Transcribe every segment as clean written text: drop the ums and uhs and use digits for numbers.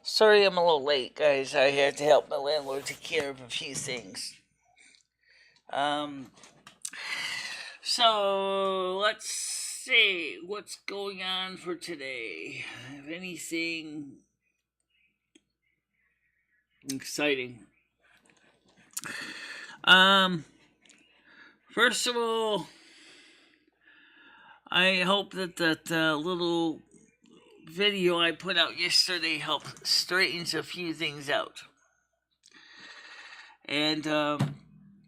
Sorry I'm a little late, guys. I had to help my landlord take care of a few things. So let's see what's going on for today. If anything exciting. First of all, I hope that little video I put out yesterday helped straighten a few things out. And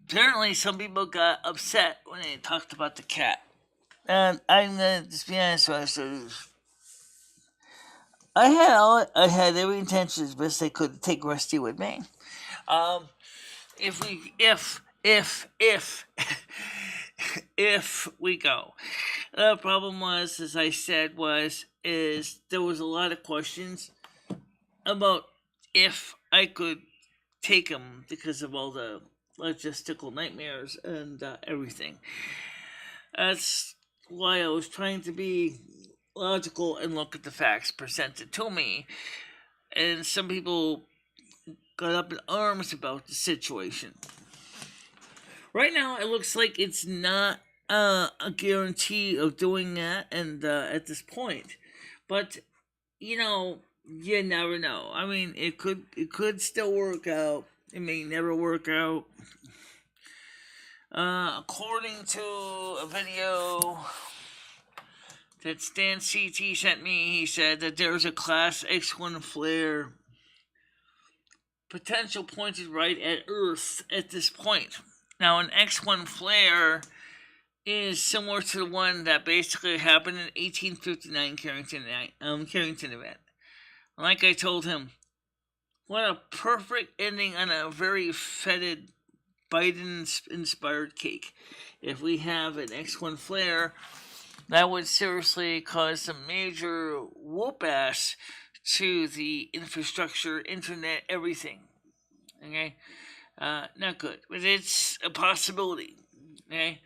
apparently some people got upset when they talked about the cat. And I'm gonna just be honest with you. I had every intention as best I could to take Rusty with me. If we go. The problem was, as I said, is there was a lot of questions about if I could take him because of all the logistical nightmares and everything. That's why I was trying to be logical and look at the facts presented to me. And some people got up in arms about the situation. Right now, it looks like it's not a guarantee of doing that, and at this point, but you never know. I mean, it could still work out. It may never work out. According to a video that Stan CT sent me, he said that there's a Class X1 flare potential pointed right at Earth at this point. Now, an X1 flare is similar to the one that basically happened in 1859 Carrington event. Like I told him, what a perfect ending on a very fetid Biden-inspired cake. If we have an X1 flare, that would seriously cause some major whoop-ass to the infrastructure, internet, everything. Okay? Not good, but it's a possibility. Okay?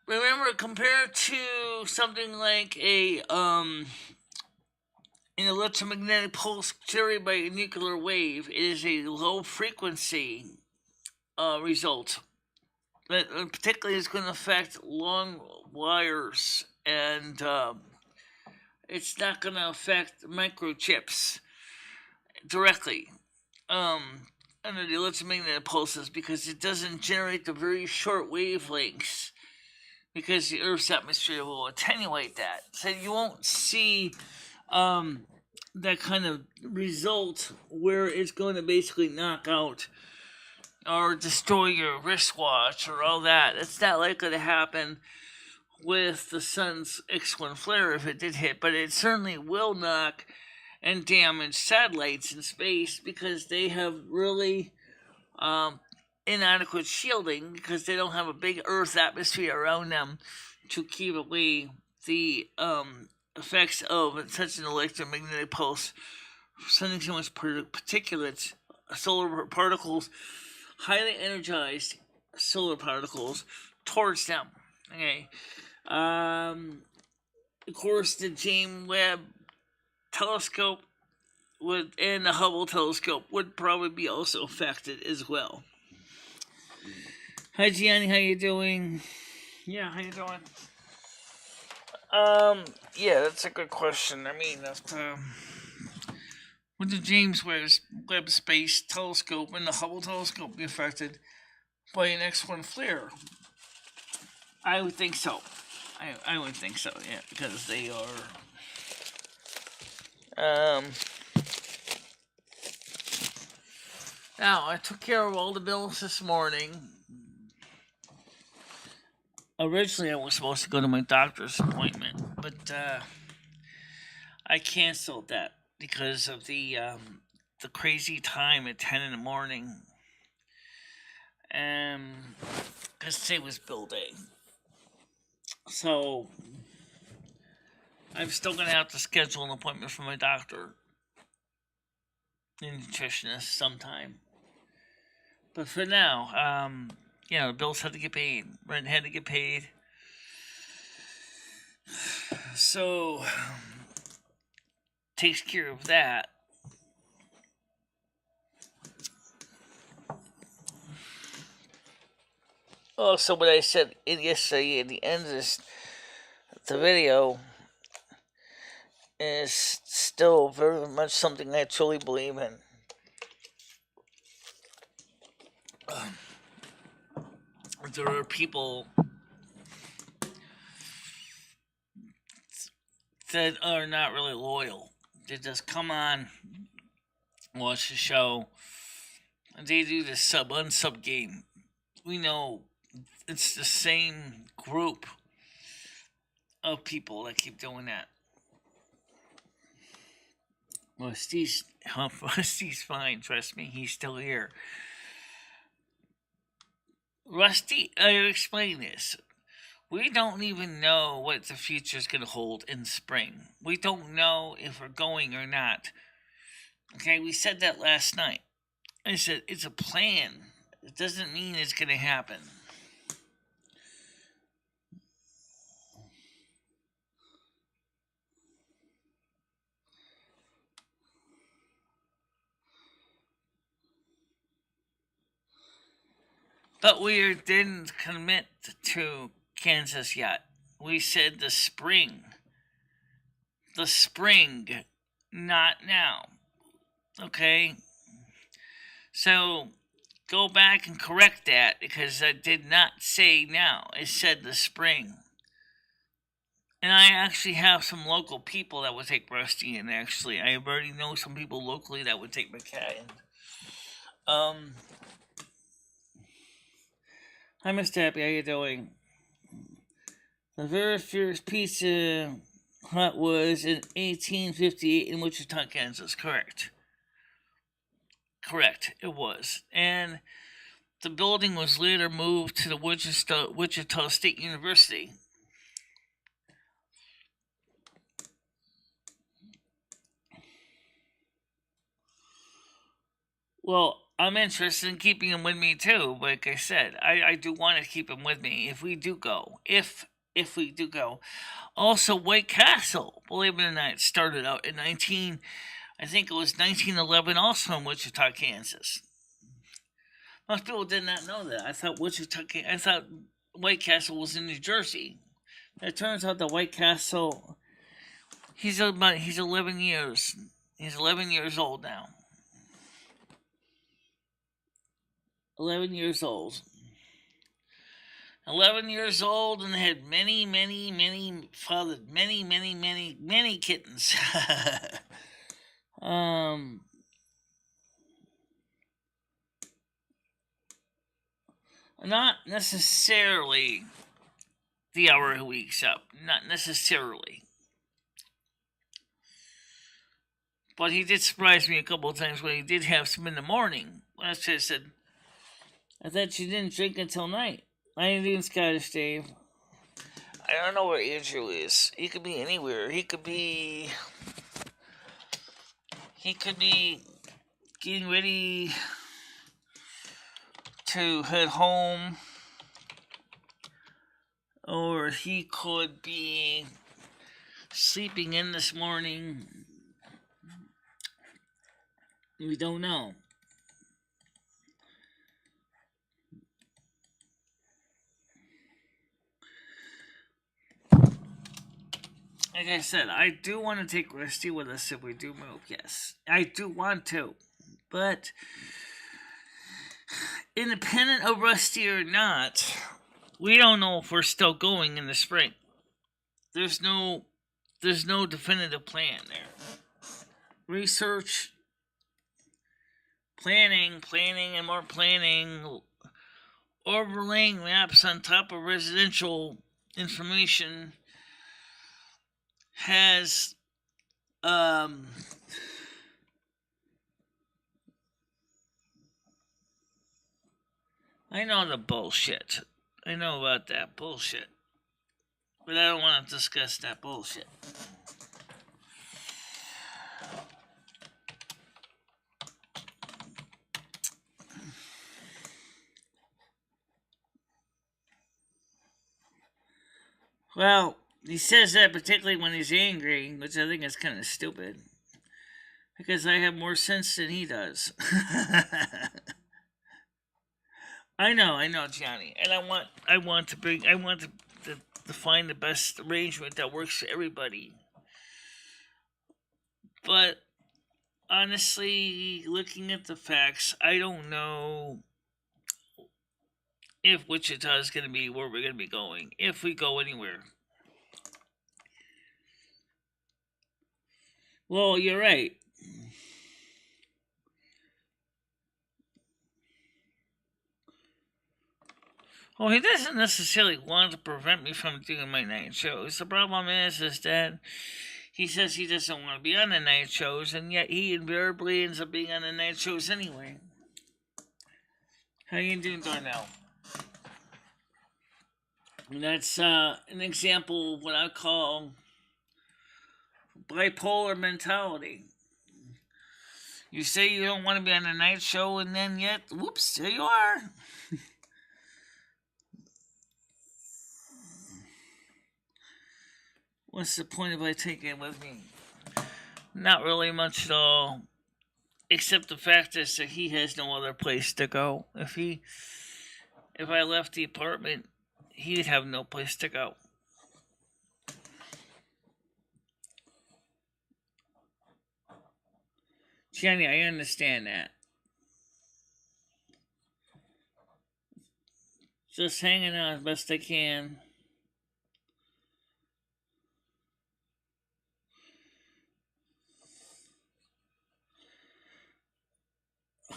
Remember, compared to something like an electromagnetic pulse carried by a nuclear wave, it is a low frequency result that particularly is going to affect long wires, and it's not going to affect microchips directly under the electromagnetic pulses, because it doesn't generate the very short wavelengths, because the Earth's atmosphere will attenuate that. So you won't see that kind of result where it's going to basically knock out or destroy your wristwatch or all that. It's not likely to happen with the sun's X1 flare if it did hit, but it certainly will knock and damage satellites in space, because they have really inadequate shielding, because they don't have a big Earth atmosphere around them to keep away the effects of such an electromagnetic pulse, sending so much particulates, solar particles, highly energized solar particles towards them. Okay. Of course, the James Webb telescope and the Hubble telescope would probably be also affected as well. Hi, Gianni, how you doing? Yeah, how you doing? Yeah, that's a good question. I mean, would the James Webb Space Telescope and the Hubble telescope be affected by an X1 flare? I would think so. I would think so, yeah, because they are now, I took care of all the bills this morning. Originally, I was supposed to go to my doctor's appointment, but I canceled that because of the crazy time at 10 in the morning. Because today was bill day. So, I'm still going to have to schedule an appointment for my doctor and nutritionist sometime. But for now, the bills had to get paid. Rent had to get paid. So, takes care of that. Also, what I said yesterday at the end of the video is still very much something I truly believe in. There are people that are not really loyal. They just come on, watch the show, and they do the unsub game. We know it's the same group of people that keep doing that. Rusty's fine, trust me, he's still here. Rusty, I explain this. We don't even know what the future is going to hold in spring. We don't know if we're going or not. Okay, we said that last night. I said it's a plan. It doesn't mean it's going to happen. But we didn't commit to Kansas yet. We said the spring. The spring, not now. Okay? So, go back and correct that, because I did not say now. I said the spring. And I actually have some local people that would take Rusty in, actually. I already know some people locally that would take my cat in. Hi, Mr. Happy, how you doing? The very first Pizza Hut was in 1858 in Wichita, Kansas. Correct. Correct, it was. And the building was later moved to the Wichita State University. Well, I'm interested in keeping him with me too. Like I said, I do want to keep him with me if we do go. If we do go. Also, White Castle, believe it or not, started out in 1911, also in Wichita, Kansas. Most people did not know that. I thought White Castle was in New Jersey. It turns out that White Castle, he's 11 years. He's 11 years old now. 11 years old. 11 years old and had many kittens. Not necessarily the hour he wakes up. Not necessarily. But he did surprise me a couple of times when he did have some in the morning. When I said, I thought you didn't drink until night. I ain't even Scottish, Dave. I don't know where Andrew is. He could be anywhere. He could be getting ready to head home. Or he could be sleeping in this morning. We don't know. Like I said, I do want to take Rusty with us if we do move, yes. I do want to. But independent of Rusty or not, we don't know if we're still going in the spring. There's no definitive plan there. Research, planning, and more planning, overlaying maps on top of residential information has I know the bullshit. I know about that bullshit. But I don't want to discuss that bullshit. Well, he says that particularly when he's angry, which I think is kind of stupid. Because I have more sense than he does. I know, Johnny, and I want to find the best arrangement that works for everybody. But honestly, looking at the facts, I don't know if Wichita is going to be where we're going to be going, if we go anywhere. Well, you're right. Well, he doesn't necessarily want to prevent me from doing my night shows. The problem is that he says he doesn't want to be on the night shows, and yet he invariably ends up being on the night shows anyway. How you doing, Darnell? And that's an example of what I call bipolar mentality. You say you don't want to be on the night show, and then yet, whoops, there you are. What's the point of I taking it with me? Not really much at all. Except the fact is that he has no other place to go. If I left the apartment, he'd have no place to go. Jenny, I understand that. Just hanging out as best I can.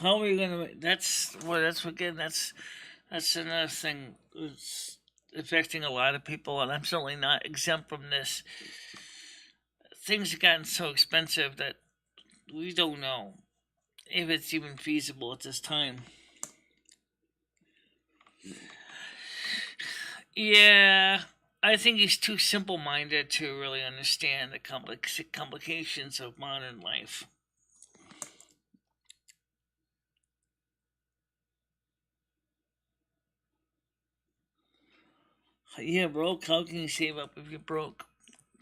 How are you gonna? That's another thing. It's affecting a lot of people, and I'm certainly not exempt from this. Things have gotten so expensive that we don't know if it's even feasible at this time. Yeah, I think he's too simple-minded to really understand the complications of modern life. Yeah, broke. How can you save up if you're broke?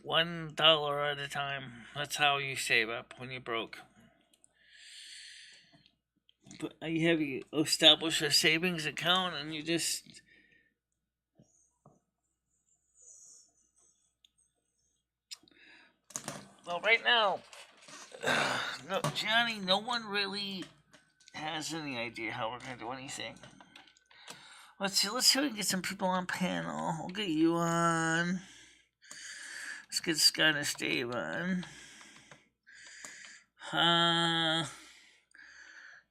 $1 at a time. That's how you save up when you're broke. But you establish a savings account and you just. Well, right now, no, Johnny, no one really has any idea how we're going to do anything. Let's see if we can get some people on panel. We'll get you on. Let's get Scott and Steve on.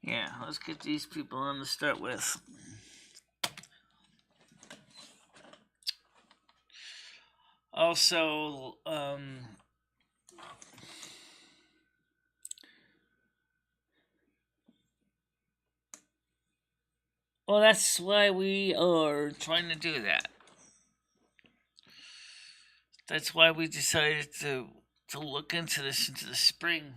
Yeah, let's get these people on to start with. Also, well, that's why we are trying to do that. That's why we decided to look into this into the spring.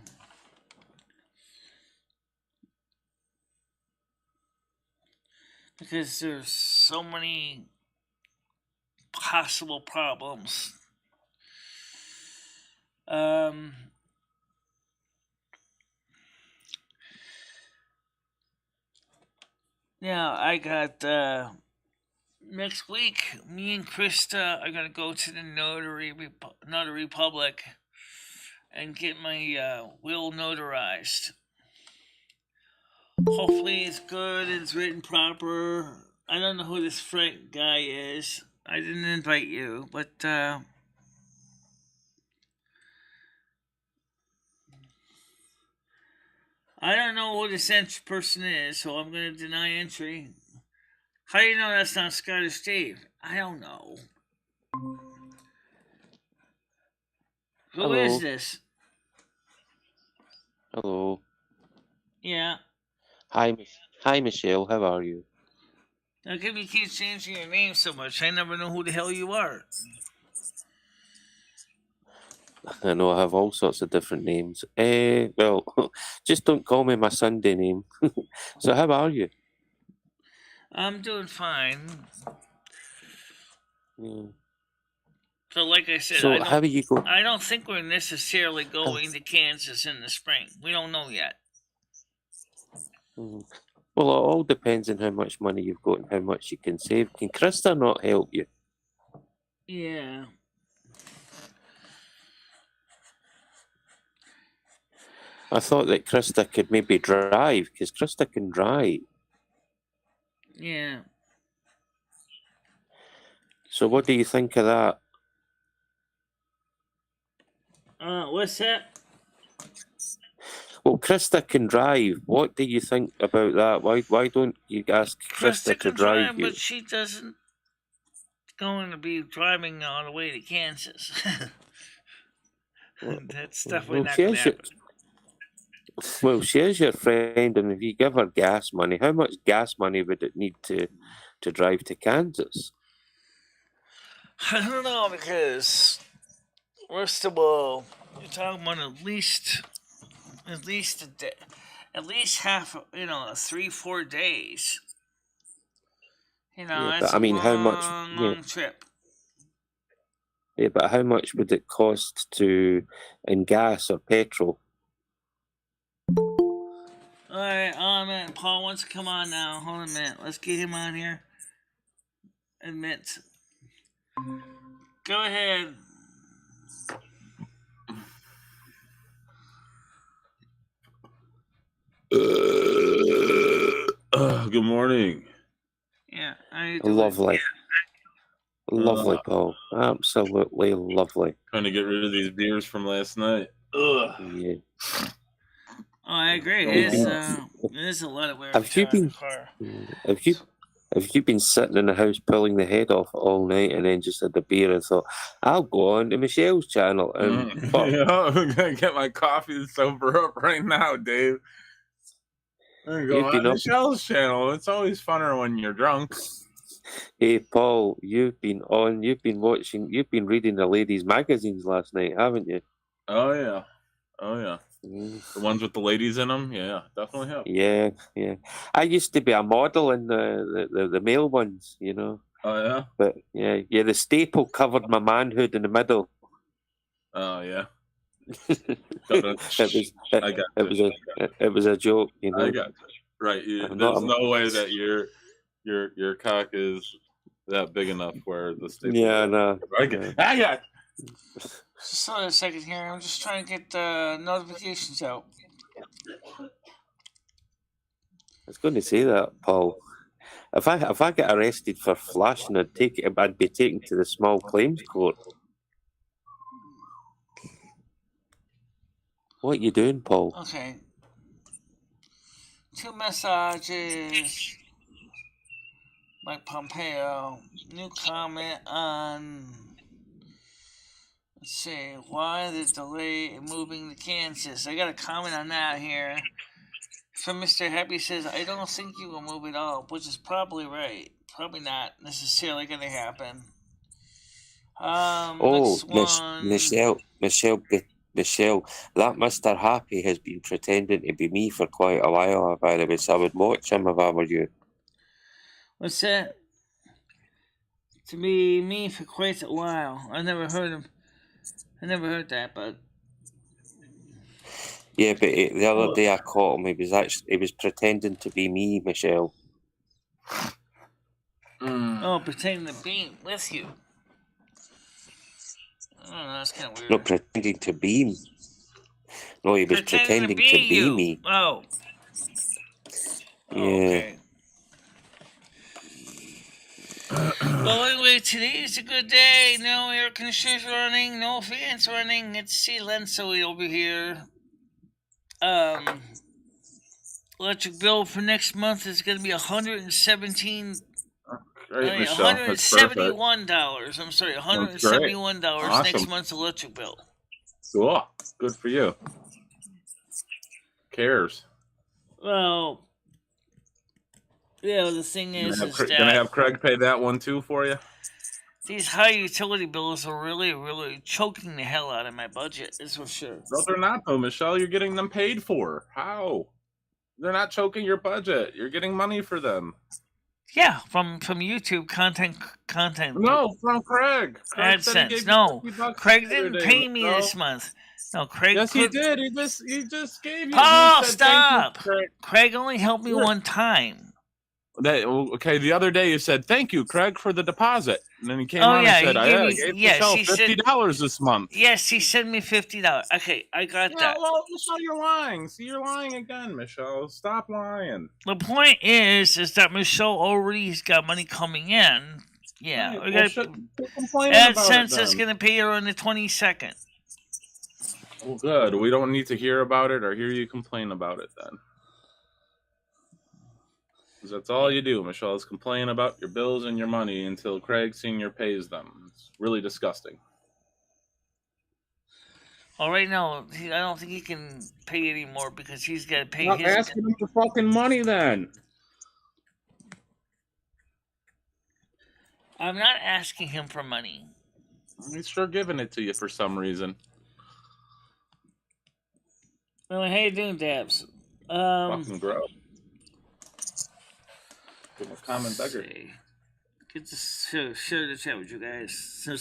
Because there's so many possible problems. Now, I got, next week, me and Krista are going to go to the notary public and get my will notarized. Hopefully it's good, it's written proper. I don't know who this Frank guy is. I didn't invite you, but I don't know who this person is, so I'm going to deny entry. How do you know that's not Scott or Steve? I don't know. Who is this? Hello. Yeah. Hi, Michelle. How are you? How come you keep changing your name so much? I never know who the hell you are. I know I have all sorts of different names. Well, just don't call me my Sunday name. So how are you? I'm doing fine. Yeah. So, like I said, So how are you going? I don't think we're necessarily going to Kansas in the spring. We don't know yet. Well, it all depends on how much money you've got and how much you can save. Can Krista not help you? Yeah. I thought that Krista could maybe drive, because Krista can drive. Yeah. So what do you think of that? What's that? Well, Krista can drive. What do you think about that? Why don't you ask Krista Krista to can drive drive, you? but she doesn't going to be driving all the way to Kansas. That's definitely Well, not she going to is your, happen. well, she is your friend, and if you give her gas money, how much gas money would it need to drive to Kansas? I don't know, because first of all, you're talking about at least a day, at least half, 3-4 days. Yeah, That's but a I mean, how much? long, Yeah, long trip. yeah, but how much would it cost to in gas or petrol? All right, hold on a minute. Paul wants to come on now. Hold on a minute. Let's get him on here. Admit. Go ahead. Good morning. Yeah, how you doing? Lovely, lovely, Paul. Absolutely lovely. Trying to get rid of these beers from last night. Ugh. Yeah. Oh, I agree. You've been- It is a lot of wear Have and you tear on the been? car. Have you been sitting in the house pulling the head off all night and then just had the beer and thought, I'll go on to Michelle's channel and Yeah, I'm gonna get my coffee and sober up right now, Dave. I'm gonna go You've been on up- Michelle's channel. It's always funner when you're drunk. Hey Paul, you've been reading the ladies' magazines last night, haven't you? Oh yeah. Mm. The ones with the ladies in them. Yeah, definitely have. Yeah. I used to be a model in the male ones, Oh yeah. But yeah, the staple covered my manhood in the middle. Oh yeah. It was a joke, I got you. Right. There's no way that your cock is that big enough where the staple. Yeah, no. I got. Just hold on a second here. I'm just trying to get the notifications out. I was going to say that, Paul. If I get arrested for flashing, I'd be taken to the small claims court. What are you doing, Paul? Okay. 2 messages. Mike Pompeo. New comment on. Let's see. Why the delay in moving to Kansas? I got a comment on that here. From Mr. Happy says, I don't think you will move at all, which is probably right. Probably not necessarily going to happen. Next one. Michelle, that Mr. Happy has been pretending to be me for quite a while, by the way, so I would watch him if I were you. What's that? To be me for quite a while. I never heard that, but... Yeah, but the other day I caught him, he was pretending to be me, Michelle. Oh, pretending to be with you. I don't know, that's kind of weird. Not pretending to be me. No, he was pretending to be me. Oh. Yeah. Okay. Well, anyway, today's a good day. No air conditioners running, no fans running. It's Lenso over here. Electric bill for next month is going to be $171. I'm sorry, $171 Awesome. next month's electric bill. Cool. Good for you. Cares. Well, yeah, the thing is gonna have Craig pay that one too for you? These high utility bills are really, really choking the hell out of my budget, is for sure. No, they're not though, Michelle. You're getting them paid for. How? They're not choking your budget. You're getting money for them. Yeah, from YouTube content. No, from Craig. AdSense. No, Craig didn't pay me this month. No, Craig. Yes, he did. He just gave you. Paul, he said, stop! "Thank you, Craig." Craig only helped me one time. Okay, the other day you said, "Thank you, Craig, for the deposit," and then he came on and said, "I gave Michelle $50 this month." Yes, he sent me $50. Okay, I got that. Well, Michelle, you're lying. See, you're lying again, Michelle. Stop lying. The point is that Michelle already's got money coming in. Yeah, right, AdSense is going to pay her on the 22nd. Well, good. We don't need to hear about it or hear you complain about it then. Because that's all you do, Michelle, is complain about your bills and your money until Craig Sr. pays them. It's really disgusting. Well, right now, I don't think he can pay anymore because he's got to pay his... asking him for fucking money then. I'm not asking him for money. He's sure giving it to you for some reason. Well, how you doing, Dabs? Fucking gross. A common beggar. Good to share the chat with you guys, so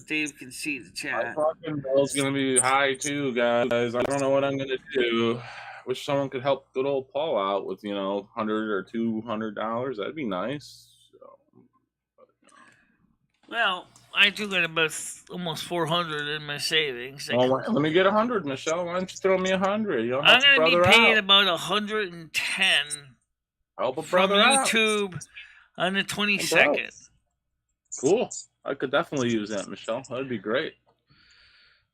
Dave can see the chat. My fucking bill's gonna be high too, guys. I don't know what I'm gonna do. Wish someone could help good old Paul out with $100 or $200. That'd be nice. Well, I do got about almost 400 in my savings. Well, let me get 100, Michelle. Why don't you throw me 100? I'm gonna be paying about 110. Help a brother out. From YouTube on the 22nd. Cool. I could definitely use that, Michelle. That'd be great.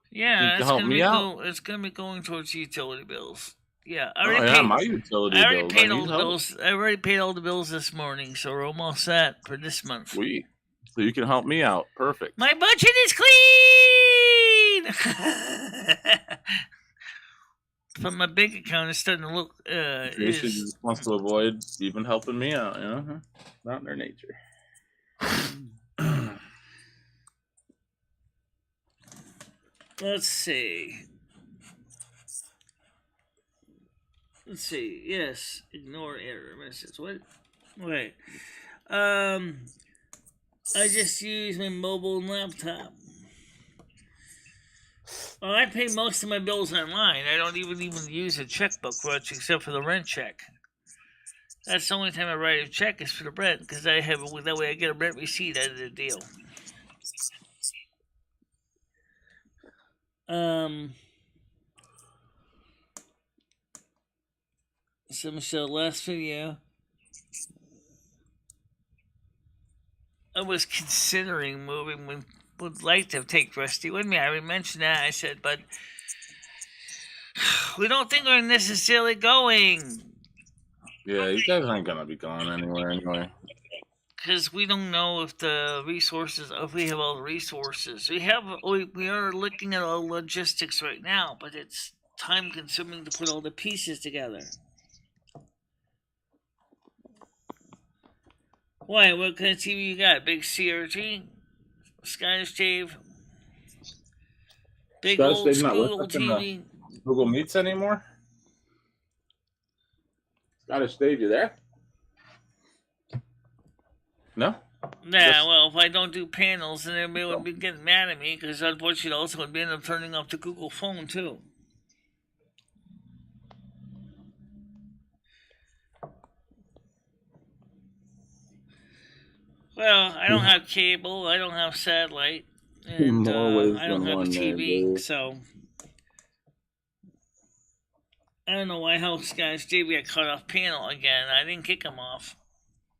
Yeah, it's gonna be going towards utility bills. Yeah, I already paid my utility bills. I already paid all the bills this morning, so we're almost set for this month. Sweet. So you can help me out. Perfect. My budget is clean. But my bank account is starting to look. Jason just wants to avoid even helping me out. Not in their nature. Let's see. Yes, ignore error message. What? Wait. I just use my mobile laptop. Well, I pay most of my bills online. I don't even use a checkbook much, except for the rent check. That's the only time I write a check is for the rent, because that way I get a rent receipt out of the deal. So Michelle, last video, I was considering moving. Would like to take Rusty with me. I already mentioned that. I said, but we don't think we're necessarily going. Yeah, you guys aren't gonna be going anywhere anyway. Because we don't know if we have all the resources. We are looking at all logistics right now, but it's time consuming to put all the pieces together. Why? What kind of TV you got? Big CRT? Scottish Dave? Big Scottish old school TV? Google Meets anymore? Scottish Dave, you there? No? Yeah, well, if I don't do panels, then everybody would be getting mad at me, because unfortunately also would end up turning off the Google phone, too. Well, I don't have cable, I don't have satellite, and I don't have a TV, so I don't know why Scottish Dave got cut off panel again. I didn't kick him off.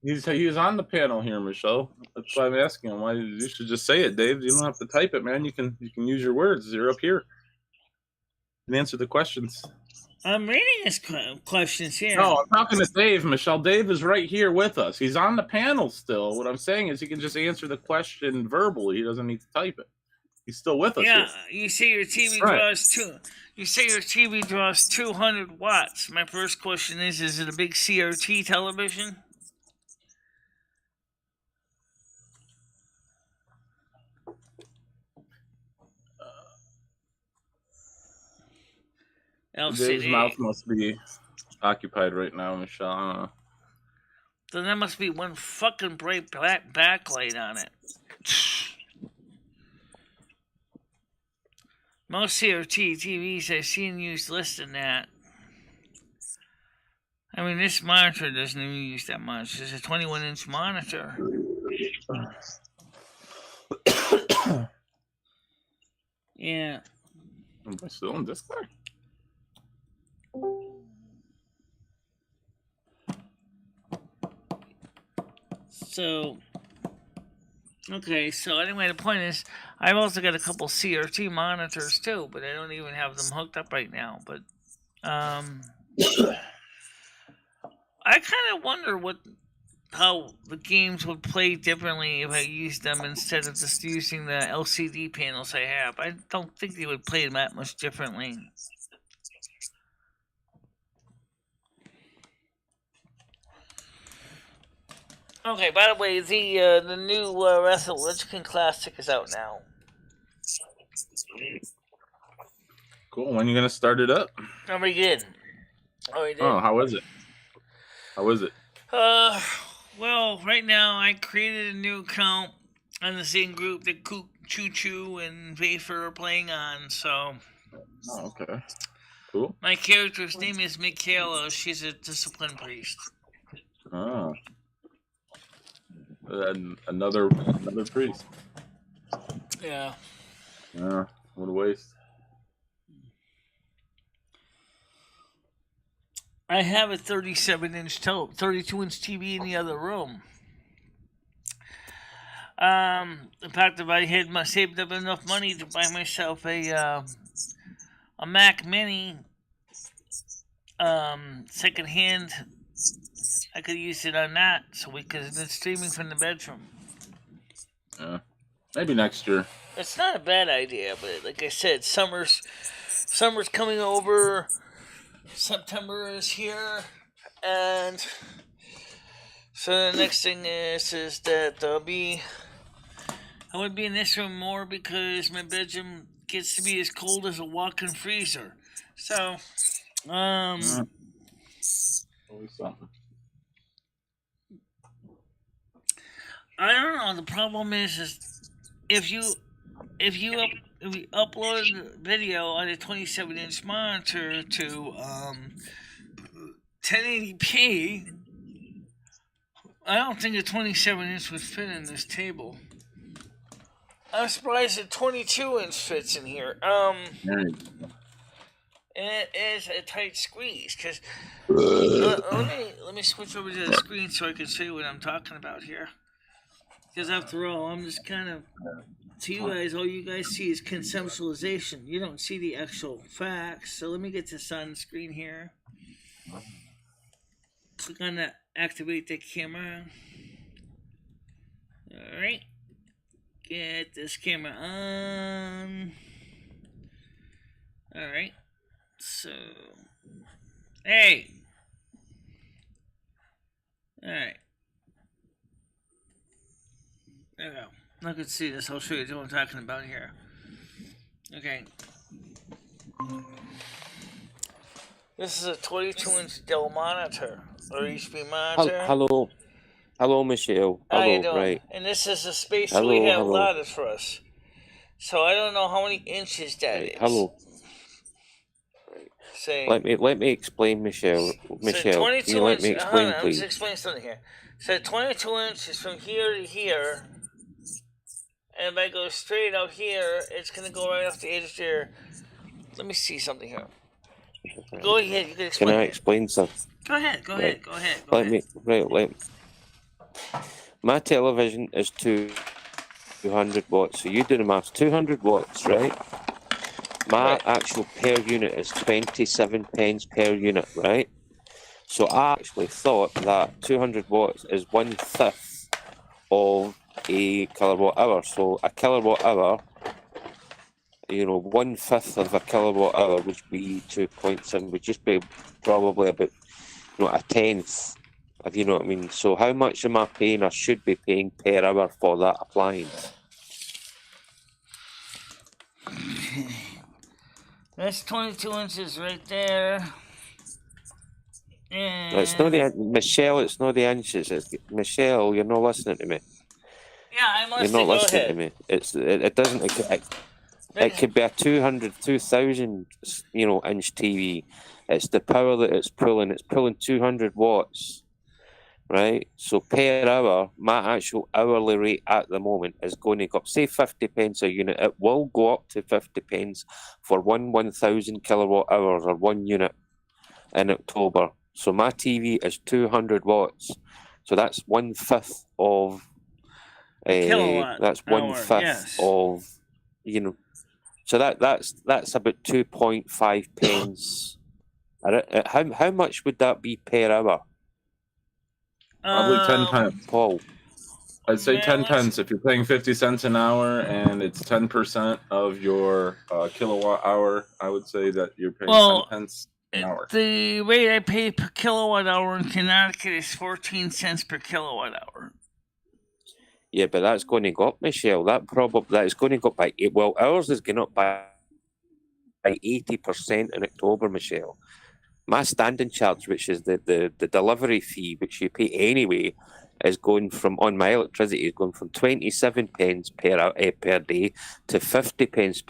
He's on the panel here, Michelle. That's why I'm asking him. Why you should just say it, Dave. You don't have to type it, man. You can use your words. You're up here. You can answer the questions. I'm reading his questions here. No, I'm talking to Dave, Michelle. Dave is right here with us. He's on the panel still. What I'm saying is he can just answer the question verbally. He doesn't need to type it. He's still with us. Yeah, you say your TV draws You say your TV draws 200 watts. My first question is it a big CRT television? Dave's mouth must be occupied right now, Michelle. I don't know. Then there must be one fucking bright black backlight on it. Most CRT TVs I've seen used less than that. I mean, this monitor doesn't even use that much. It's a 21-inch monitor. Yeah. Am I still on this guy? So, okay, so anyway, the point is, I've also got a couple CRT monitors too, but I don't even have them hooked up right now. But, I kind of wonder how the games would play differently if I used them instead of just using the LCD panels I have. I don't think they would play that much differently. Okay, by the way, the new Wrestle Classic is out now. Cool. When are you gonna start it up? We did. Oh, how is it? How is it? Well, right now I created a new account on the same group that Choo Choo and Vafer are playing on, so. Oh, okay. Cool. My character's name is Michele. She's a discipline priest. Oh. Another priest. Yeah. Yeah. What a waste. I have a 32-inch TV in the other room. In fact, if I had saved up enough money to buy myself a Mac Mini, secondhand, I could use it on that, so we could have been streaming from the bedroom. Yeah, maybe next year. It's not a bad idea, but like I said, summer's coming over. September is here, and so the next thing is that I would be in this room more because my bedroom gets to be as cold as a walk-in freezer. So, Always something. I don't know. The problem is if you upload the video on a 27-inch monitor to 1080p, I don't think a 27-inch would fit in this table. I'm surprised a 22-inch fits in here. And it is a tight squeeze because let me switch over to the screen so I can show you what I'm talking about here. Because after all, I'm just kind of, to you guys, all you guys see is conceptualization. You don't see the actual facts. So let me get this on the screen here. Click on that, activate the camera. Alright. Get this camera on. Alright. So, hey. Alright. There we go. I can see this. I'll show you what I'm talking about here. Okay. This is a 22-inch Dell monitor, or HP monitor. Hello. Hello, Michele. How you Hello, doing? right. And this is the space Hello, we have hello. allotted for us. So I don't know how many inches that is. Hello. Say, Let me explain, Michele. Michele, 22 can you let me inch- explain, I'm just please? explaining something here. So 22 inches from here to here. And if I go straight out here, it's going to go right off the edge there. Let me see something here. Go ahead, you can explain. Can I it. explain something? Go ahead. My television is 200 watts, so you do the maths. 200 watts, right? My Right. actual per unit is 27 pence per unit, right? So I actually thought that 200 watts is 1/5 of a kilowatt hour. So a kilowatt hour, 1/5 of a kilowatt hour would be 2.7, would just be probably about, a tenth. If you know what I mean. So how much am I paying or should be paying per hour for that appliance? That's 22 inches right there. And No, it's not Michele. It's not the inches. Michele, you're not listening to me. yeah, I'm You're listening. not Go listening ahead. to me. It doesn't. It could be a 2,000, inch TV. It's the power that it's pulling. It's pulling 200 watts, right? So per hour, my actual hourly rate at the moment is going to go up, say 50 pence a unit. It will go up to 50 pence for 1,000 kilowatt hours or 1 unit in October. So my TV is 200 watts. So that's 1/5 of kilowatt that's hour, 1/5 yes. of so that's about 2.5 pence. How much would that be per hour? Probably 10 pence. Paul, I'd say 10 pence if you're paying 50 cents an hour and it's 10% of your kilowatt hour. I would say that you're paying 10 pence an hour. The rate I pay per kilowatt hour in Connecticut is 14 cents per kilowatt hour. Yeah, but that's going to go up, Michelle. That is going to go up by ours is going up by 80% in October, Michelle. My standing charge, which is the delivery fee, which you pay anyway, is going from, on my electricity, is going from 27 pence per day to 50 pence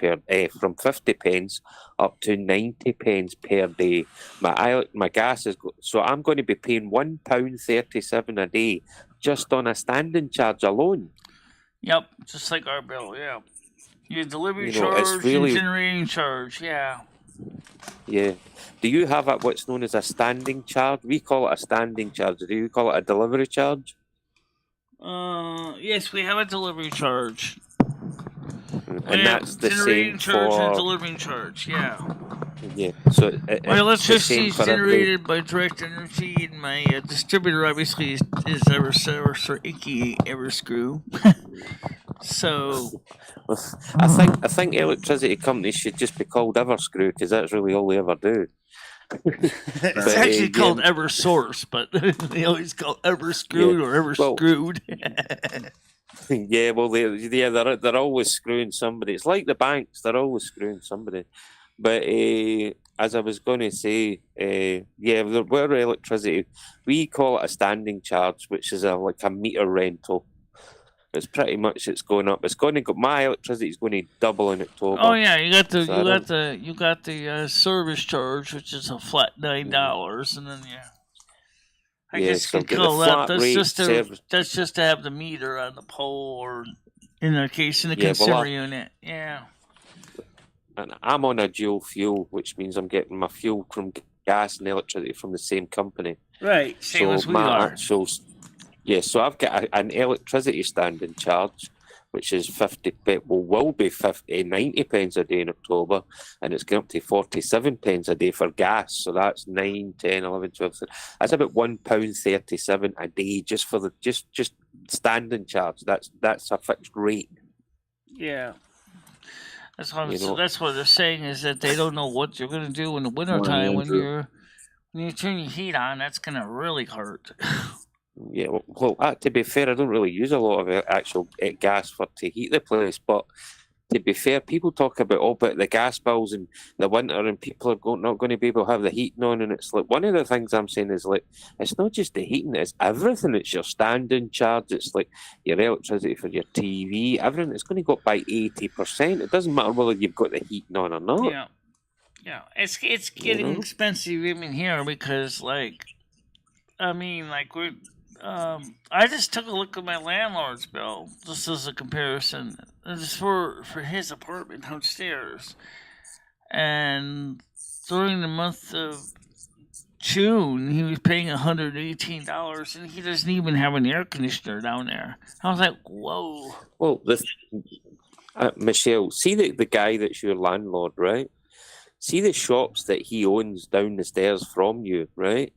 from 50 pence up to 90 pence per day. My gas is, so I'm going to be paying £1.37 a day just on a standing charge alone. Yep, just like our bill, yeah. Your delivery You know, it's charge really- and generating charge, yeah. Yeah. Do you have what's known as a standing charge? We call it a standing charge. Do you call it a delivery charge? Yes, we have a delivery charge. And that's the generating same charge and for... delivery charge, yeah. Yeah, so My electricity is for generated by direct energy, and my distributor obviously is Everscrew. So I think electricity companies should just be called Everscrew because that's really all they ever do. it's actually called Eversource, but they always call Everscrewed or Everscrewed. Yeah, well, they're always screwing somebody. It's like the banks; they're always screwing somebody. But as I was going to say, we're electricity. We call it a standing charge, which is like a meter rental. It's pretty much it's going up. It's going to go. My electricity is going to double in October. Oh yeah, you got the service charge, which is a flat $9, and then I guess you could call that. That's just to have the meter on the pole, or in their case, in the consumer unit. Yeah. And I'm on a dual fuel, which means I'm getting my fuel from gas and electricity from the same company. Right, same as we are. So I've got an electricity standing charge, which is 90 pence a day in October, and it's going up to 47 pence a day for gas. So that's 9, 10, 11, 12. That's about £1.37 a day just for the just standing charge. That's a fixed rate. Yeah. That's what they're saying is that they don't know what you're going to do in the wintertime when you turn your heat on. That's going to really hurt. Yeah, well, to be fair, I don't really use a lot of actual gas to heat the place. But to be fair, people talk about the gas bills in the winter, and people are not going to be able to have the heating on. And it's like one of the things I'm saying is like it's not just the heating; it's everything. It's your standing charge. It's like your electricity for your TV. Everything. It's going to go up by 80%. It doesn't matter whether you've got the heating on or not. Yeah. It's getting expensive even here because we're. I just took a look at my landlord's bill, just as a comparison. Just for his apartment downstairs. And during the month of June, he was paying $118, and he doesn't even have an air conditioner down there. I was like, whoa. Well, Michelle, see the guy that's your landlord, right? See the shops that he owns down the stairs from you, right?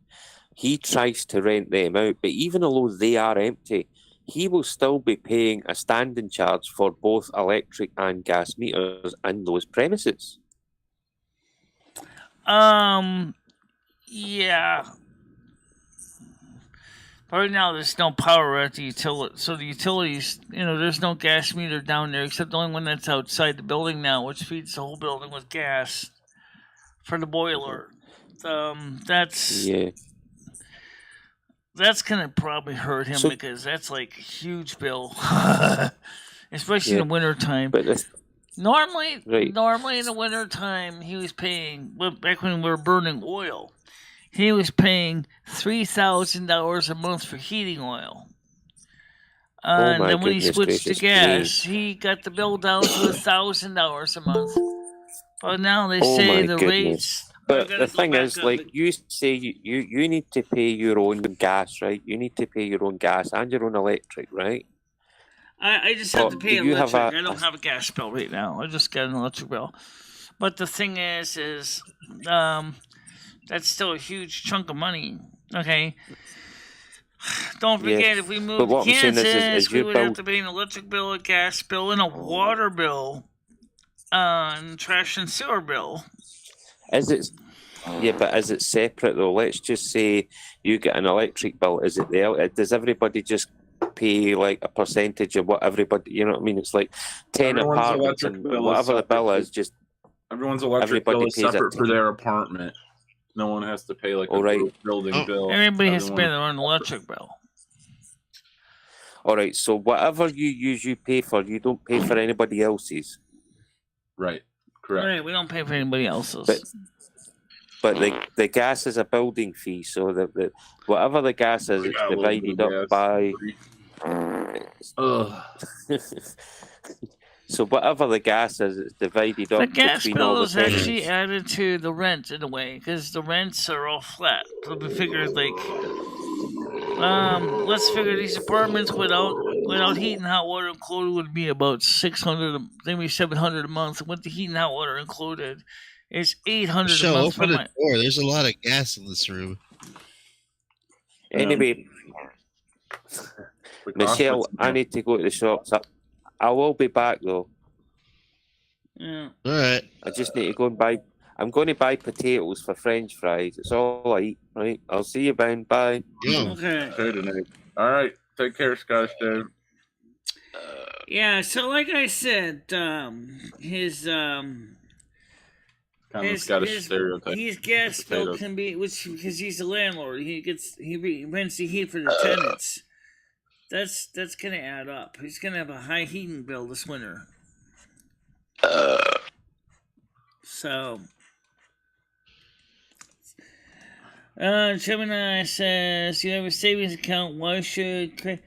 He tries to rent them out, but even although they are empty, he will still be paying a standing charge for both electric and gas meters in those premises. Yeah. Right now, there's no power at the utility, so the utilities, there's no gas meter down there except the only one that's outside the building now, which feeds the whole building with gas for the boiler. That's gonna probably hurt him because that's like a huge bill, especially in the wintertime. But Normally, Right. normally in the winter time, he was paying. Well, back when we were burning oil, he was paying $3,000 a month for heating oil. Oh And my then when he goodness switched to gracious gas, he got the bill down to $1,000 a month. But now they Oh say my the goodness. rates are But going the to go thing back is, up. like you say, you need to pay your own gas, right? You need to pay your own gas and your own electric, right? I just have to But pay do you have electric. I don't have a gas bill right now. I just got an electric bill. But the thing is that's still a huge chunk of money. Okay. Don't forget, Yeah. if we But moved to what I'm saying Kansas, is we your would have bill to pay an electric bill, a gas bill, and a water bill, and trash and sewer bill. is it. Yeah, but is it separate though? Let's just say you get an electric bill. Is it there? Does everybody just pay like a percentage of what everybody? You know what I mean? It's like 10 Everyone's apartments electric and bill is whatever the bill separate. is. Just Everyone's electric bill everybody is pays it. separate for their apartment. No one has to pay like All a right. group building Oh. bill. Everybody has to pay Everyone- their own electric bill. All right. So whatever you use, you pay for. You don't pay for anybody else's. Right. Correct. Right, we don't pay for anybody else's. But the gas is a building fee, so the whatever the gas is, We it's got a little bit divided of up gas. by. Ugh. So whatever the gas is, it's divided The up gas between all bill the is actually tenants. added to the rent in a way, because the rents are all flat. So we figure like, let's figure these apartments without heat and hot water included would be about $600, maybe $700 a month. With the heat and hot water included, it's $800 a Michelle, month for open the my. door. There's a lot of gas in this room. Anyway, Michelle, I need to go to the shops. I will be back though. Yeah. All right. I just need to go and buy. I'm going to buy potatoes for French fries. It's all I eat, right? I'll see you, Ben. Bye. Yo. Okay. Okay, tonight. All right. Take care, Scotch Dave. Yeah. So, like I said, his Kind of Scottish stereotype. His gas bill Potatoes. can be, because he's a landlord. He rents the heat for the tenants. That's gonna add up. He's gonna have a high heating bill this winter. So, Gemini says, you have a savings account. Why should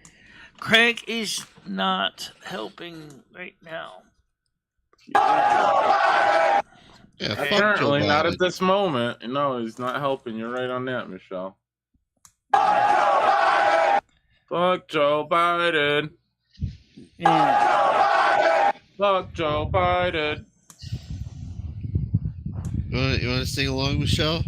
Craig is not helping right now. Yeah, fuck Joe Apparently not Biden. at this moment. No, he's not helping. You're right on that, Michelle. Fuck Joe Biden. Yeah. Fuck Joe Biden. You want to sing along, Michelle?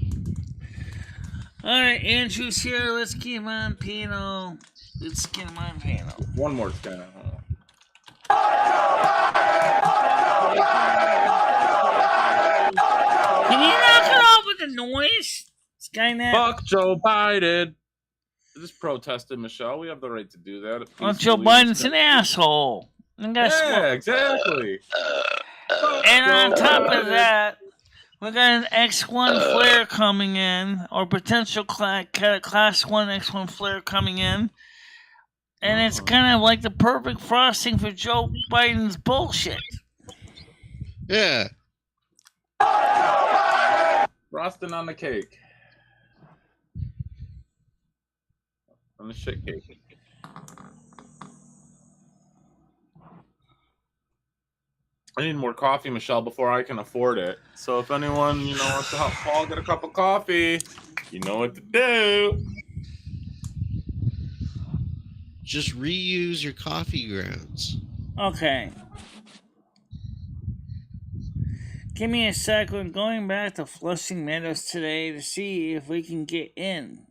All right, Andrew's here. Let's get him on piano. Let's get him on piano. One more time. Can you knock it off with the noise? Skynet. Fuck Joe Biden. Just protested, Michelle. We have the right to do that. Well, Joe Biden's an asshole. And guess Yeah, what? exactly. And on top of that, we got an X1 flare coming in, or potential Class 1 X1 flare coming in. And it's kind of like the perfect frosting for Joe Biden's bullshit. Yeah. Frosting on the cake. On the shit cake. I need more coffee, Michelle, before I can afford it. So if anyone, wants to help Paul get a cup of coffee, you know what to do. Just reuse your coffee grounds. Okay. Give me a sec. We're going back to Flushing Meadows today to see if we can get in.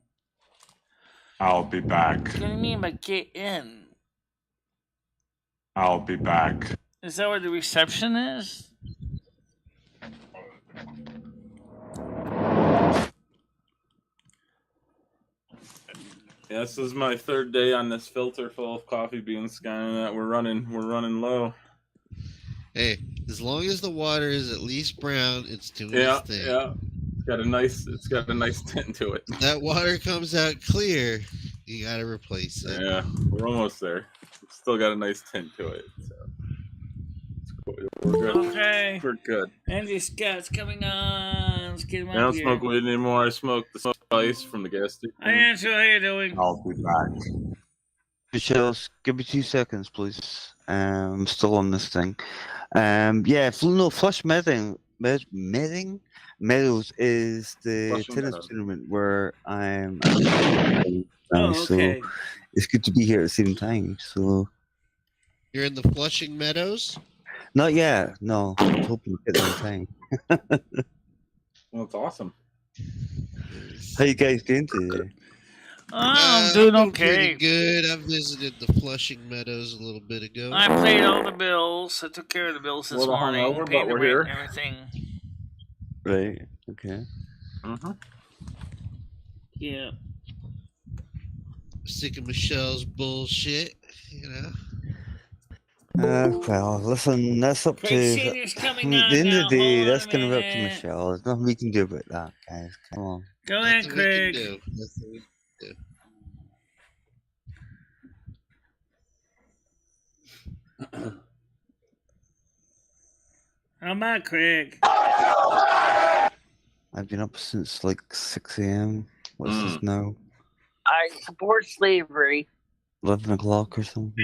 I'll be back. What do you mean by get in? I'll be back. Is that where the reception is? Yeah, this is my third day on this filter full of coffee beans, Skynet. We're running low. Hey, as long as the water is at least brown, it's doing Yeah, its thing. yeah. It's got a nice tint to it. If that water comes out clear, you gotta replace it. Yeah, we're almost there. It's still got a nice tint to it. So it's We're good. Okay. We're good. Andy Scott's coming on. Let's get him I up don't here. smoke weed anymore. I smoke the spice from the gas station. Hi, Andrew. How you doing? I'll be back. Michelle, give me 2 seconds, please. I'm still on this thing. Yeah, no, Flush Meadows is the Flushing tennis Meadows. tournament where I'm. Oh, So okay. it's good to be here at the same time. So You're in the Flushing Meadows? not yet. No, I'm hoping to get there in time. Well, it's awesome. How you guys doing today? I'm doing pretty okay. good. I visited the Flushing Meadows a little bit ago. I paid all the bills. I took care of the bills A this little morning. hungover, Paid but the we're rent here. and everything. Right. Okay. Mm-hmm. Yeah. Sick of Michelle's bullshit, Well, listen, that's up Craig to. Senior's coming At on the end now. of the day, Hold on that's a going to be up to minute. Michelle. There's nothing we can do about that, guys. Come on. Go ahead, Nothing we Craig. can do. Nothing we can do. How about Craig? I've been up since like 6 a.m. What's this now? I support slavery. 11 o'clock or something?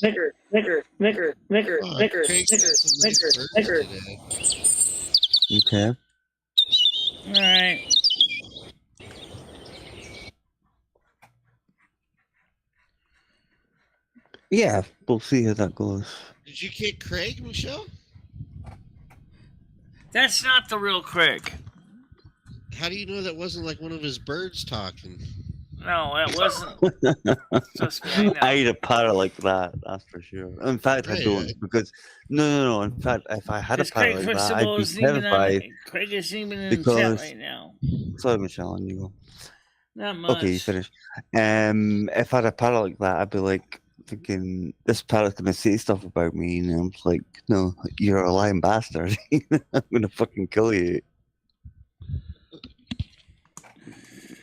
Nigger. Oh, Craig's got some nice birds today. Okay. All right. Yeah, we'll see how that goes. Did you kick Craig, Michelle? That's not the real Craig. How do you know that wasn't like one of his birds talking? No, that wasn't. Trust me, I know. I ate a parrot like that, that's for sure. In fact, I Right. don't, because no. In fact, if I had a Because parrot Craig, like first that, of all, I'd be isn't even on. terrified. Craig isn't even in the chat Because- right now. Sorry, Michelle, on you go. Not much. Okay, you finish. If I had a parrot like that, I'd be like thinking this parrot's gonna say stuff about me, and I'm like, no, you're a lying bastard. I'm gonna fucking kill you.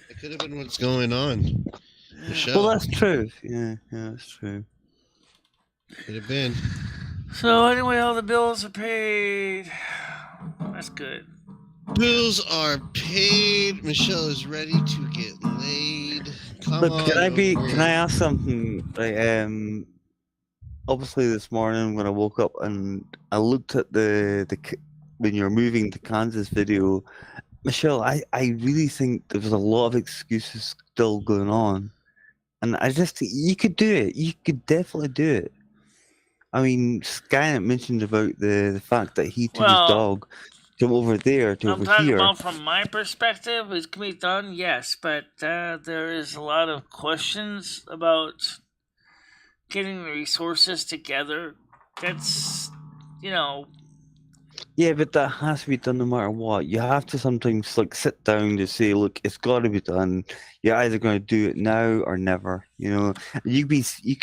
It could have been what's going on. Michelle. Well, that's true. Yeah, that's true. Could have been. So anyway, all the bills are paid. That's good. Bills are paid. Michelle is ready to get laid. Come Look, on. can over. I ask something? Like, obviously this morning when I woke up and I looked at when you're moving to Kansas video, Michelle, I really think there was a lot of excuses still going on, and I just think you could do it. You could definitely do it. I mean, Skynet mentioned about the fact that he took his dog from over there to I'm over talking here. about from my perspective, it can be done, yes, but there is a lot of questions about getting the resources together. That's, Yeah, but that has to be done no matter what. You have to sometimes like sit down to say, look, it's got to be done. You're either going to do it now or never. You could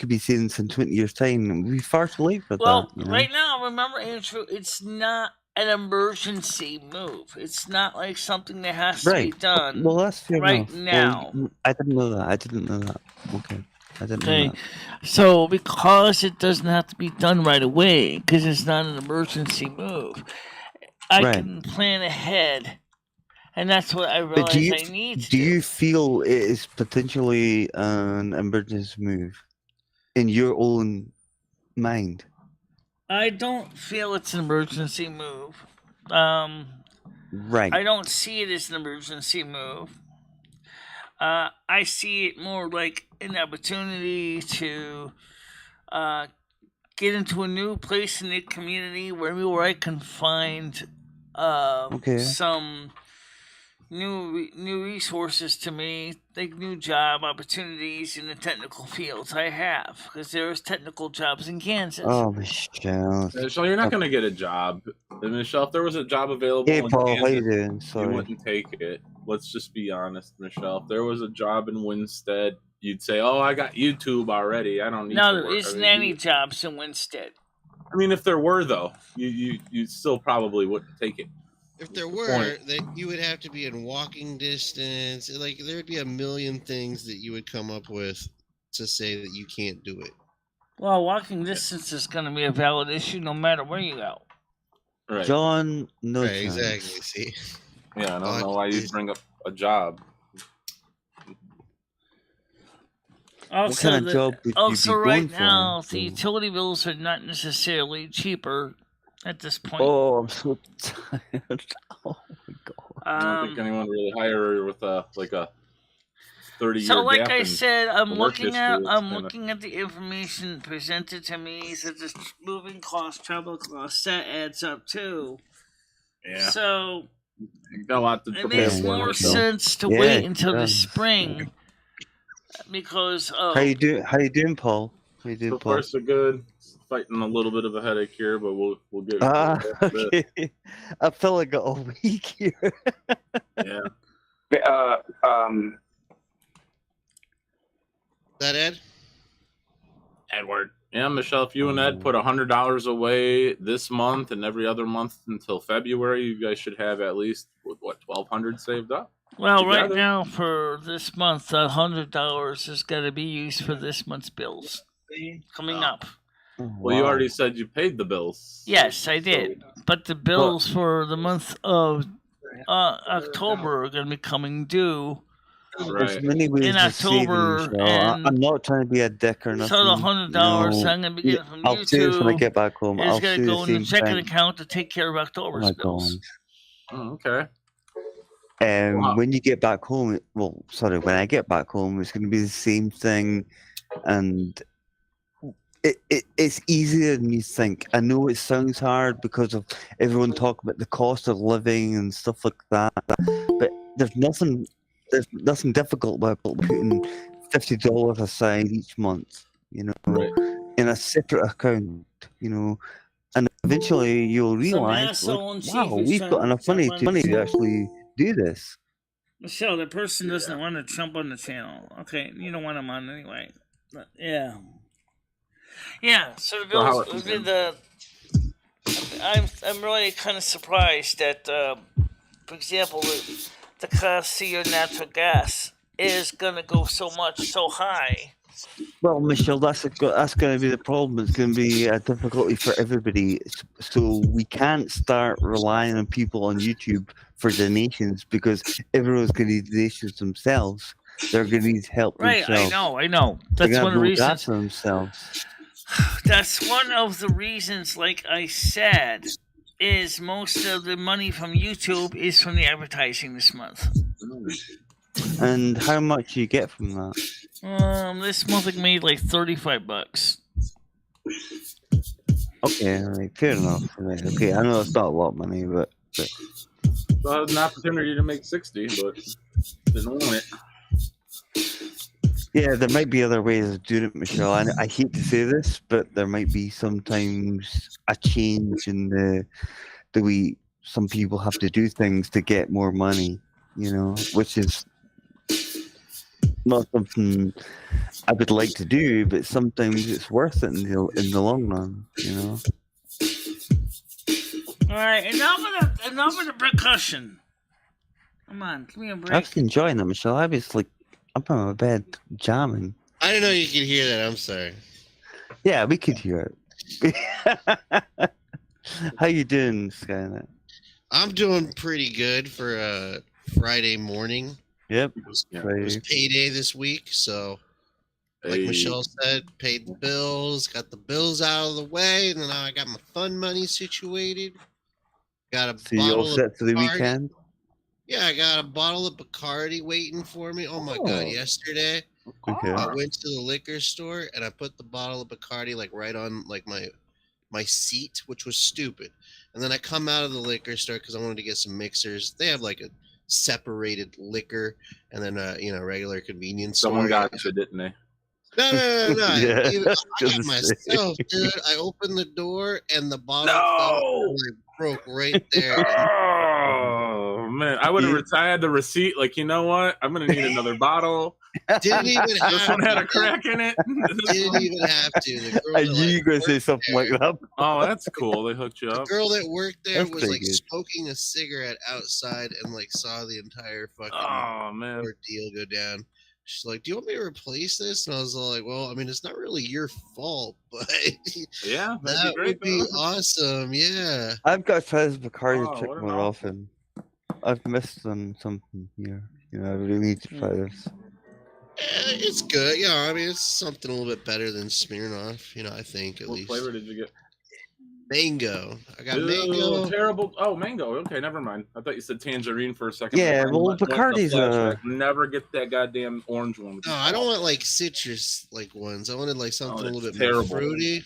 be saying this in 20 years' time. And we'd be far too late for well, that. right now, remember, Andrew, it's not an emergency move. It's not like something that has to be done Well, that's fair right enough. now. Well, I didn't know that. Okay. I didn't know that. So because it doesn't have to be done right away, because it's not an emergency move, I can plan ahead, and that's what I realize I need to do. You feel it is potentially an emergency move in your own mind? I don't feel it's an emergency move. Right. I don't see it as an emergency move. I see it more like an opportunity to get into a new place in the community where I can find some new resources to me, like new job opportunities in the technical fields I have, because there's technical jobs in Kansas. Oh, Michelle. Michelle, you're not going to get a job. And Michelle, if there was a job available Hey, in Paul, Kansas, how you doing? Sorry. you wouldn't take it. Let's just be honest, Michelle. If there was a job in Winstead, you'd say, "Oh, I got YouTube already. I don't need." No, to there work." isn't any jobs in Winstead. I mean, if there were, though, you still probably wouldn't take it. If there were, that you would have to be in walking distance. Like there'd be a million things that you would come up with to say that you can't do it. Well, walking distance is going to be a valid issue no matter where you go. Right. John, no Right, chance. exactly. See, Yeah, I don't know why you'd bring up a job. Also, kind of job would you also be right going for? now, the So- utility bills are not necessarily cheaper at this point. Oh, I'm so tired. Oh my god. I don't think anyone would really hire her with a 30-year So, like gap I in said, I'm the work looking history. at It's kinda- looking at the information presented to me, such as moving costs, travel costs. That adds up too. Yeah, So you got a lot to it prepare makes for. more Michelle. sense to Yeah, wait it until the does. spring because How you doing? How you doing, Paul? How you doing, So Paul? far, so good. Fighting a little bit of a headache here, but we'll get. Ah, we'll get okay. I feel like I got a week here. Yeah. that Ed? Edward. Yeah, Michelle, if you and Ed put $100 away this month and every other month until February, you guys should have at least $1,200 saved up. well. Right together. now, for this month, $100 is going to be used for this month's bills coming up. Well, you already said you paid the bills. Yes, I did. But the bills for the month of October are going to be coming due. There's Right. many ways In of October, saving, Michelle. and I'm not trying to be a dick or nothing. so the $100 I'm going to be getting from I'll see this when I YouTube get back home. is I'll going see to the go in the same checking thing. account to take care of Oh October's my bills. god. Oh, okay. Wow. When you get back home, when I get back home, it's going to be the same thing, and it's easier than you think. I know it sounds hard because of everyone talking about the cost of living and stuff like that, but there's nothing difficult about putting $50 aside each month, in a separate account, and eventually you'll realize, asshole in chief wow, is we've trying got to enough jump money on to the channel. actually do this. Michelle, the person doesn't want to jump on the channel. Okay, you don't want him on anyway. But, yeah. Yeah, so the bills. I'm really kind of surprised that, for example, the cost of your natural gas is going to go so high. Well, Michelle, that's going to be the problem. It's going to be a difficulty for everybody. So we can't start relying on people on YouTube for donations because everyone's going to need donations themselves. They're going to need help Right, themselves. I know. That's one of the reasons. For themselves. That's one of the reasons, like I said, is most of the money from YouTube is from the advertising this month. And how much do you get from that? This month I made like $35. Okay, right, fair enough. Right, okay, I know it's not a lot of money, but So I had an opportunity to make 60, but didn't want it. yeah, there might be other ways of doing it, Michelle. I hate to say this, but there might be sometimes a change in the way some people have to do things to get more money, which is not something I would like to do, but sometimes it's worth it in the long run, All right, enough of the percussion. Come on, give me a break. I was enjoying it, Michelle. I was like, up on my bed jamming. I didn't know you could hear that. I'm sorry. Yeah, we could hear it. How you doing, Skynet? I'm doing pretty good for a Friday morning. Yep. It was payday this week, so like Michelle said, paid the bills, got the bills out of the way, and then now I got my fun money situated. Got a So you all bottle set of for the Bacardi. weekend? Yeah, I got a bottle of Bacardi waiting for me. Oh my god, yesterday Okay. I went to the liquor store and I put the bottle of Bacardi like right on like my seat, which was stupid. And then I come out of the liquor store because I wanted to get some mixers. They have like a separated liquor and then regular convenience store. Someone got you, didn't they? No. Yeah, I got gonna myself, say. dude. I opened the door and the bottle fell and it broke right there. Oh man, I would have retired the receipt. Like, you know what? I'm gonna need another bottle. Didn't even have This one had a crack in it. Didn't even have to. The girl I that, knew you were going to say something like that. Oh, that's cool. They hooked you the up. girl that worked there That's was pretty like good. smoking a cigarette outside and like saw the entire fucking Oh man. ordeal go down. She's like, "Do you want me to replace this?" And I was like, "Well, I mean, it's not really your fault, but Yeah, that'd that be great. would be though. awesome." Yeah. I've got to try this Bacardi Oh, trick what an more awesome- often. I've missed on something here. You know, I really need to try this. It's good. Yeah, I mean, it's something a little bit better than Smirnoff. You know, I think at What least. flavor did you get? Mango. I got Ew, mango. terrible. Oh, mango. Okay, never mind. I thought you said tangerine for a second. Yeah, My well, mind went to Bacardi's flashback. Never get that goddamn orange one. No, I don't want like citrus like ones. I wanted like something a little that's bit more terrible. fruity.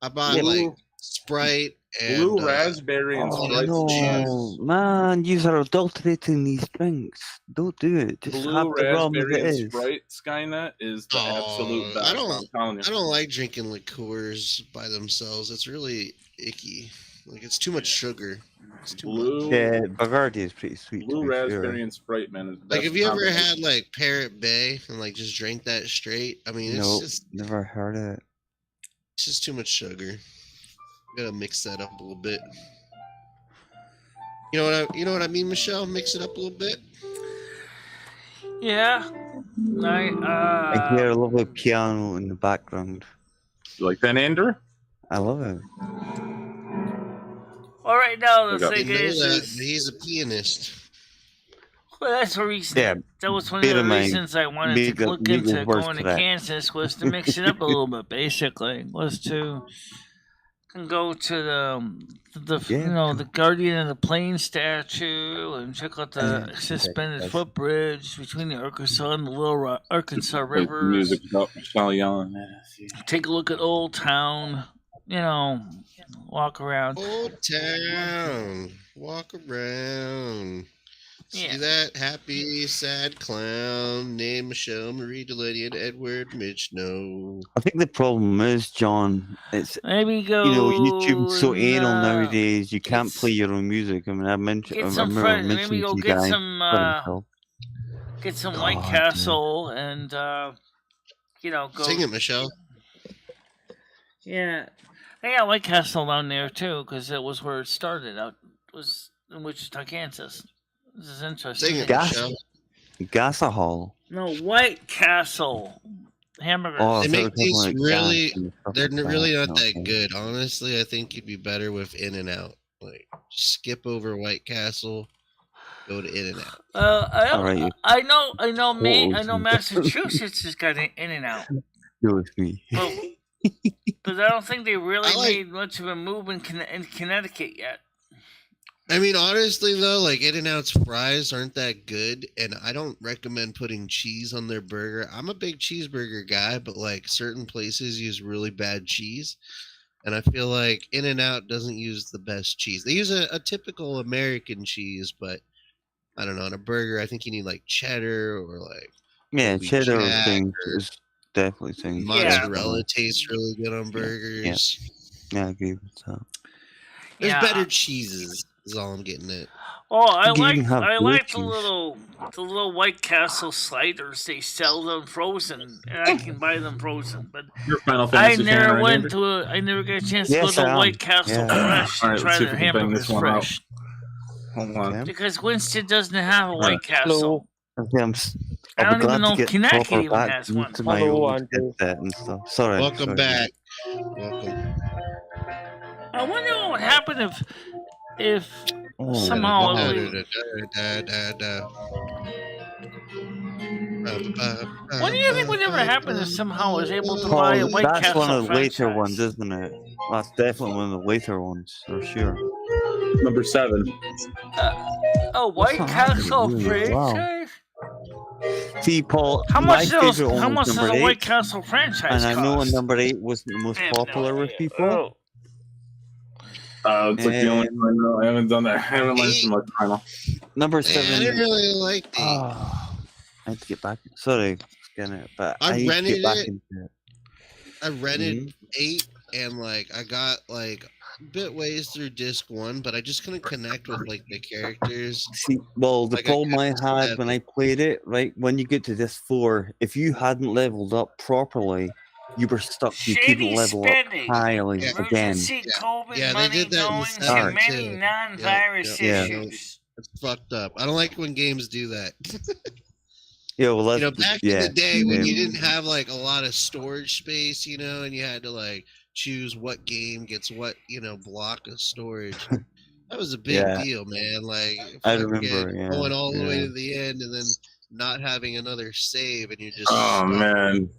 I bought Yeah, like Sprite and Blue raspberry and Oh Sprite's no, nice. man! You are adulterating these drinks. Don't do it. Just have Blue the rum as raspberry it and is. Skynet Skynet is the Oh, absolute best. I don't- I'm telling you. I don't like drinking liqueurs by themselves. It's really icky. Like it's too much sugar. It's too much. Blue, Yeah, Bacardi is pretty sweet. blue to be raspberry fair. and Sprite, man. Is the Like best have you ever combination. had like Parrot Bay and like just drank that straight? I mean, No, it's never heard of it. just too much sugar. Gotta mix that up a little bit. You know what I mean, Michelle? Mix it up a little bit. Yeah. I hear a lovely piano in the background. You like that, Andrew? I love it. All right, now the Okay. thing You know is, that he's a pianist. well, that's the reason. Yeah, That was one of bear the in mind, reasons I wanted make to the- look make those into words going to correct. Kansas was to mix it up a little bit. Basically, was to go to the Yeah. you know the Guardian of the Plains statue and check out the suspended yes. footbridge between the Arkansas and the Little Arkansas rivers. Music about Michelle yelling. Take a look at Old Town. You know, walk around. Old Town, walk around. See Yeah. that happy, sad clown named MicheleMarieDalene and Edward Mitch? No. I think the problem is, John, it's Maybe go. YouTube's so anal and, nowadays. You can't get play your own music. I mean, I mentioned. Get I some remember friends. mentioning Maybe to go you get guys. some. Get some White God, Castle and you know go. Sing it, Michelle. Yeah, they got White Castle down there too, because it was where it started. Out was in Wichita, Kansas. This is interesting. Sing it, Gas- Michelle. Gassa Hall. No, White Castle hamburgers. Oh, They I thought make we were talking these about really- gas and stuff They're like really that. not that Okay. good. Honestly, I think you'd be better with In-N-Out. Like, skip over White Castle, go to In-N-Out. All right, I know, Totally. Massachusetts has got an In-N-Out, you're with me. but I don't think they really I like- made much of a move in Connecticut yet. I mean, honestly, though, like In-N-Out's fries aren't that good, and I don't recommend putting cheese on their burger. I'm a big cheeseburger guy, but like certain places use really bad cheese, and I feel like In-N-Out doesn't use the best cheese. They use a typical American cheese, but I don't know. On a burger, I think you need like cheddar or like Yeah, We cheddar check things or- is definitely things. mozzarella tastes really good on burgers. Yeah, I agree with that. There's Yeah. better cheeses. Is all I'm getting at. Oh, I You can like even have I blue like cheese. the little White Castle sliders. They sell them frozen, and I can buy them frozen. But You're a Final I Fantasy fan, never right, went Andrew? to I never got a chance to Yes, go I to am. White Castle Yeah. fresh All and right, try let's see their if we can bang hamburgers this one out. fresh. Hold on. Okay. Because Winston doesn't have a White Castle. Okay, I I'll don't be glad even know to if get Connecticut proper even back has one. into my Hello, own Andrew. headset and stuff. Sorry. Welcome sorry. back. Welcome. I wonder what would happen if Oh, somehow wow. what do you think would ever happen if somehow I was able to Oh, buy a White that's Castle one of the later franchise? ones, isn't it? That's definitely one of the later ones, for sure. Number 7. A White not Castle happening, really. Wow. franchise? See, Paul, How my much does favorite one was a number White 8, Castle franchise and I know cost? number 8 wasn't the most I have no popular with idea. people. It's like the only one I know. I haven't done that. I haven't learned too much final. Number I 7. didn't really like it. Oh, I had to get back. Sorry, skin it, but I I need to rented get back it. into it. I rented 8 and like I got like a bit ways through disc 1, but I just couldn't connect with like the characters. See, well, the Like, I problem I couldn't had stand when I played it, right, when you get to this 4, if you hadn't leveled up properly, you were stuck. You Shady couldn't level spending. up highly Yeah. again. Emergency COVID Yeah, they money did that in the going to start, many too. non-virus Yeah. issues. It's fucked up. I don't like when games do that. Yeah, well, You know, that's back in the day when you um, didn't have like a lot of storage space, you know, and you had to like choose what game gets what, you know, block of storage. That was a big Yeah. deal, man. Like I fucking remember. Yeah, going all the way yeah. to the end and then not having another save, and you're just Oh stuck. man,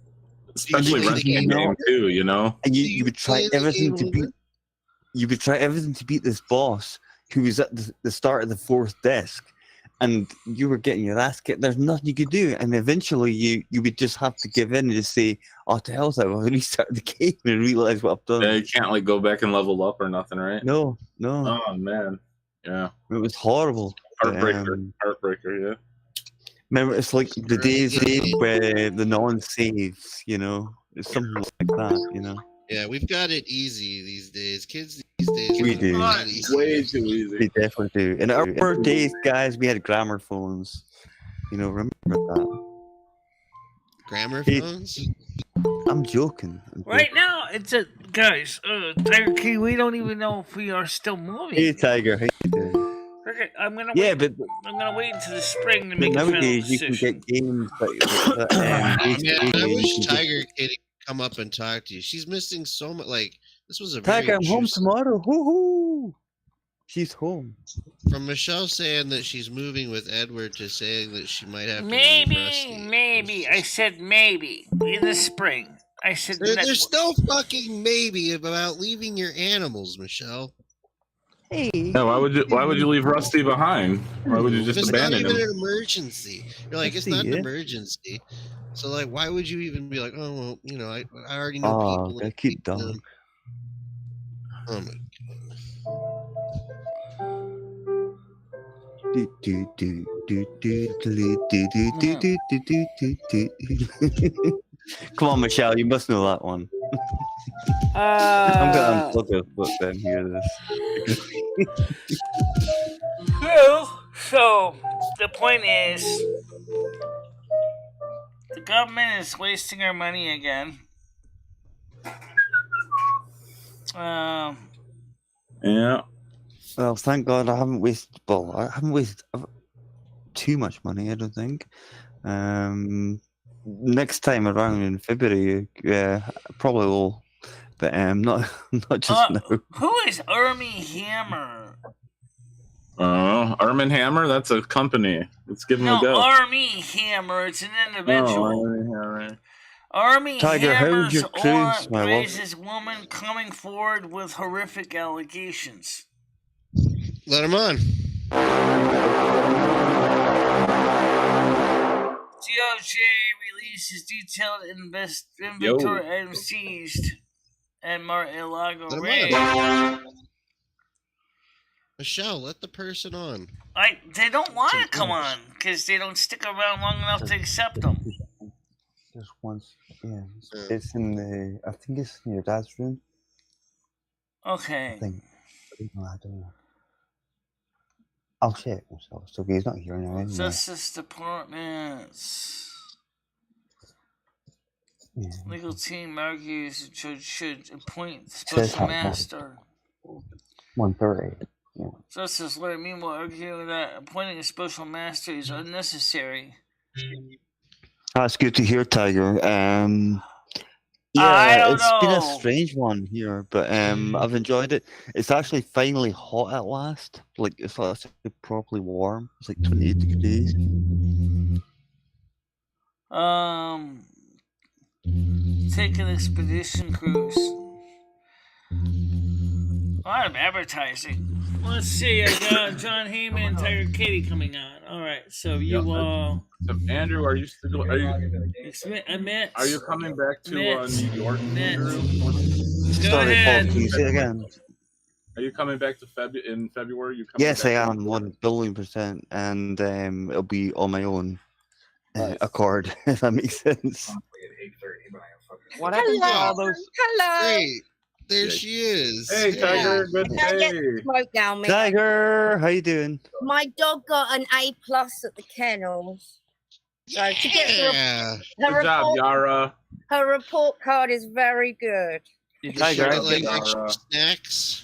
especially play the renting a game game too. You know. And Do you you would try play the everything game to beat. over? You would try everything to beat this boss who was at the start of the fourth disc, and you were getting your ass kicked. There's nothing you could do, and eventually you would just have to give in and just say, "Oh, to hell with it! I'll restart the game and realize what I've done." Yeah, you can't like go back and level up or nothing, right? No, Oh man, yeah, it was horrible. heartbreaker, heartbreaker. Yeah. Remember, it's like the Really days good. where the non-saves, it's something like that. Yeah, we've got it easy these days. Kids these days We are do. really Way too easy. They definitely do. In our days, guys, we had grammar phones. Remember that. grammar Hey, phones. I'm joking. Right now, it's a guys. Tiger King, we don't even know if we are still moving. Hey, Tiger, how you doing? Okay, I'm gonna Yeah, wait. but I'm gonna wait until the spring to make a final nowadays you can decision. get games that Oh, man, I basically wish you can Tiger Kitty could come up and talk to you. She's missing so much. Like this was a Tiger, very I'm home juicy tomorrow. Hoo-hoo. She's home. from Michelle saying that she's moving with Edward to saying that she might have to leave Maybe, Rusty. maybe. I said maybe in the spring. I said There's no fucking maybe about leaving your animals, Michelle. Hey. Yeah, why would you leave Rusty behind? Why would you If just it's not abandon even him? an emergency, you're like, it's Rusty, not an yeah. emergency. So like, why would you even be like, oh well, you know, I already know Oh, people. gotta that keep keep dog. them. Oh my Do, do, do, do, do, do, do, do, do, do, do, do, do. Come on, Michelle, you must know that one. I'm gonna unplug this book then hear this. So the point is, the government is wasting our money again. Yeah. Well, thank God I haven't wasted. Well, I haven't wasted too much money. I don't think. Next time around in February, yeah, I probably will. But not just now. Who is Army Hammer? Arm & Hammer. That's a company. Let's give him No, a go. Army Hammer. It's an individual. Arm & Hammer. Army Tiger, how's Hammer's your cruise, my love? raises woman coming forward with horrific allegations. Let him on. DOJ releases detailed inventory items seized at Mar-a-Lago Let him raid. on. Michelle, let the person on. They don't want to come on because they don't stick around long enough to accept them. Just once, yeah. It's in the. I think it's in your dad's room. Okay. I think. I don't know. I'll check myself. So he's not here now. Anyway. Justice Department. Yeah. Legal team argues the judge should appoint special master. 1:30. Yeah. Justice Larry meanwhile arguing that appointing a special master is unnecessary. That's good to hear, Tiger. I Yeah, don't it's been a know. strange one here, but I've enjoyed it. It's actually finally hot at last. Like it's actually properly warm. It's like 28 degrees. Take an expedition cruise. A lot of advertising. Let's see, I got John Heyman and Tiger Katie coming on. Alright, so you So, Andrew, are you still? Are you coming back to New York, Andrew? Sorry, ahead. Paul, can you say it again? Are you coming back to in February? You coming Yes, I back am 1,000,000%, and it'll be on my own accord, if that makes sense. What happened to all those? Hello. Great. There she is. Hey, Tiger, good Can I get day. the smoke down, man? Tiger, how you doing? My dog got an A+ at the kennels. So she gets Yeah. Good job, Yara. her report card is very good. Does she Tiger, get like Yara. extra snacks?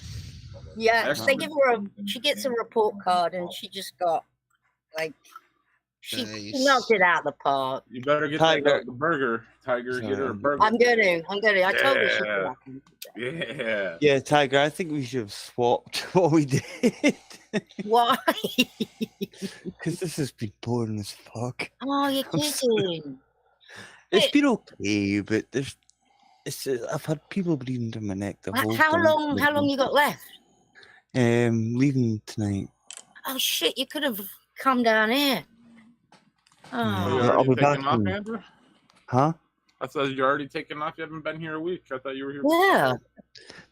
Yeah, Excellent. they give her she gets a report card and she just got like She Nice. knocked it out of the park. You better get Tiger. the burger. Tiger, get her a burger. I'm gonna. I told her she Yeah. could. Yeah. Yeah, Tiger, I think we should have swapped what we did. Why? Because this has been boring as fuck. Oh, you're I'm sorry. kidding. It's been okay, but I've had people breathing down my neck the whole How time. long? How long you got left? Leaving tonight. Oh shit! You could have come down here. You Oh, I'll already be back taking off, in- Andrew? Huh? I thought you're already taking off. You haven't been here a week. I thought you were here. yeah.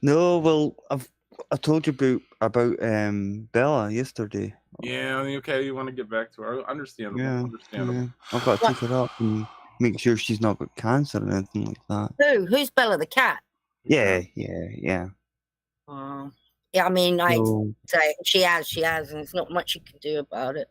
No, well, I told you about Bella yesterday. Yeah. Okay. You want to get back to her? Understandable. Yeah, Understandable. yeah. I've got to take her up and make sure she's not got cancer or anything like that. Who's Bella the cat? Yeah. Yeah, I mean, I So, say she has, and there's not much you can do about it.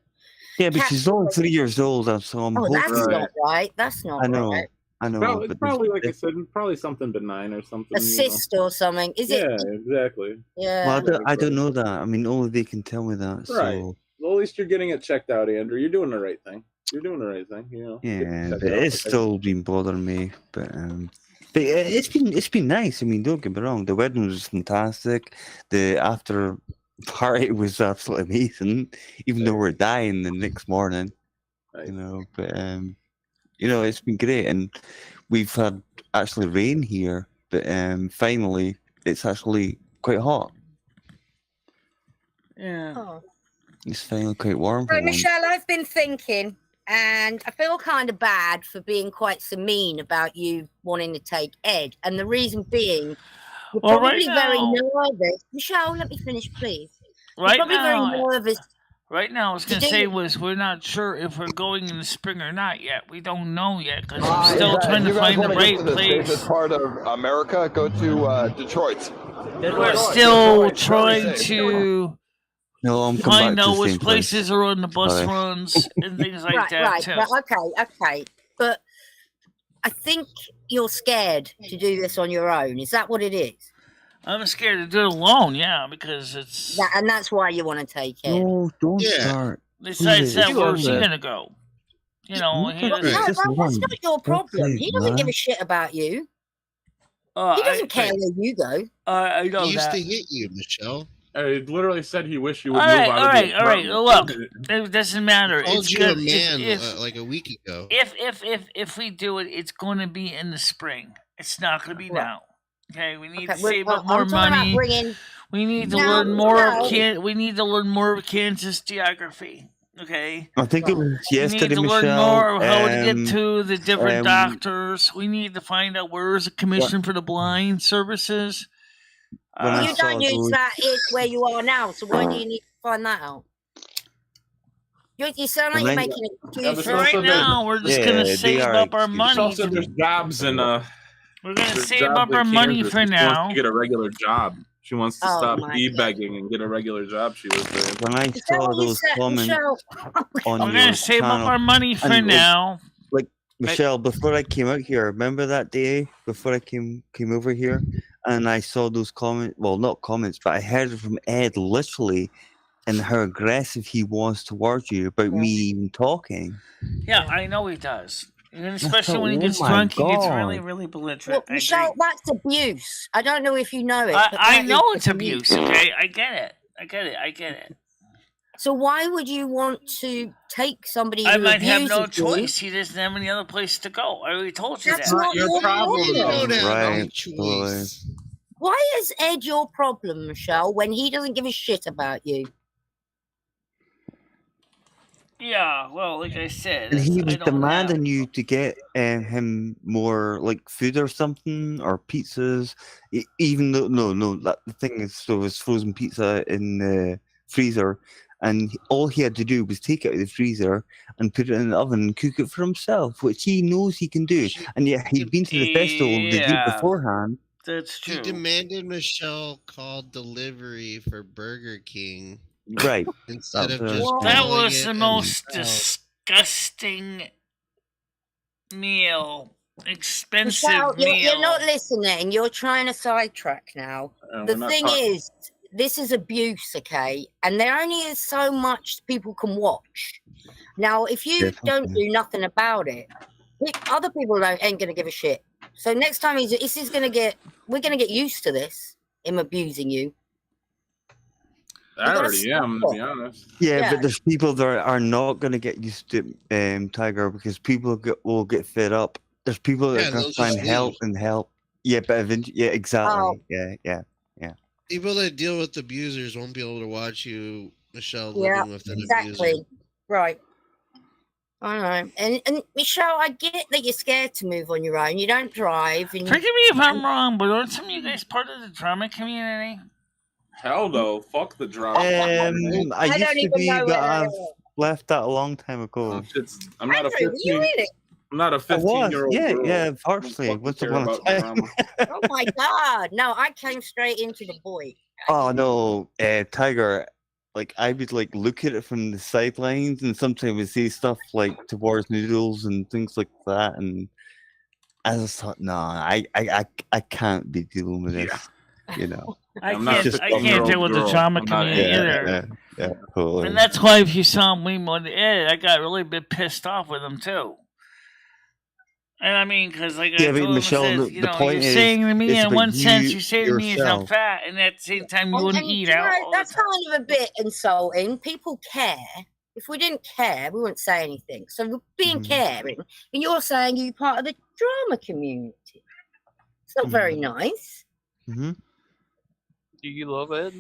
yeah, but Cat- she's only 3 years old, so I'm Oh, hoping. that's Right. not right. That's not I know, right. I know. Probably, it's but probably like I there's- said, probably something benign or something. A cyst or something. Is it? Yeah, exactly. Yeah. well, I don't know that. I mean, only they can tell me that. Right. So Well, at least you're getting it checked out, Andrew. You're doing the right thing. You're doing the right thing. You know. yeah, Getting but checked out. it's still been bothering me. But it's been nice. I mean, don't get me wrong. The wedding was fantastic. The after party was absolutely amazing. Even though we're dying the next morning, Right. you know. But it's been great, and we've had actually rain here. But finally, it's actually quite hot. Yeah. Oh. It's finally quite warm. For Right, once. Michelle, I've been thinking, and I feel kind of bad for being quite so mean about you wanting to take Ed. And the reason being, you're Well, probably right very now- nervous. Michelle, let me finish, please. You're Right probably very now, nervous. right now, I was gonna Did say you- we're not sure if we're going in the spring or not yet. We don't know yet because we're If still trying to you guys find the wanna right get to the safest place. part of America, go to Detroit. We're still Detroit, trying very safe. to No, I'm coming find back to out the which same place. places are on the bus Sorry. runs and things like Right, that right. too. But okay. But I think you're scared to do this on your own. Is that what it is? I'm scared to do it alone, yeah, because it's. And that's why you want to take Ed. No, don't Yeah. start. Besides that, You where's he are the- gonna go? You know, he Right. No, doesn't. Just that's one. not your problem. sake, He doesn't give man. a shit about you. Uh, He doesn't care where you go. I know He used that. to hit you, Michelle. He literally said he wished he would All move right, out all of right, the all right. apartment. Look, it doesn't matter. Called It's you good. a man If like a week ago. if we do it, it's going to be in the spring. It's not going to be Right. now. Okay, we need Okay, to save up I'm more talking about money. bringing. We need to No, learn more no. of We need to learn more of Kansas geography. Okay. I think it was We need yesterday, to Michelle. learn more of how to get um, to the different um, doctors. We need to find out where is the commission for the blind services. When I You saw don't use those- that is where you are now, so why do you need to find that out? You sound like Well, you're then- making Yeah, excuses. but right also now, we're just Yeah, gonna they save are up our excuses. money. Also, there's jobs and We're gonna there's save jobs up in our money Kansas. for She now. wants to get a regular job. She wants to Oh, stop my e-begging and get a regular job. She was saying. When I Is that saw what you those said, comments Michelle? on We're your gonna save up channel, our money for and, like, now. Michelle, before I came out here, remember that day before I came over here, and I saw those comments. Well, not comments, but I heard it from Ed literally, and how aggressive he was towards you about me even talking. Yeah, I know he does. And especially thought, when he oh gets my drunk, he gets God. really, really belligerent. Well, Michelle, that's abuse. I don't know if you know it. but I that know is it's abuse, okay? I get it. So why would you want to take somebody I who might have no abuses you? choice. He doesn't have any other place to go. I already told you That's that. not your problem. You don't have Right, no choice. Why is Ed your problem, Michelle, when he doesn't give a shit about you? Yeah, well, like I said, And he I was don't have- demanding you to get him more like food or something or pizzas. Even though no, that the thing is, there was frozen pizza in the freezer, and all he had to do was take it out of the freezer and put it in the oven and cook it for himself, which he knows he can do. And yet he'd been to the festival the day Yeah. beforehand. That's He true. demanded Michelle call delivery for Burger King Right. instead of That just was- That calling was it the and- most Oh. disgusting meal. Expensive Michelle, meal. you're not listening. You're trying to sidetrack now. We're The not thing talking- is, this is abuse, okay? And there only is so much people can watch. Now, if you don't do nothing about it, other people ain't gonna give a shit. So next time we're gonna get used to this, him abusing you. I already am, to be honest. Yeah, but there's people that are not going to get used to Tiger, because people will get fed up. There's people that are going to find help and help. Yeah, but eventually, yeah, exactly. Yeah. People that deal with abusers won't be able to watch you, Michelle, living with an abuser. Right. I know. And Michelle, I get that you're scared to move on your own. You don't drive. And forgive me if I'm wrong, but aren't some of you guys part of the drama community? Hell no, fuck the drama. I used to be, but I've left that a long time ago. I'm not a 15. I'm not a 15-year-old girl. Yeah, partially. What's the one? Oh my God! No, I came straight into the boy. Oh no, Tiger. Like I would look at it from the sidelines, and sometimes we see stuff like towards noodles and things like that, and I just thought, no, I can't be dealing with this. You know. I can't deal with the drama community either. Yeah, totally. And that's why if you saw me on the edge, I got really bit pissed off with him too. And I mean, because I told him, Michelle, the point you're saying to me in one sense, you say to me is I'm fat, and at the same time you wouldn't eat out. That's kind of a bit insulting. People care. If we didn't care, we wouldn't say anything. So we're being caring, and you're saying you're part of the drama community. It's not very nice. Mm-hmm. Do you love Ed?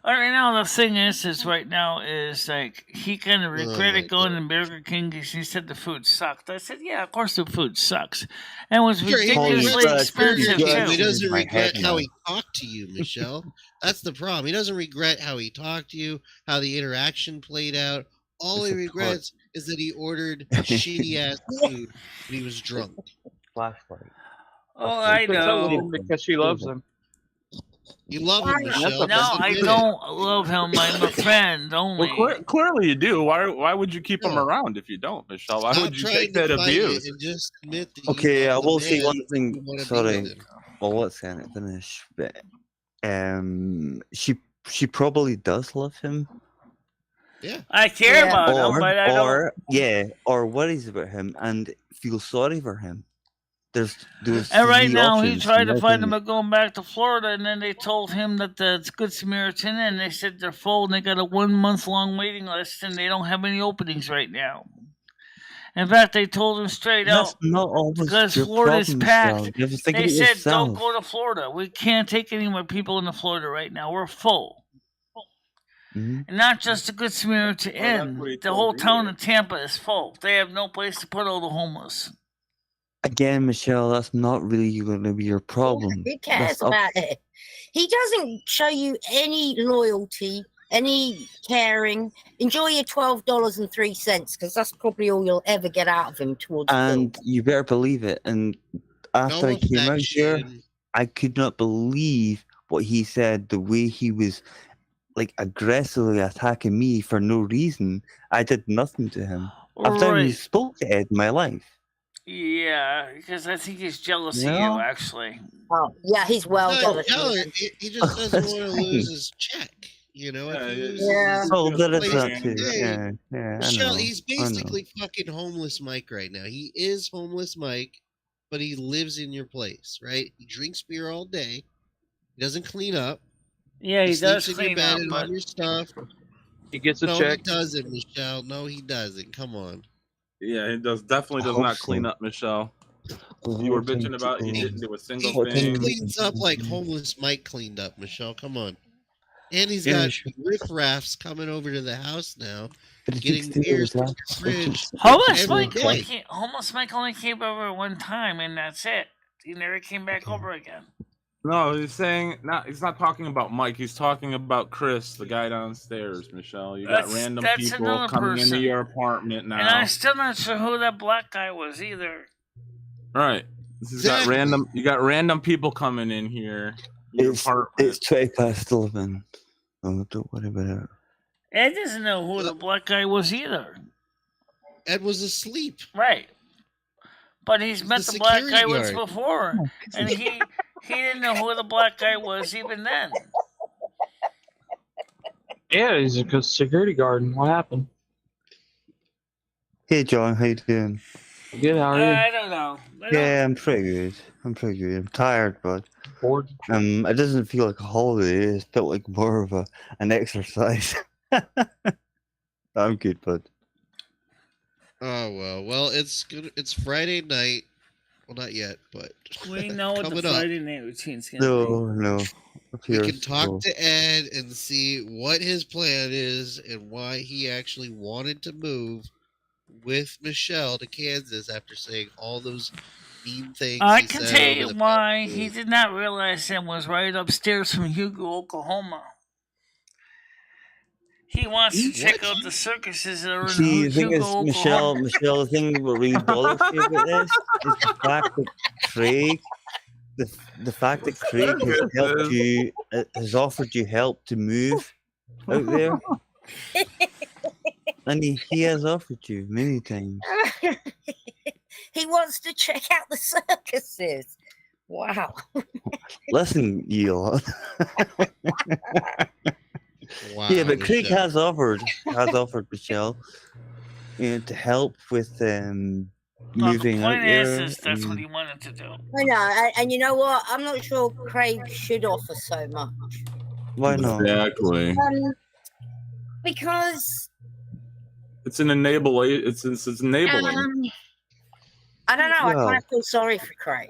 All right, now the thing is right now is like he kind of regretted going to Burger King because he said the food sucked. I said, yeah, of course the food sucks, and it was ridiculously expensive too. He doesn't regret how he talked to you, Michelle. That's the problem. He doesn't regret how he talked to you, how the interaction played out. All he regrets is that he ordered shitty ass food and he was drunk. Flashlight. Oh, I know. Because she loves him. You love him, Michelle. No, I don't love him. I'm a friend only. Well, clearly you do. Why would you keep him around if you don't, Michelle? Why would you take that abuse? Just admit that okay, I will say one thing. Sorry. Well, let's finish. But she probably does love him. Yeah, I care about him, but I don't. Or worries about him and feel sorry for him. There's and right now he tried to find him going back to Florida, and then they told him that the Good Samaritan, and they said they're full, and they got a 1 month long waiting list, and they don't have any openings right now. In fact, they told him straight out because Florida's packed. They said, "Don't go to Florida. We can't take any more people into Florida right now. We're full." And not just the Good Samaritan Inn. The whole town of Tampa is full. They have no place to put all the homeless. Again, Michelle, that's not really going to be your problem. Who cares about it? He doesn't show you any loyalty, any caring. Enjoy your $12.03 because that's probably all you'll ever get out of him towards. And you better believe it. And after I came out here, I could not believe what he said. The way he was aggressively attacking me for no reason. I did nothing to him. I've never even spoke to Ed in my life. Yeah, because I think he's jealous of you, actually. Oh, yeah, he's jealous. He just doesn't want to lose his check. You know, Michelle, he's basically fucking homeless Mike right now. He is homeless Mike, but he lives in your place, right? He drinks beer all day. He doesn't clean up. Yeah, he does sleeps in your bed and all your stuff. He gets a check. No, he doesn't, Michelle. No, he doesn't. Come on. Yeah, he definitely does not clean up, Michelle. You were bitching about he didn't do a single thing. He cleans up like homeless Mike cleaned up, Michelle. Come on. And he's got riffraffs coming over to the house now, getting beers from the fridge. Homeless Mike only came over one time, and that's it. He never came back over again. No, he's not talking about Mike. He's talking about Chris, the guy downstairs, Michelle. You got random people coming into your apartment now. And I'm still not sure who that black guy was either. Right. You got random people coming in here. It's 11:20. Oh, don't worry about it. Ed doesn't know who the black guy was either. Ed was asleep. Right. But he's met the black guy once before. And he didn't know who the black guy was even then. Yeah, he's a security guard. What happened? Hey, John, how you doing? Good, how are you? I don't know. Yeah, I'm pretty good. I'm tired, but Bored? it doesn't feel like a holiday. It felt like more of an exercise. I'm good, bud. Oh well, it's good. It's Friday night. Well, not yet, but We know what the coming up. Friday night routine's gonna be. No. We can talk to Ed and see what his plan is and why he actually wanted to move with Michelle to Kansas after saying all those mean things. I he can said tell over you the why past he did not realize him was right upstairs from Hugo, Oklahoma. He wants to check out the circuses that are See, in the thing Hugo, is, Oklahoma. Michelle, the thing what really bothers me about this is the fact that Craig, the fact that Craig has helped you, has offered you help to move out there, and he has offered you many times. He wants to check out the circuses. Wow. Listen, Yule. Wow, Yeah, but Craig Michelle. has offered Michelle, to help with moving The out point there. is that's what he wanted to do. I know, and you know what? I'm not sure Craig should offer so much. Why not? Exactly. Because It's an it's enabling. I don't know. I Well- kind of feel sorry for Craig.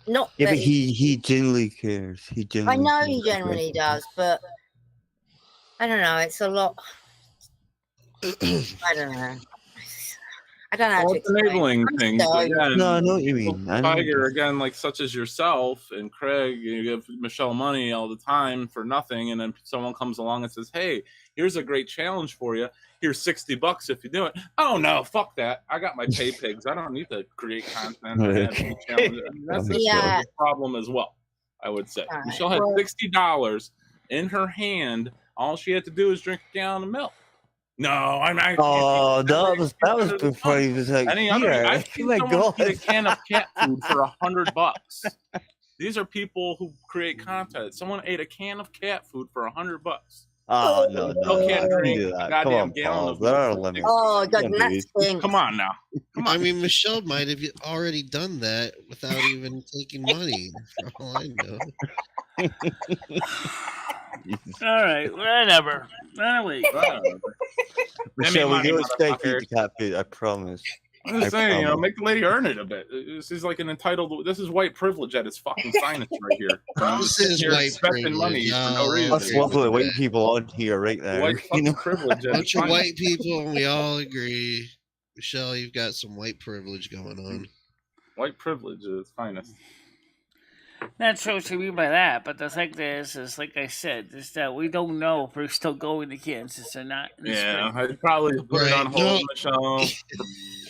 Not Yeah, that but he genuinely cares. He I genuinely. know cares he about generally it. does, but I don't know. It's a lot. I don't know. I don't know how Well, to it's explain. enabling I'm things. sorry. Again, No, I know what you mean. I know. Tiger, again, like such as yourself and Craig, you give Michelle money all the time for nothing, and then someone comes along and says, "Hey, here's a great challenge for you. Here's $60 if you do it." Oh no, fuck that! I got my pay pigs. I don't need to create content. And have any challenge. I mean, that's Yeah. a problem as well. I would say All right, Michelle had well- $60 in her hand. All she had to do is drink a gallon of milk. No, I'm not. Oh, that was before he was like Any here. other, I've Oh seen my someone god! eat a can of cat food for $100. These are people who create content. Someone ate a can of cat food for $100. Oh no, Still can't don't drink do a that. Come goddamn on, gallon Paul. of There are milk. limits. Oh God, Come on, that dude. stinks. Come on now. Come I on. mean, Michelle might have already done that without even taking money. For all I know. All right, whatever. Anyway, Michelle, we money, do expect you motherfucker. to cat food. I promise. I'm just I saying, promise. make the lady earn it a bit. This is like an entitled. This is white privilege at its fucking finest right here. This is You're white expecting money privilege. for no reason. Let's agree love with the white that. people on here right now. White You fucking know? privilege at its Bunch of finest. white people, and we all agree. Michelle, you've got some white privilege going on. White privilege at its finest. not sure what you mean by that, but the thing is like I said, is that we don't know if we're still going to Kansas or not. In the Yeah, spring. I'd probably put it Right, on hold, no. Michelle.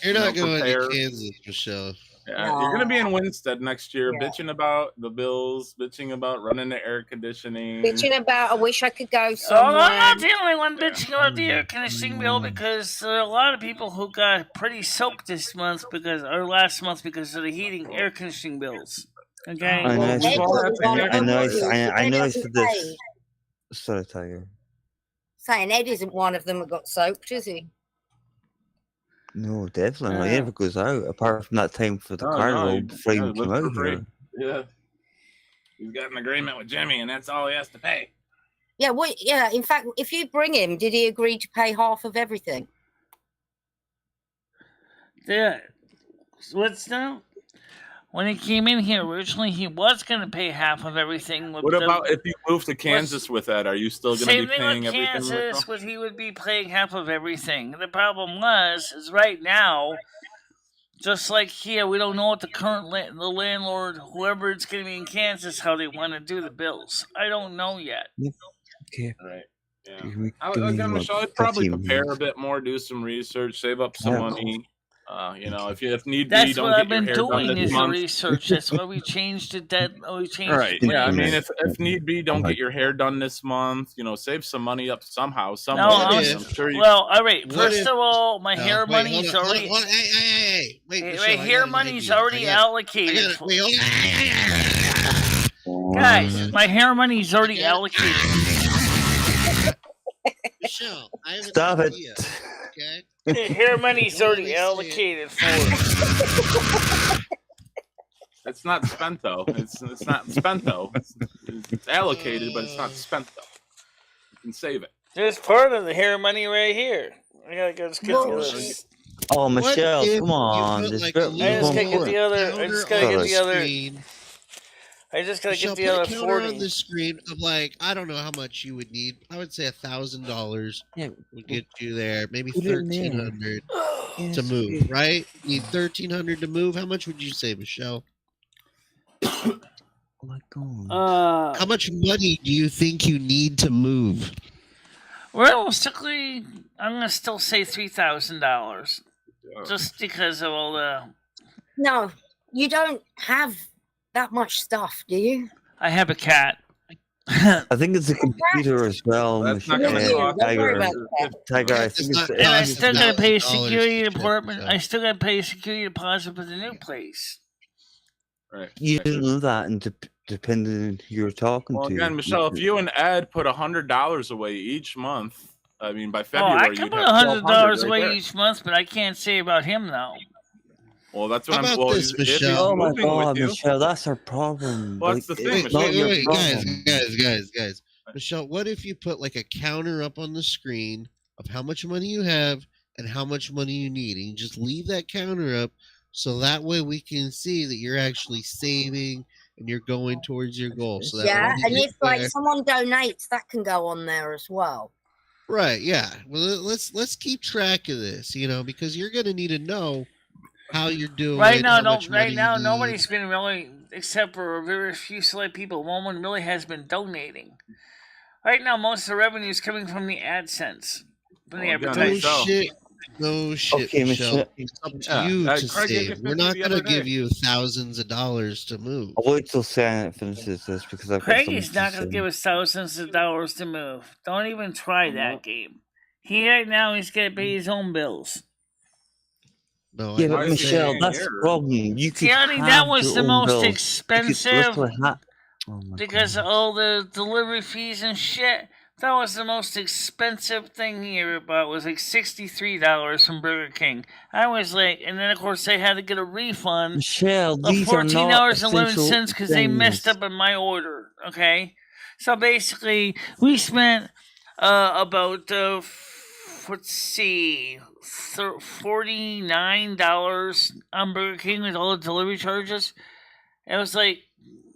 You're not You know, going prepare. to Kansas, Michelle. Yeah, you're gonna be in Winstead next year, Yeah. bitching about the bills, bitching about running the air conditioning. Bitching about, I wish I could go Oh, somewhere. I'm not the only one bitching about the air conditioning bill because there are a lot of people who got pretty soaked this month or last month because of the heating air conditioning bills. Okay. I know. Ed wasn't one of I them, know. was he? I Ed know. hasn't This. paid. Sorry, Tiger. Saying Ed isn't one of them that got soaked, is he? No, definitely not. He Yeah. never goes out apart from that time for the No, carnival no, before he yeah, came live out for free. here. Yeah, he's got an agreement with Jimmy, and that's all he has to pay. Yeah, yeah. In fact, if you bring him, did he agree to pay half of everything? Yeah. What's now? When he came in here originally, he was going to pay half of everything. What about if you move to Kansas with that? Are you still going to Same be thing paying with everything? Kansas, he would be paying half of everything. The problem is right now, just like here, we don't know what the current the landlord, whoever it's going to be in Kansas, how they want to do the bills. I don't know yet. Okay. Right. Yeah. Give me Again, what, Michelle, I'd probably 15 prepare a minutes. bit more, do some research, save up some Yeah. money. If need be, That's don't what get I've been your hair done doing this is the month. research. That's why we changed it. We changed. Right. the Yeah. I plan. mean, if need be, don't get your hair done this month. Save some money up somehow. Some No, way. I'm sure you. well, all right. What First if- of all, my No, hair wait, money's hold on, already. hold on. Hey. Wait, Michelle, My I hair got an money's idea. already I allocated. got it. Wait, hold on. Guys, my hair money's already allocated. Michelle, I have Stop an it. idea. Okay. The hair money's Why don't already we say- allocated for it. It's not spent though. It's not spent though. It's allocated, but it's not spent though. You can save it. There's part of the hair money right here. I gotta go just get Well, the other. she- Oh, What Michelle, if come you on. put, This like, bit a was I just more gotta get important. the other. I just gotta get the other. Screen. I just gotta Michelle, get the put a other counter on 40. the screen of like I don't know how much you would need. I would say $1,000 Yeah, would get you there. Maybe put it in there. 1,300 yes, to move. yes. Right? You need 1,300 to move. How much would you say, Michelle? Oh my God. How much money do you think you need to move? Realistically, I'm gonna still say $3,000, just because of all the. No, you don't have that much stuff, do you? I have a cat. I think it's a computer as well, That's not Michelle. gonna you, cost. don't worry Tiger. about that. Tiger, I That's think not- it's. And I Costs still gotta pay a $1,000 security to ship, department. so. I still gotta pay a security deposit for the new place. Right. You didn't know that, and depending on who you're talking Well, to. again, Michelle, if you and Ed put $100 away each month, I mean, by Oh, February, I can you'd put have $100 $1,200 away right there. each month, but I can't say about him though. Well, that's what How I'm. about Well, this, if he's Michelle? Oh my moving God, with you, Michelle, that's our problem. Well, that's the thing, it's Michelle. not your Wait, problem. guys. Michelle, what if you put like a counter up on the screen of how much money you have and how much money you need, and you just leave that counter up so that way we can see that you're actually saving and you're going towards your goal. So that Yeah, when you and get if like there- someone donates, that can go on there as well. right, yeah. Well, let's keep track of this, because you're gonna need to know how you're doing. Right now, how much money you need. nobody's been really, except for a very few select people. No one really has been donating. Right now, most of the revenue is coming from the AdSense, from the Well, again, advertising. No shit, Okay, Michelle. Michelle. It's up to Yeah, you to Craig gave you save. We're 50 not the gonna other give day. you thousands of dollars to move. I'll wait till Senate finishes this because I've got Craig something is not going to give us thousands of dollars to move. Don't even try that game. Right now, he's going to pay his own bills. No, Yeah, I but Why didn't is he say- Michelle, saying that's the here? problem. You could Tiani, that have was your the own most bills. You could expensive literally oh my because God. of all the delivery fees and shit. That was the most expensive thing he ever bought. Was like $63 from Burger King. I was like, and then of course they had to get a refund Michelle, of these are not $14.11 because they messed things. up in my order. Okay, so basically we spent about let's see, $49 on Burger King with all the delivery charges. It was like,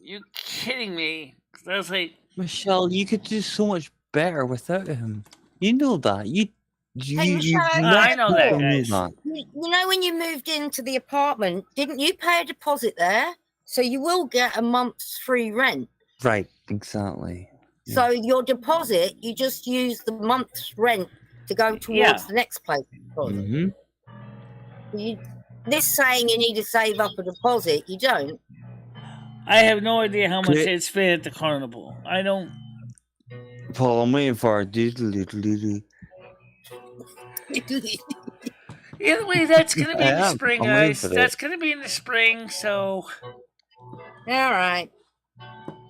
you kidding me? I was like, Michelle, you could do so much better without him. You know that. You Hey, Michelle, I know that, don't know guys. that. You know, when you moved into the apartment, didn't you pay a deposit there? So you will get a month's free rent. Right, exactly. So your deposit, you just use the month's rent to go towards Yeah. the next place. Mm-hmm. This saying you need to save up a deposit, you don't. I have no idea how much Clear- they spent at the carnival. I don't. Paul, I'm waiting for a doodle doodle doodle. Either way, that's going to be I in the am. spring, I'm waiting guys. for that. That's going to be in the spring, so. All right.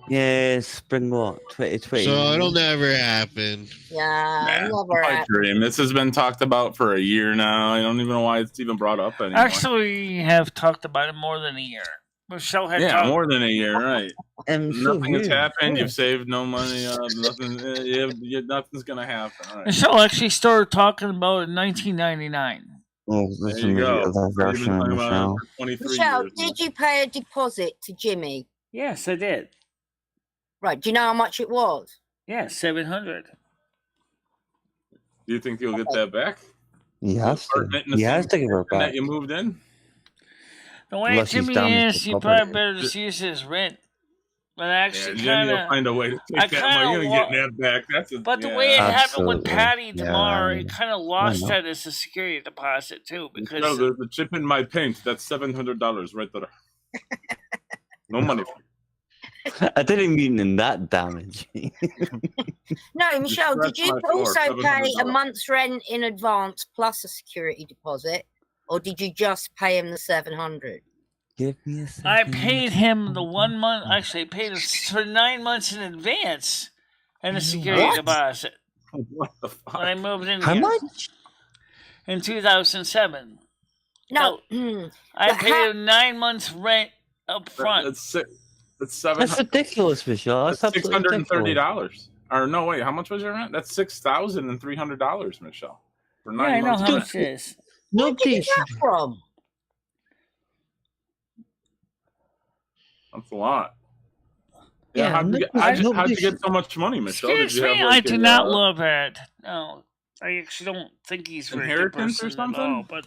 Yeah, spring what? 2020. So it'll never happen. Yeah, Nah, never pipe happened. dream. This has been talked about for a year now. I don't even know why it's even brought up anymore. Actually, we have talked about it more than a year. Michelle had yeah, talked. more than a year, right? And so Nothing has you. happened. Yeah. You've saved no money. Nothing. Nothing's gonna happen. All right. Michelle actually started talking about it in 1999. Oh, this There you go. is a You've been version of talking about it Michelle. for 23 Michelle, years. now. did you pay a deposit to Jimmy? Yes, I did. Right. Do you know how much it was? Yeah, 700. Do you think you'll get that back? He has to. Apartment in the He has same to give her apartment back. that you moved in. The way Unless he's Jimmy damaged is, the you property. probably better just use his rent. But Yeah, actually, Jimmy kind will of. find a way to I take that money. kinda You're wa- getting that back. That's a, But the yeah. way it happened with Absolutely. Patty Yeah, DeMar, I it know. kind of lost know. that as a security deposit too, because No, there's a chip in my paint. That's $700 right there. No money. I didn't mean in that damage. No, Michelle, did scratched you my floor, also pay a $700. month's rent in advance plus a security deposit, or did you just pay him the 700? Give me a second. I paid him the 1 month. Actually, I paid him for 9 months in advance, and a security What? deposit. What the fuck? when I moved in How here much? in 2007. No. I But paid him 9 months rent up front. That's seven. That's ridiculous, Michelle. That's That's absolutely $630. Or no, wait, how much was your rent? That's $6,300, Michelle. For 9 Yeah, I know months. how rent. much it is. Where did you get that from? That's a lot. Yeah, how'd you get so much money, Michelle? Did Excuse you me, have, I like, do not love Ed. No, I actually don't think he's very good inheritance or person something? at all. But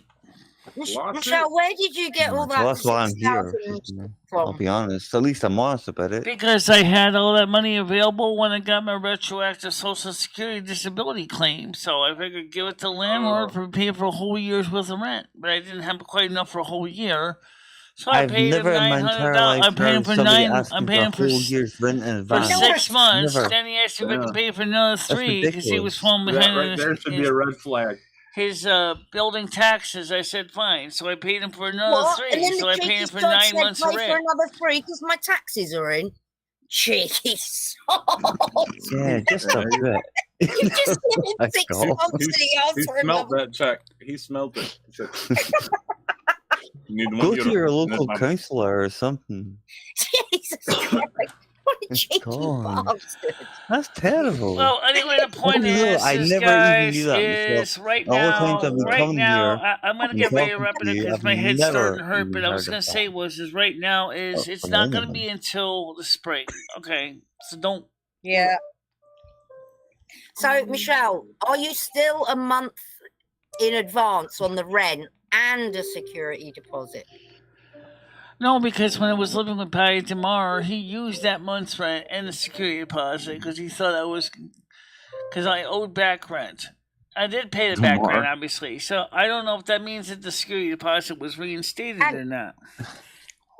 Michelle, where did you get all that? Well, that's why I'm here. 6,000 I'll be honest. At least I'm honest about it. because I had all that money available when I got my retroactive Social Security disability claim, so I figured give it to the landlord for pay for a whole year's worth of rent. But I didn't have quite enough for a whole year, so I I've paid him never in my entire $900. life I'm paying heard for somebody nine. asking I'm for paying a for whole year's rent in for advance. 6 months. Never. Then he asked if I Yeah. could pay for another That's 3 because he was falling behind. That right there should be a red flag. His building taxes. I said fine, so I paid him for another What? And 3. then So the I paid cheeky him for sod 9 said months of pay for rent. another 3 because my taxes are in. Cheeky sod. Yeah, just a bit. You just give him My 6 God. months and he asked He for smelt another. that check. He smelt it. He said, "You need Go one to euro." your And local then councillor or something. Jesus Christ. What a cheeky God. bastard. That's terrible. Well, anyway, the point No, is, I never even guys, knew that, Michelle. is right All the now, times I've been coming here I'm going to and get ready to talking wrap it to up you, because I've my head's starting to never hurt. But even I was heard going of to say is right now it's from not going to anyone. be until the spring. Okay, so don't. Yeah. So, Michelle, are you still a month in advance on the rent and a security deposit? No, because when I was living with Patty tomorrow, he used that month's rent and the security deposit because he thought because I owed back rent. I did pay the back rent, obviously. So I don't know if that means that the security deposit was reinstated or not.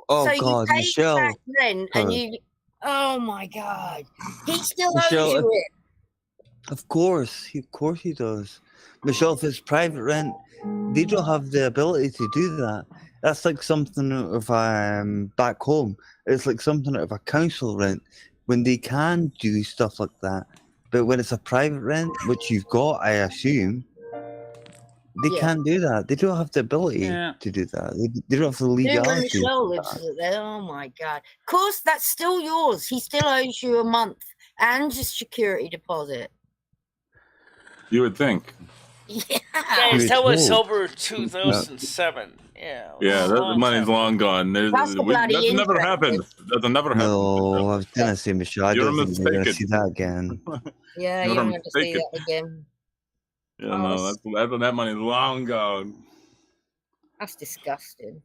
Oh, so God, you paid Michelle. back rent and Her. you. Oh my God, he still Michelle, owes you it. Of course he does. Michelle, if it's private rent, they don't have the ability to do that. That's like something out of back home. It's like something out of a council rent when they can do stuff like that. But when it's a private rent, which you've got, I assume, they can't do that. They don't have the ability to do that. They don't have the legality. Michelle lives there. Oh my God. Of course, that's still yours. He still owes you a month and a security deposit. You would think. Yeah. Guys, that was over 2007. Yeah. Yeah, the money's long gone. That's the bloody That's never interest. happened. That's never happened. No, I was gonna say, Michelle, I You're don't think we're gonna mistaken. see that again. Yeah, You're you're going to see mistaken. that again. Yeah, no, that money's long gone. That's disgusting.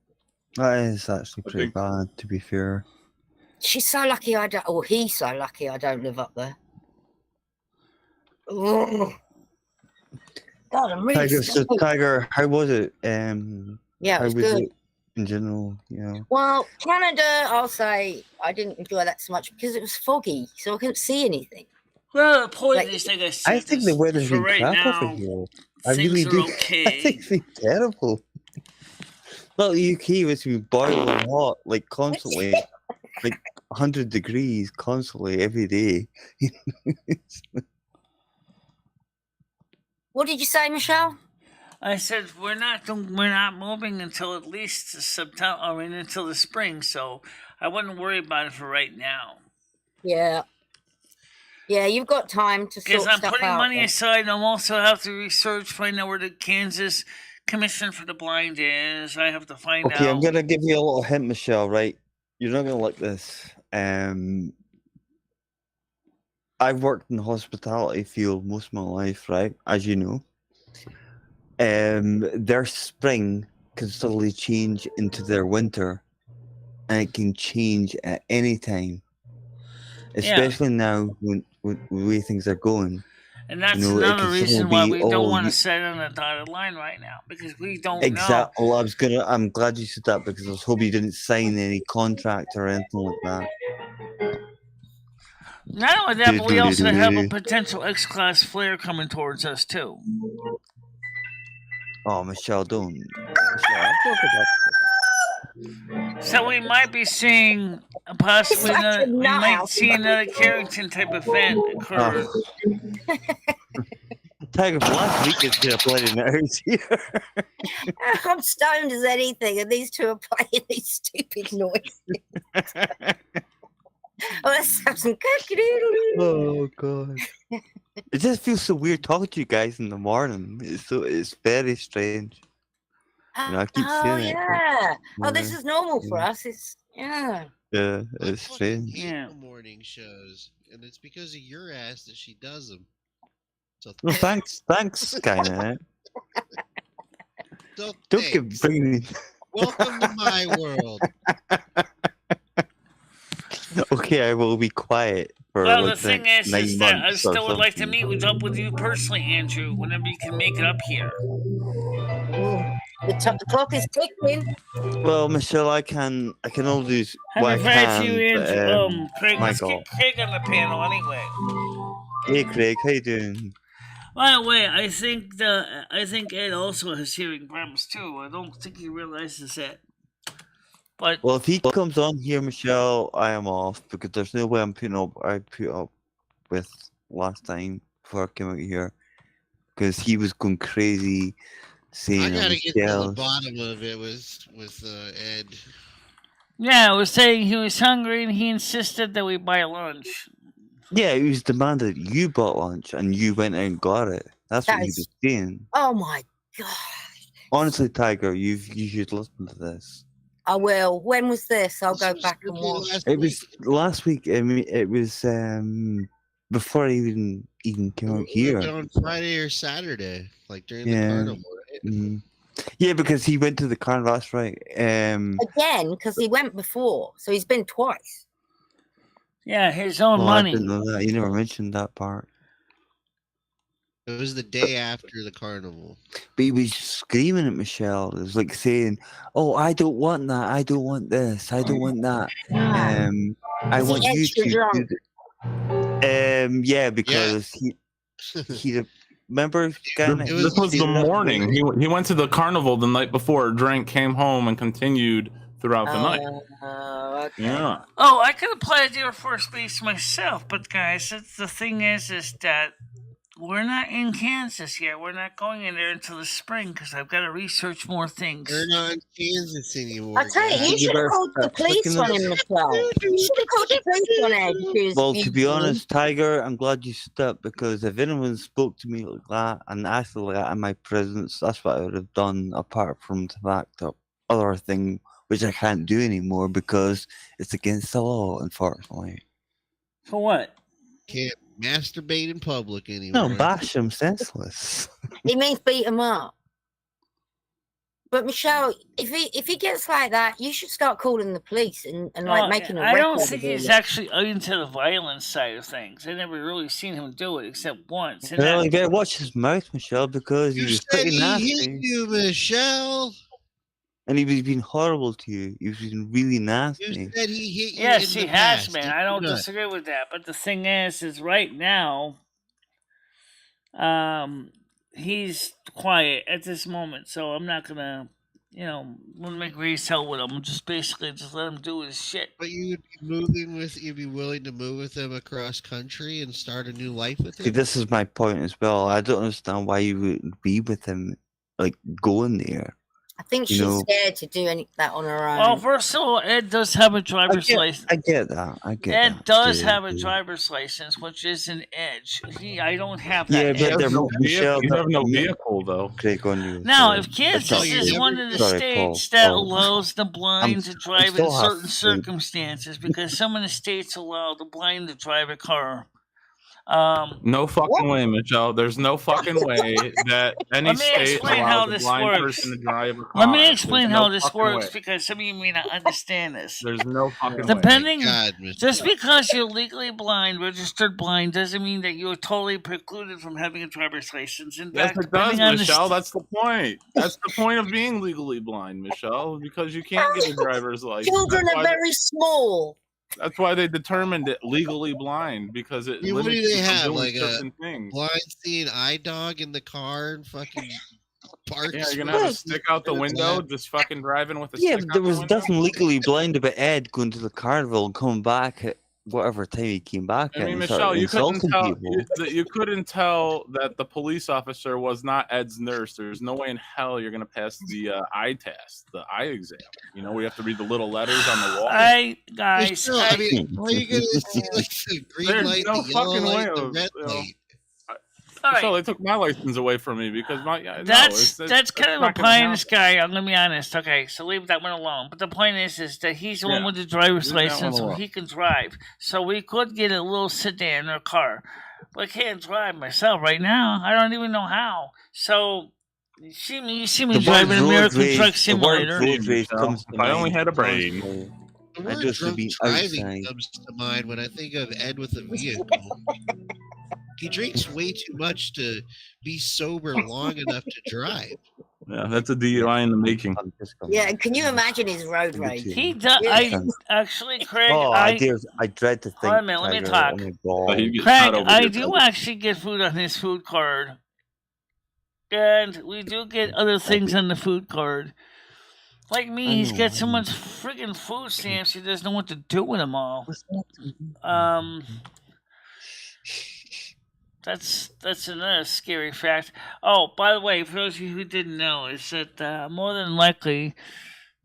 That is actually pretty bad, to be fair. She's so lucky I don't, or he's so lucky I don't live up there. Ugh. God, I'm really Tiger, so sorry. Tiger, how was it? Yeah, it how was good. it in general? Yeah. Well, Canada, I'll say I didn't enjoy that so much because it was foggy, so I couldn't see anything. Well, the point Like, is, like I said, I think the weather's for been right crap over now, here. I things really are do. okay. I think it's been terrible. Well, the UK was been boiling hot, like constantly, like 100 degrees constantly every day. What did you say, Michelle? I said we're not moving until at least September. I mean, until the spring. So I wouldn't worry about it for right now. Yeah. Yeah, you've got time to Because sort I'm stuff putting out. money aside, and I'm also have to research, find out where the Kansas Commission for the Blind is. I have to find Okay, I'm out. gonna give you a little hint, Michelle. Right, you're not gonna like this. I've worked in the hospitality field most of my life, right? As you know, their spring can suddenly change into their winter, and it can change at any time. Especially now when the way things are going. And that's it another can reason suddenly why be, we don't oh, want you- to set on a dotted line right now, because we don't Exactly. Well, I'm glad you said that because I was hoping you didn't sign any contract or anything like that. know. Not only that, but we also have a potential X-Class flare coming towards us, too. Oh, Michelle, don't. Michelle, talk about So we might be seeing possibly Such a we might nut. see another Carrington type event occur. Tiger, for last week it's been a bloody nerves here. I'm stoned as anything, and these two are playing these stupid noises. Oh, let's have some cookie. Oh god. It just feels so weird talking to you guys in the morning. It's very strange. You know, I keep Oh saying it. yeah. Oh, this Yeah. is normal for Yeah. us. It's yeah. Yeah, I it's fucking strange. hate Yeah. the morning shows, and it's because of your ass that she does them. So Well, thanks, Skynet. so Don't thanks. get bringing. Welcome to my world. Okay, I will be quiet for Well, the like thing next is 9 that I months or still would like to something. meet up with you personally, Andrew, whenever you can make it up here. The clock is ticking. Well, Michelle, I can only do what I Happy Friday to you, can. Andrew. But, Craig, let's Michael. get Craig on the panel anyway. Hey, Craig, how you doing? By the way, I think Ed also has hearing problems too. I don't think he realizes that. But Well, if he comes on here, Michelle, I am off because there's no way I'm putting up. I put up with last time before I came out here because he was going crazy saying I gotta get to the Michelle's. bottom of it with Ed. yeah, I was saying he was hungry and he insisted that we buy lunch. Yeah, he was demanded you bought lunch and you went out and got it. That's what he was saying. Oh my god. Honestly, Tiger, you should listen to this. I will. When was this? I'll go back and watch. It was last week. I mean, it was before I even came out here. On Friday or Saturday, like during the Yeah. carnival, right? Mhm. Yeah, because he went to the carnival. That's right. Again, because he went before, so he's been twice. Yeah, his own Well, I money. didn't know that. You never mentioned that part. It was the day after the carnival. But he was screaming at Michelle. It was like saying, "Oh, I don't want that. I don't want this. I don't want that. I Is he want you extra to drunk? do this." Yeah, because he remember. This was the morning. He went to the carnival the night before, drank, came home, and continued throughout the night. Okay. Yeah. Oh, I could apply to Air Force Base myself, but guys, the thing is that we're not in Kansas yet. We're not going in there until the spring because I've got to research more things. We're not in Kansas anymore. I tell you, you should have called the police on him, Michelle. You should have called the police on Ed. because Well, to be you- honest, Tiger, I'm glad you stopped because if anyone spoke to me like that and acted like that in my presence, that's what I would have done apart from the fact of other thing which I can't do anymore because it's against the law, unfortunately. For what? Can't masturbate in public anymore. No, bash him senseless. He means beat him up. But Michelle, if he gets like that, you should start calling the police and like Well, making a I record. don't of think all he's this. actually into the violence side of things. I never really seen him do it except once. And Well, that- you better watch his mouth, Michelle, because he You was said pretty he hit nasty. you, Michelle. And he was being horrible to you. He was being really nasty. You said he hit you. yes, in he the has, past. man. Did I you don't not? disagree with that. But the thing is right now, he's quiet at this moment, so I'm not gonna, wouldn't make race hell with him. Just basically just let him do his shit. But you'd be willing to move with him across country and start a new life with See, him? this is my point as well. I don't understand why you wouldn't be with him, like, going there. I think You she's know- scared to do that on her own. Well, first of all, Ed does have a driver's license. I get that. I get Ed that. does Yeah, have a yeah. driver's license, which is an edge. I don't have that. Yeah, edge. but they're Michelle. You have no they're- vehicle, though. Craig on you. Now, sorry. if Kansas Sorry, is Paul. one of the Sorry, states Paul. that Paul. allows the blind to drive in still have certain to- circumstances, because some of the states allow the blind to drive a car. No fucking way, Michelle. There's no fucking way that any Let me state explain how allows a this blind works. person to drive a car. Let me explain There's how no this fucking works way. because some of you may not understand this. There's no fucking way. Depending, God, Michelle. just because you're legally blind, registered blind, doesn't mean that you're totally precluded from having a driver's license. In Yes, fact, it does, depending on the Michelle. st- That's the point. That's the point of being legally blind, Michelle, because you can't get a driver's license. Children That's are why very small. That's why they determined it legally blind, because it Yeah, what do limits they you from have, doing like a certain things. blind seeing eye dog in the car and fucking parks? Yeah, you're gonna have to stick out the window, just fucking driving with a Yeah, stick but there out was the window. nothing legally blind about Ed going to the carnival and coming back at whatever time he came back I in mean, and Michelle, started you couldn't insulting tell people. you couldn't tell that the police officer was not Ed's nurse. There's no way in hell you're gonna pass the eye test, the eye exam. You know, we have to read the little letters on the wall. Guys, Still, I mean, how are you gonna see like the green There's light, no the yellow fucking light, way the of, red you know, light? all Michelle, right. they took my license away from me because my That's kind of a not gonna pie in the happen. sky. I'm gonna be honest. Okay, so leave that one alone. But the point is that he's the one Yeah, with the driver's leave that one license, so alone. he can drive. So we could get a little sedan or car, but I can't drive myself right now. I don't even know how. So you see me The word driving road American rage, Truck the word Simulator. road rage Michelle, comes to if I only mind had a brain. constantly. The I word just would drunk be driving outside. comes to mind when I think of Ed with a vehicle. He drinks way too much to be sober long enough to drive. Yeah, that's a DUI in the making. I'm just coming. Yeah, can you imagine his road Give it rage? to He you. does. Yeah. I actually, Craig. Oh, I dread to Hold think. on a minute. Let me Tiger, talk. oh my So god. he gets Craig, shot over I here, do Tiger. actually get food on his food card, and we do get other things on the food card. Like me, he's got so much friggin' food stamps, he doesn't know what to do with them all. That's another scary fact. Oh, by the way, for those of you who didn't know, is that more than likely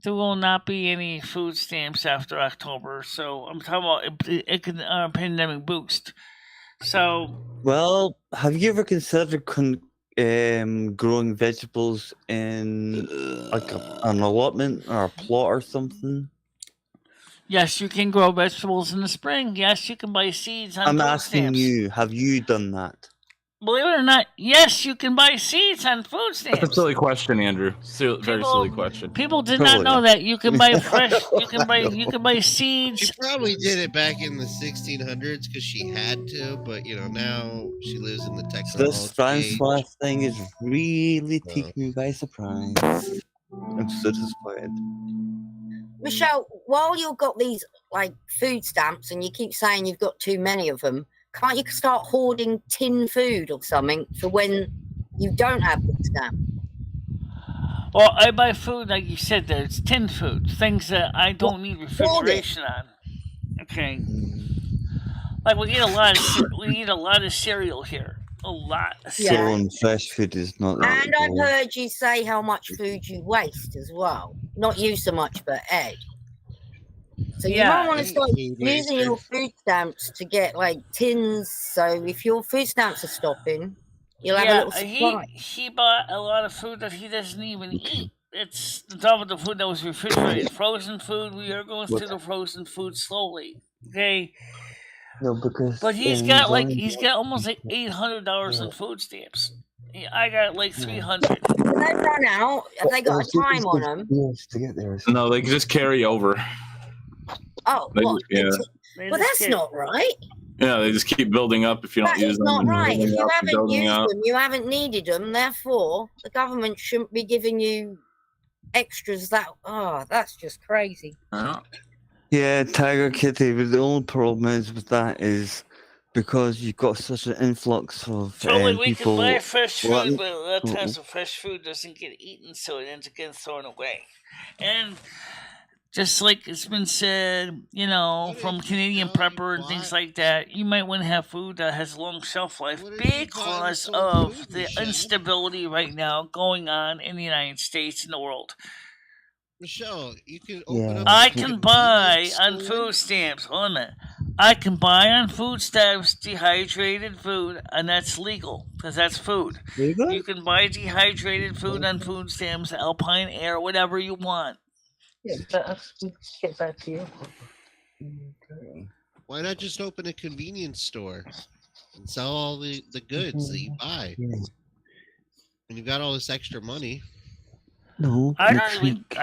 there will not be any food stamps after October. So I'm talking about a pandemic boost. So, Well, have you ever considered growing vegetables in like an allotment or a plot or something? yes, you can grow vegetables in the spring. Yes, you can buy seeds on I'm food asking stamps. you, have you done that? Believe it or not, yes, you can buy seeds on food That's a stamps. silly question, Andrew. Very silly question. People did not know that you can buy fresh. You can buy She seeds. probably did it back in the 1600s because she had to, but you know now she lives in the This technology age. Francois thing is really taking me by surprise. I'm so disappointed. Michelle, while you've got these like food stamps and you keep saying you've got too many of them, can't you start hoarding tin food or something for when you don't have the stamp? Well, I buy food like you said. There, it's tin food, things that I don't need refrigeration on. Okay, like we eat a lot of cereal here. A lot of Yeah. cereal. So fresh food is not that And I've good. heard you say how much food you waste as well. Not you so much, but Ed. So you might want to start using your food stamps to get like tins. So if your food stamps are stopping, you'll have a little supply. He bought a lot of food that he doesn't even eat. It's on top of the food that was refrigerated. Frozen food, we are going through the frozen food slowly. Okay. No, because But he's got almost like $800 in food stamps. I got like 300. When they run out, have they got a time on them? To get there. No, they just carry over. Oh, They what? just- yeah. Well, that's not right. Yeah, they just keep building up if you don't That use is them. not and right. If building you up and haven't building used up. them, you haven't needed them. Therefore, the government shouldn't be giving you extras. That's just crazy. Yeah, Tiger Kitty, but the only problem is with that is because you've got such an influx of Totally, we people. can buy fresh Well, food, but a lot of times the fresh food doesn't get eaten, so it ends up getting thrown away. And just like it's been said, you know, from Canadian Prepper and things like that, you might want to have food that has long shelf life because of the instability right now going on in the United States and the world. Michelle, you can open up. I can buy on food stamps. Hold on a minute. I can buy on food stamps dehydrated food, and that's legal because that's food. You can buy dehydrated food on food stamps, Alpine Air, whatever you want. Yeah, let's get back to you. Why not just open a convenience store and sell all the goods that you buy? When you've got all this extra money. No, I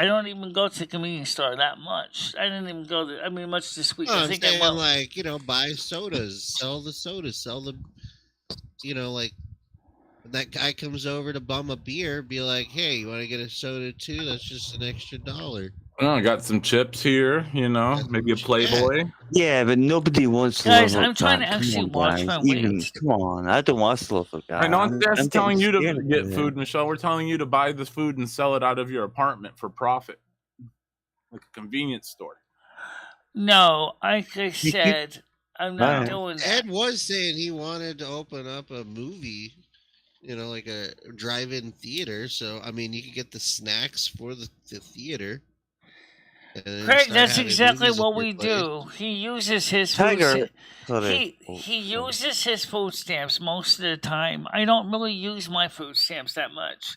don't even go to the convenience store that much. I didn't even go there. I mean, much this week. No, I I'm think saying, I went. like, you know, buy sodas, sell the sodas, sell the, you know, like, when that guy comes over to bum a beer, be like, hey, you want to get a soda too? That's just an extra $1. Oh, I got some chips here, you know, maybe a Playboy. Yeah, but nobody wants to Guys, live I'm up trying that. to Come actually on, watch guys. my Even, weight. come on, I don't want to live like that. I'm not just telling you to getting get scared of food, it. Michelle. We're telling you to buy the food and sell it out of your apartment for profit, like a convenience store. No, like I said, I'm not Right. doing that. Ed was saying he wanted to open up a movie, like a drive-in theater. So I mean, you could get the snacks for the theater. And then Craig, start that's having exactly movies at what your we place. do. He uses his food. Tiger. Sorry. He uses his food stamps most of the time. I don't really use my food stamps that much,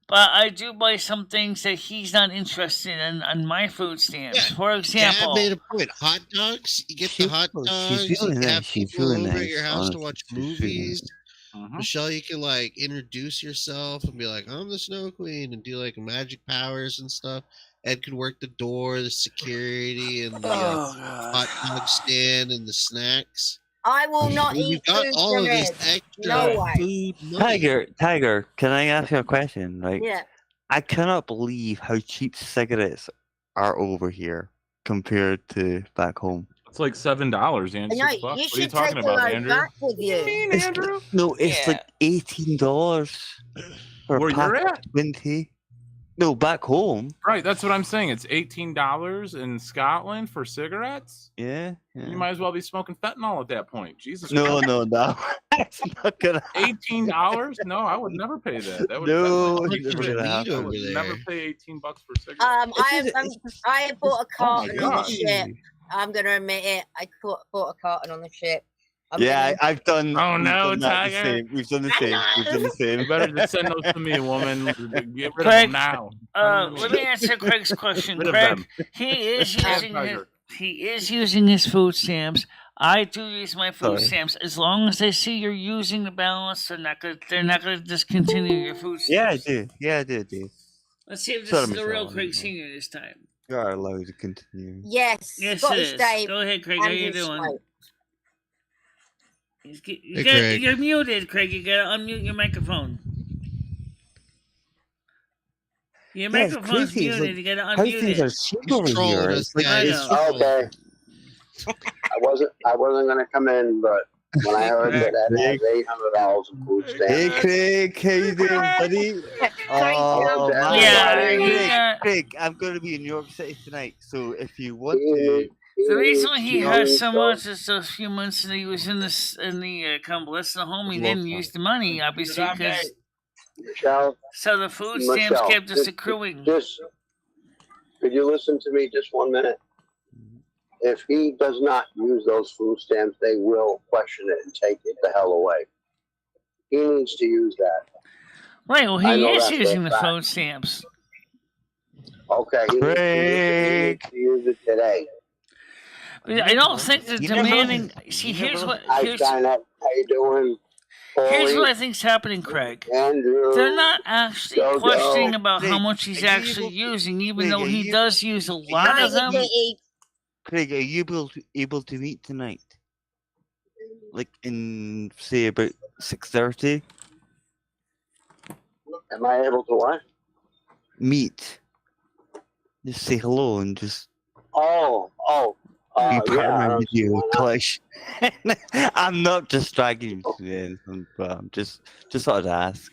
but I do buy some things that he's not interested in on my food stamps. Yeah, For Dad example, made a point. Hot dogs. You get the hot dogs. She's really You can have nice. She's people really over nice. at your house to honestly. watch She's really movies. Mhm. Michelle, you can like introduce yourself and be like, "I'm the Snow Queen," and do like magic powers and stuff. Ed could work the door, the security, and the hot dog stand and the snacks. I will not I mean, you eat got food all from of this Ed. extra No way. food money. Tiger, can I ask you a question? Like, Yeah. I cannot believe how cheap cigarettes are over here compared to back home. It's like $7, Andrew. No, $6. What you are you should talking take a about, load Andrew? back with you. It's it's like $18 for Where a pack you're of at? 20. No, back home. Right, that's what I'm saying. It's $18 in Scotland for cigarettes. Yeah. You might as well be smoking fentanyl at that point. Jesus No, Christ. no. It's not gonna $18? No, I would never pay that. That would No, that's it's like never shit. gonna I happen. would never pay $18 for cigarettes. I have bought a carton on the God. ship. I'm going to admit it. I bought a carton on the ship. I've done. Oh, we've no, done that the Tiger. same. We've done the same. We've done the same. You better just send those to me, woman. Get rid of Craig, them now. let me answer Craig's question. Rid of Craig, them. he is using his food stamps. I do use my food Sorry. stamps. As long as they see you're using the balance, they're not gonna discontinue your food stamps. Yeah, I do. Let's see if this Sorry, is the real Michelle, Craig Senior this time. You are allowed to continue. Yes. Yes, Scottish it is. Dave. Go ahead, Craig. How and you his doing? smoke. You Craig. you're muted, Craig. You gotta unmute your microphone. Your Yeah, it's microphone's crazy. It's muted. like, you gotta how unmute things it. are cheap over trolling here. us, It's like, I it's know. Okay. I wasn't gonna come in, but when I heard that Ed has $800 in food Hey, stamps, Craig, how you doing, buddy? Oh, Craig, man. Yeah, Craig, I'm going to be in New York City tonight, so if you want to... The reason why he has so much is those few months that he was in the convalescent home, he didn't use the money, obviously, because Michelle, so the food stamps Michelle, kept us accruing. Could you listen to me just 1 minute? If he does not use those food stamps, they will question it and take it the hell away. He needs to use that. Right, well, I he know is that's using a the fact. food stamps. Okay, he needs to use it today. But I don't think that You never demanding. know. See, You never here's know. what. Hi, Here's, Skynet. How you doing? here's Paulie, what I think's happening, Craig. Andrew. They're not actually Jojo. questioning about how Craig, much he's are you actually able to- using, even Craig, though are he you- does use a lot Hi, of them. Iggy. Craig, are you able to meet tonight? Like in, say, about 6:30? Am I able to what? Meet. Just say hello and just Oh, be part yeah, I of my don't see video why not. collection. I'm not just dragging you to anything, but I'm just thought I'd ask.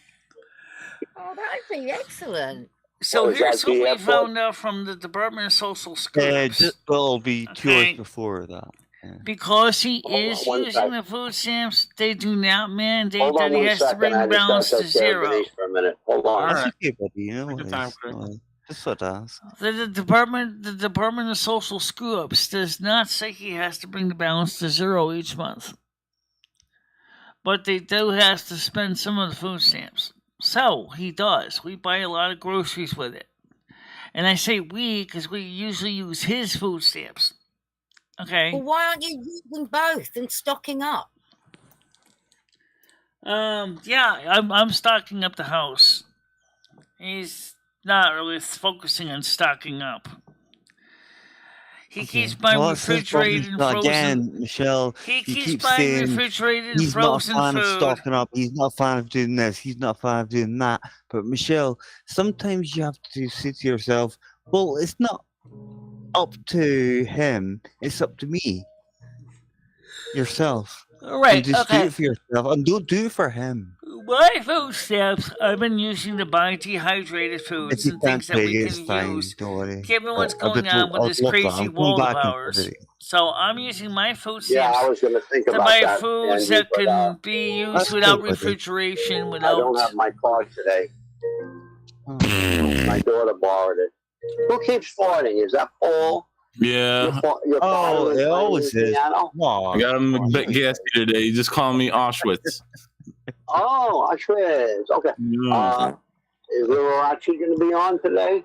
Oh, that would be excellent. So Oh, is that here's what the we airport? found out from the Department of Social Scrubs. It'll be 2 Okay. hours before that. Yeah. Because he Hold on is one using sec. the food stamps, they do not mandate Hold that on he 1 has to second. bring I the just gotta balance to take care of zero. Denise for a minute. Hold on. All That's right. okay, buddy. You know, Take your time, it's, Craig. just thought I'd ask. The Department of Social Screw-Ups does not say he has to bring the balance to zero each month. But they do have to spend some of the food stamps. So, he does. We buy a lot of groceries with it. And I say we because we usually use his food stamps. Okay? Well, why aren't you using both and stocking up? Yeah, I'm stocking up the house. He's not really focusing on stocking up. He keeps buying Well, that's his problem. refrigerated and But frozen. again, Michelle, He you keeps keep buying saying refrigerated and he's not a frozen fan of food. stocking up. He's not a fan of doing this. He's not a fan of doing that. But Michelle, sometimes you have to say to yourself, "Well, it's not up to him. It's up to me, yourself." Right, And just do okay. it for yourself, and don't do it for him. My food stamps I've been using to buy dehydrated foods If you and can't things that take we it, can it's fine. use Don't worry. given what's I'll going just on with I'll this look crazy I'll come world of back into ours. the So I'm using my food Yeah, stamps I was going to think to about buy that, foods Andy, that but can be used That's without cool, buddy. refrigeration, I without. don't have my card today. My daughter borrowed it. Who keeps farting? Is that Paul? Yeah. Your father Oh, was it playing always the is. piano? Aw, I got him a bit gassy today. You just call me Auschwitz. Oh, Auschwitz. Okay. Yeah. Is Liberace going to be on today?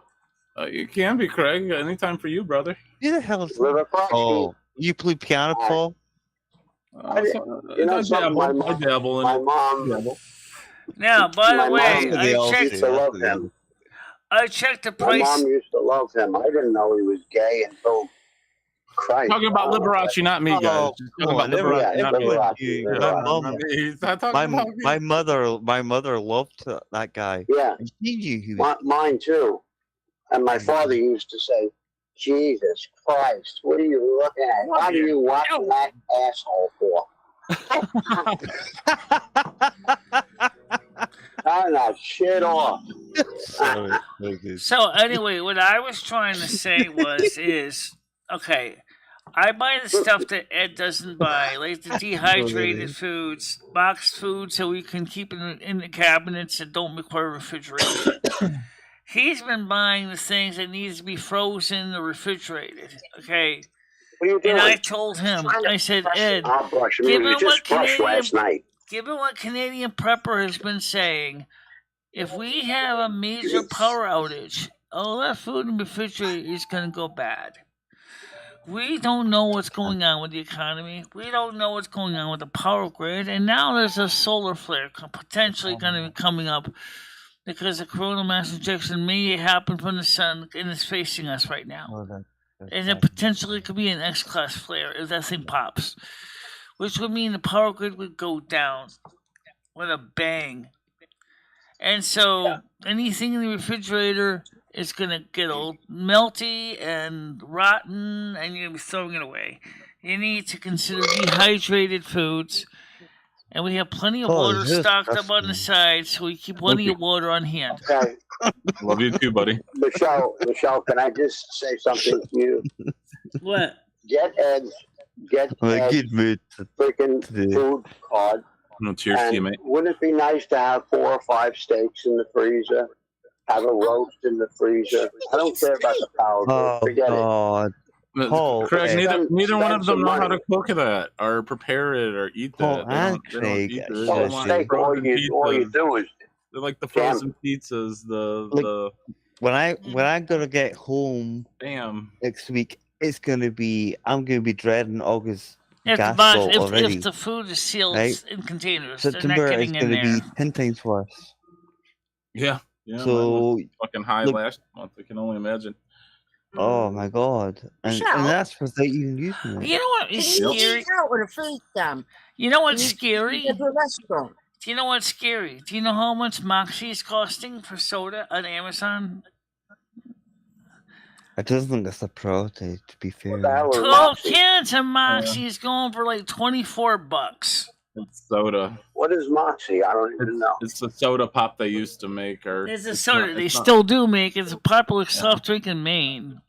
You can be, Craig. Anytime for you, brother. who the hell is Liberace. Oh, you play piano, Paul? You know something? I dabble in My it. mom. Dabble. Now, by My the way, mom They all I used checked. to say, love that's him. I checked the My price. mom used to love him. I didn't know he was gay until Christ. Talking about Liberace, not me, guys. Oh, Just come talking about on, Liberace, not me. Liberace. you. Liberace. My mom, Not me. He's not talking about me. my mother loved that guy. Yeah, And she knew he was. mine too. And my father used to say, Jesus Christ, what are you looking at? What are you watching that asshole for? Turn that shit off. So anyway, what I was trying to say is okay. I buy the stuff that Ed doesn't buy, like the dehydrated foods, boxed food, so we can keep it in the cabinets that don't require refrigeration. He's been buying the things that needs to be frozen or refrigerated. Okay. What are you doing? And I told him, I said, Ed, I'll brush. I mean, given you just brushed last night. given what Canadian Prepper has been saying, if we have a major power outage, all that food in the refrigerator is going to go bad. We don't know what's going on with the economy. We don't know what's going on with the power grid. And now there's a solar flare potentially going to be coming up because the coronal mass ejection may happen from the sun and it's facing us right now. And it potentially could be an X-class flare if that thing pops, which would mean the power grid would go down with a bang. And so anything in the refrigerator is going to get old, melty and rotten, and you're going to be throwing it away. You need to consider dehydrated foods. And we have plenty of water stocked up on the side, so we keep plenty of water on hand. Okay. Love you too, buddy. Michelle, can I just say something to you? What? Get Ed's good mood freaking food card. No, cheers to you, mate. Wouldn't it be nice to have 4 or 5 steaks in the freezer? Have a roast in the freezer. I don't care about the power grid. Forget it. Paul, Craig, neither one of them know how money. to cook that or prepare it or eat Paul that. They don't and eat Craig, it. Well, steak, all you do is They're like the frozen pizzas. When I'm gonna get home next week, I'm gonna be dreading August gas salt already. If the food is sealed in containers, September they're not is getting in gonna there. be 10 times worse. Yeah. So fucking high last month. I can only imagine. oh my god, and that's without even using it. You know what is scary? Out with a food stamp. You know what's scary? Go to a restaurant. Do you know what's scary? Do you know how much Moxie is costing for soda on Amazon? I just think it's a priority, to be fair. 12 cans of Moxie is going for like $24. It's soda. What is Moxie? I don't even know. It's the soda pop they used to make. It's a soda they still do make. It's a popular soft drink in Maine.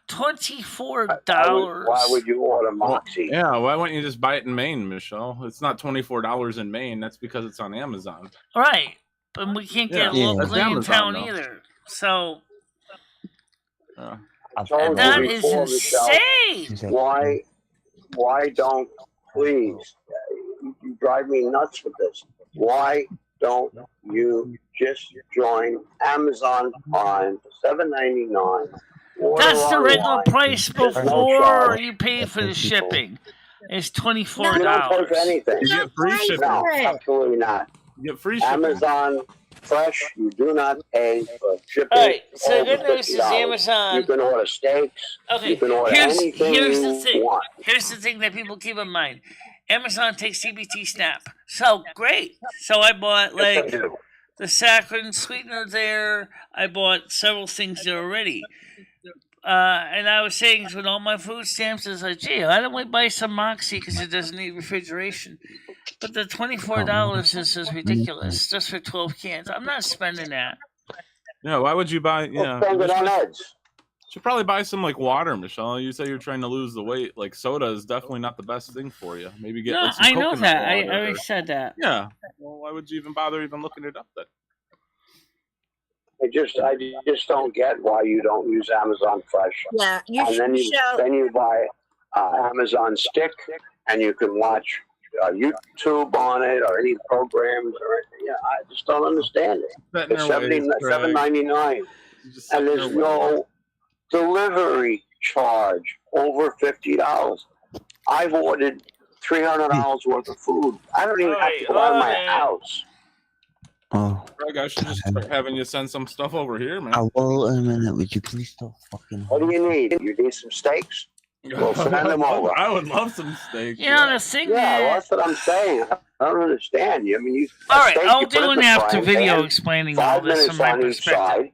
$24. Why would you order Moxie? Yeah, why wouldn't you just buy it in Maine, Michelle? It's not $24 in Maine. That's because it's on Amazon. Right. But we can't get it locally in town either. So And that is insane. Why don't, please, you drive me nuts with this. Why don't you just join Amazon Prime for $7.99? That's the regular price before you pay for the shipping. It's $24. You don't pay for anything. You get free shipping. No, absolutely not. You get free shipping. Amazon Fresh, you do not pay for shipping. All right, so the good over news is $50. Amazon. You can order steaks. Okay, you can order anything here's you the thing. want. Here's the thing that people keep in mind. Amazon takes CBT Snap. So great. So I bought like the saccharin sweetener there. I bought several things there already. And I was saying with all my food stamps, it's like, gee, why don't we buy some Moxie because it doesn't need refrigeration? But the $24 is just ridiculous, just for 12 cans. I'm not spending that. Yeah, why would you buy? Well, Yeah, spend it on Eds. should probably buy some like water, Michelle. You say you're trying to lose the weight. Like soda is definitely not the best thing for you. Maybe get No, like some I know coconut that. I water already or- said that. Yeah. Well, why would you even bother even looking it up then? I just don't get why you don't use Amazon Fresh. Yeah, you And then should. you buy Amazon Stick, and you can watch YouTube on it or any programs or anything. Yeah, I just don't understand it. Set in It's their ways, Craig. $7.99, You just set and in there's their ways. no delivery charge over $50. I've ordered $300 worth of food. I don't even have to go out of my house. Oh, Craig, I should just start having you send some stuff over here, man. I will in a minute. Would you please stop fucking? What do you need? You need some steaks? We'll send them over. I would love some steak. You know, the thing Yeah, well, is... that's what I'm saying. I don't understand you. I mean, All right, steak, I'll you put do it in an the after frying video pan, explaining all 5 this minutes from my on each perspective. side.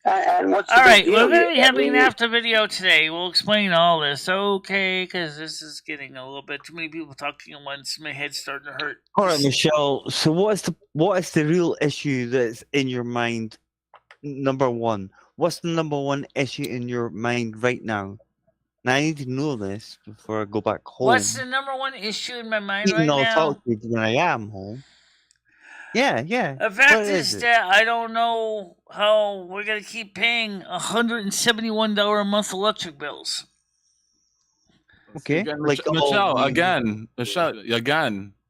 And what's the All big right, deal? we're going to be You- I having an mean, after video today. We'll explain all this, okay? Because this is getting a little bit too many people talking at once. My head's starting to hurt. All right, Michelle. So what is the real issue that's in your mind? Number one. What's the number one issue in your mind right now? Now I need to know this before I go back home. What's the number one issue in my mind Even right though I'll now? talk to you when I am home. Yeah. The fact What is is it? that I don't know how we're going to keep paying $171 a month electric bills. Okay. Again, Like Michelle, all- again,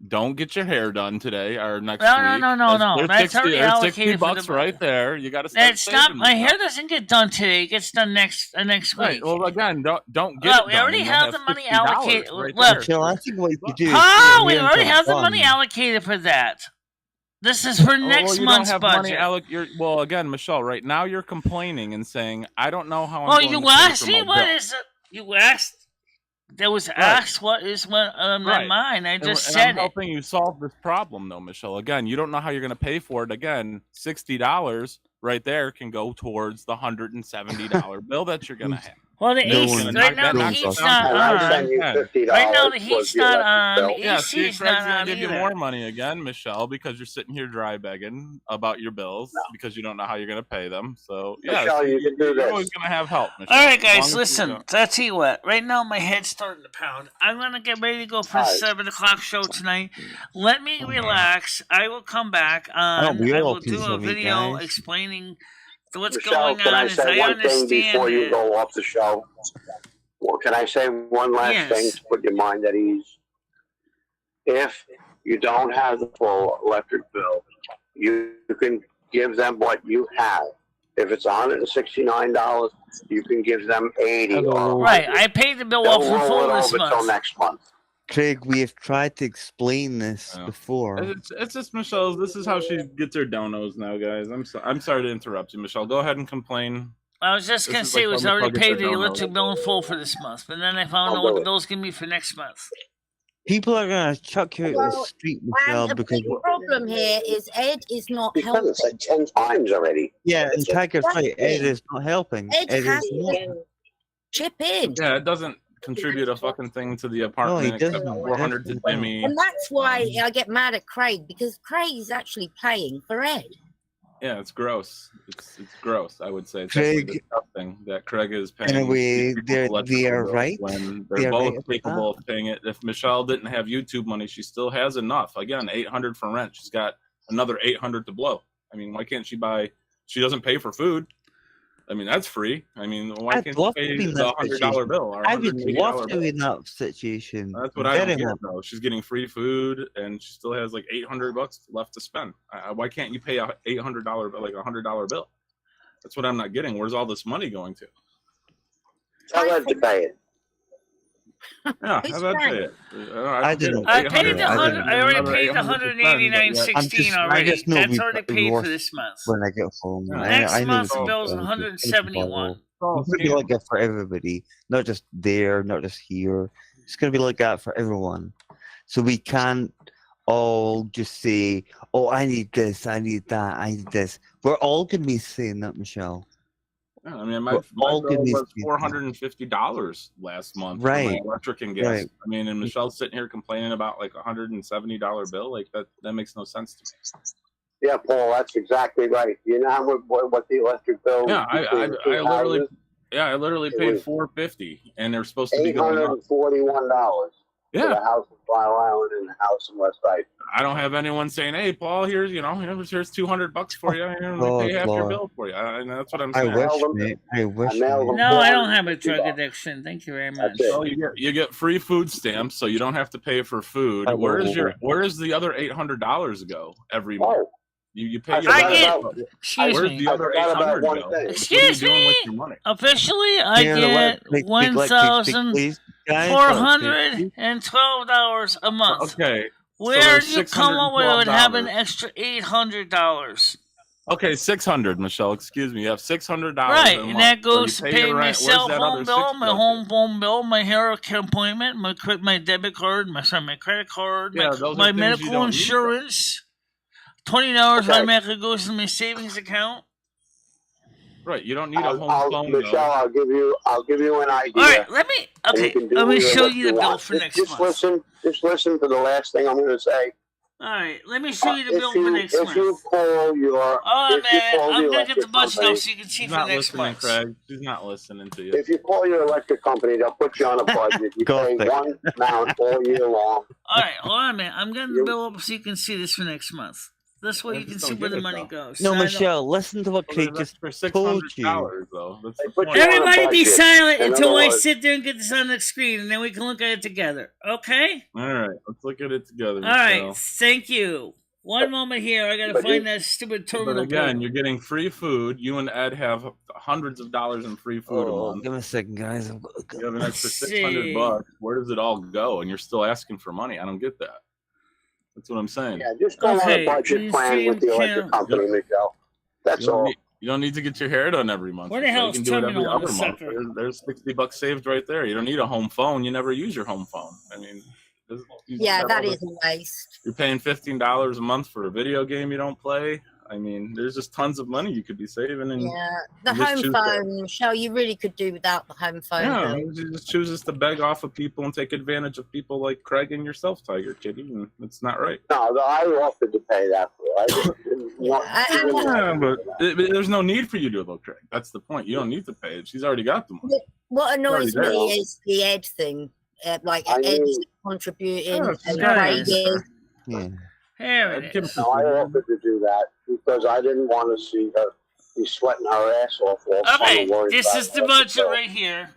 don't get your hair done today or next No, week. no. There's That's 60, already there's allocated 60 for bucks the- right there. You got to start That's not. saving My yourself. hair doesn't get done today. It gets done next week. Right. Well, again, don't get Look, it we done. already and you'll have the money $60 allocated. right Look, there. Michelle, I think what you could do. is Oh, put we your already hair have the done. money allocated for that. This is for Oh, next well, you month's don't have budget. money well, again, Michelle, right now you're complaining and saying, I don't know how I'm Oh, going you to pay asked for me my what bill. is it? You asked. There was asked what is what my Right. mind. I And just I'm said it. helping you solve this problem, though, Michelle. Again, you don't know how you're going to pay for it. Again, $60 right there can go towards the $170 bill that you're going to have. Well, the No AC one- right now that the knocks heat's it not down to and I on. send you Yeah. $50 Right now the towards heat's the not electric on. bill. The Yeah, AC see, is Craig's not gonna on give you either. more money again, Michelle, because you're sitting here dry begging about your bills because you don't know how you're gonna pay them. So yeah, Michelle, you can do you're this. always gonna have help, Michelle. All right, as long guys, as you listen. don't- I'll tell you what. Right now, my head's starting to pound. I'm gonna get ready to go for the All right. 7 o'clock show tonight. Let me relax. I will come back on. Oh, we I all will do please a help me, video guys. explaining what's Michelle, going can on I as say I one thing understand before you it. go off the show? Well, can I say one last Yes. thing to put your mind at ease? If you don't have the full electric bill, you can give them what you have. If it's $169, you can give them $80. Or Right, I paid the bill They'll off in roll full it this over till month. next month. Craig, we have tried to explain this Yeah. before. It's just Michelle. This is how she gets her donos now, guys. I'm sorry to interrupt you, Michelle. Go ahead and complain. I was just This gonna is say like it was how already Michelle paid gets the her donos. electric bill in full for this month, but then I found out I'll what do the it. bill's gonna be for next month. People are gonna chuck you out the Well, street, Michelle, And the because big problem here is Ed is not Because helping. it's like 10 times already. yeah, and Tiger's right. Ed Exactly. is not helping. Ed Ed has is not. to chip in. Yeah, it doesn't contribute a fucking thing to the apartment except doesn't. 400 to Definitely. Jimmy. And that's why I get mad at Craig, because Craig is actually paying for Ed. Yeah, it's gross. It's gross. I would say it's Craig- definitely disgusting that Craig is paying. In a way, these people's they electrical are bills right. when They they're are both right about capable of paying it. If Michelle didn't have YouTube money, she still has enough. Again, 800 for rent. She's got another 800 to blow. I mean, why can't she buy? She doesn't pay for food. I mean, that's free. I mean, why I'd can't love she to pay be in the that $100 situation. bill or I would $180 love to bill? be in that situation. That's what I Very don't get much. though. She's getting free food and she still has like $800 left to spend. Why can't you pay a $800 like $100 bill? That's what I'm not getting. Where's all this money going to? Tell Ed to pay it. Yeah, Who's how about paying? it? I didn't. I paid the I hundred. didn't. I already Another paid the 800 to spend, but yet- I'm just- $189.16 I already. just know That's we already put paid for worth this month. When I get home, Yeah. Next I know month's it's bill's not bad. It's 171. Oh, It's gonna be like that for everybody, not just there, not just here. It's gonna be like that for everyone. So we can't all just say, "Oh, I need this, I need that, I need this." We're all gonna be saying that, Michelle. Yeah, I mean, my all bill good needs was to be- $450 last month for Right. my electric and gas. Right. I mean, and Michelle's sitting here complaining about like $170 bill. Like that makes no sense to me. Yeah, Paul, that's exactly right. You know what the electric bill? Yeah, I literally It paid was $450, and they're supposed to be going up. $841 for Yeah. the house in File Island and the house in West Side. I don't have anyone saying, "Hey, Paul, here's $200 for you, and we pay half your bill for you." And that's what I'm I saying. wish, mate. I wish. mailed mate. them No, I don't have a $450. drug addiction. Thank you very much. That's it. So you get free food stamps, so you don't have to pay for food. Oh, Where whoa. is the other $800 go every month? Oh, You pay I your forgot get- about- Excuse Where's me. the other I forgot about 800 one go? thing. What are you Excuse doing with me. your money? Officially, I Here, get let- one let- thousand please, guys, four let's- hundred and $12 a month. Okay. Where there's do you come away with having $612. extra $800? Okay, 600, Michelle. Excuse me. You have $600 Right, a month. and that So goes you to pay your pay my rent. Where's cell that phone other bill, six my go to? home phone bill, my hair appointment, my debit card, my credit card, Yeah, those are my things you medical don't need, insurance. $20 Okay. automatically goes in my savings account. Right. You don't need a home phone Michelle, bill. I'll give you an idea. All right, let me. and you Okay, can do let me with it show what you the bill want. for next Just month. listen to the last thing I'm going to say. All right, let me show you the If bill you- for next if month. you call your, Oh if you man, call I'm the gonna get the electric budget company, up so you can see She's for not next listening, month. Craig. She's not listening to you. if you call your electric company, they'll put you on a budget. You pay Gothic. one amount all year long. All right, hold on a minute. I'm getting the You- bill up so you can see this for next month. This way I you can just see don't where get the it, money though. goes. No, I don't- Michelle, listen to what Well, Craig there's just extra told you. $600 though. That's They the put point. you on a Everybody be budget. silent In until other I words- sit there and get this on the screen, and then we can look at it together. Okay? All right, let's look at it together. All right. Michelle. Thank you. One moment here. I gotta But find you- that stupid But terminal. again, port. you're getting free food. You and Ed have hundreds of dollars in free food a Oh, month. give me a second, guys. I've got to go. You have an extra Let's see. $600. Where does it all go? And you're still asking for money. I don't get that. That's what I'm saying. Yeah, just go on Okay, a budget you plan with the stream electric count. company, Michelle. That's all. You don't need to get your hair done every month. Where the Michelle. hell's You can do it every terminal on other the month. sucker? There's $60 saved right there. You don't need a home phone. You never use your home phone. I mean, you just Yeah, have that all is a waste. You're paying $15 a month for a video game you don't play. I mean, there's just tons of money you could be saving. And Yeah, the you just home choose phone, Michelle, you really could do without the home phone. Yeah, bill. he just chooses to beg off of people and take advantage of people like Craig and yourself, Tiger Kitty, and it's not right. No, I offered to pay that for it. Yeah, but there's no need for you to though, Craig. That's the point. You don't need to pay it. She's already got the money. What annoys Sorry, me there. is the Ed thing. Like I Ed's mean- contributing Yeah, and guys. Craig is. Yeah. Here I'd it give is. No, I offered to do that because I didn't want to see her be sweating her ass off all Okay, summer. worried this about is the what to budget do. right here.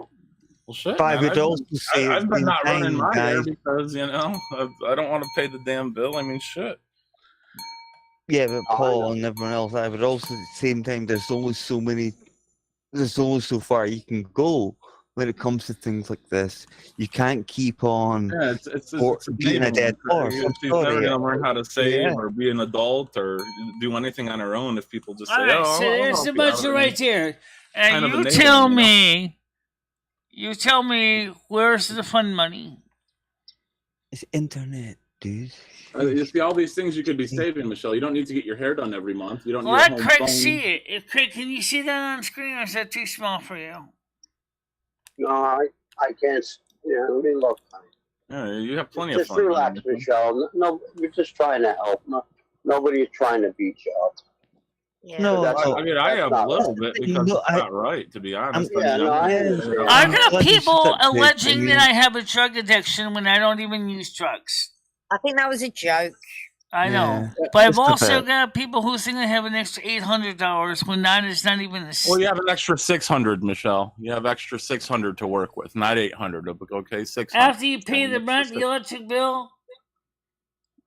Well, shit. But I man, would I've also been- say I've it's been not running time, my hair guys. because I don't want to pay the damn bill. I mean, shit. Yeah, but I Paul know. and everyone else, I would also at the same time, there's only so far you can go when it comes to things like this. You can't keep on. Yeah, it's beating a dead horse. I'm She's never sorry. gonna learn how to save Yeah. or be an adult or do anything on her own if people just say, All right, "Oh, so I'll there's help the you out." budget I mean, right there. And kind of you enabling, tell you know? me, where's the fun money? It's internet, dude. You see all these things you could be saving, Michelle. You don't need to get your hair done every month. You don't need Let a home Craig phone. see it. If Craig, can you see that on screen, or is that too small for you? No, I can't. Yeah, I mean, look, Yeah, you have plenty of just fun. relax, Michelle. No, you're just trying to help. No, nobody's trying to beat you up. Yeah. No, That's I mean, I that's have a not little right. bit because No, it's not right, to be honest. Yeah, no, I understand. I got Let's just people stop this. alleging I mean- that I have a drug addiction when I don't even use drugs. I think that was a joke. I know, Yeah. but I've Just a also bit. got people who think I have an extra $800 when that is not even a. Well, you have an extra 600, Michelle. You have extra 600 to work with, not 800. Okay, 600. After you pay the rent, the electric bill.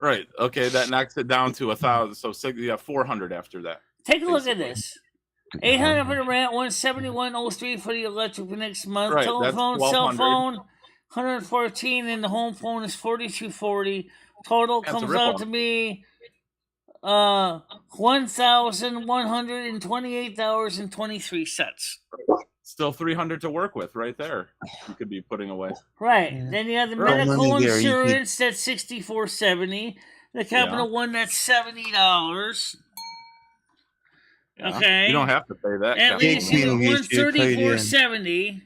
Right. Okay, that knocks it down to 1,000. So you have 400 after that. Take a look at Basically. this. 800 for the rent, 171.03 for the electric for next month. Right, that's Telephone, cell 1,200. phone, 114, and the home phone is 42.40. Total That's a comes out ripoff. to be $1,128.23. Still 300 to work with right there. You could be putting away. Right. Yeah. Then you have the Right. medical Money there, you could- insurance that's $64.70. The capital one that's $70. Okay. You don't have to pay that. At Captain. least you Queen get will get you paid in. $134.70.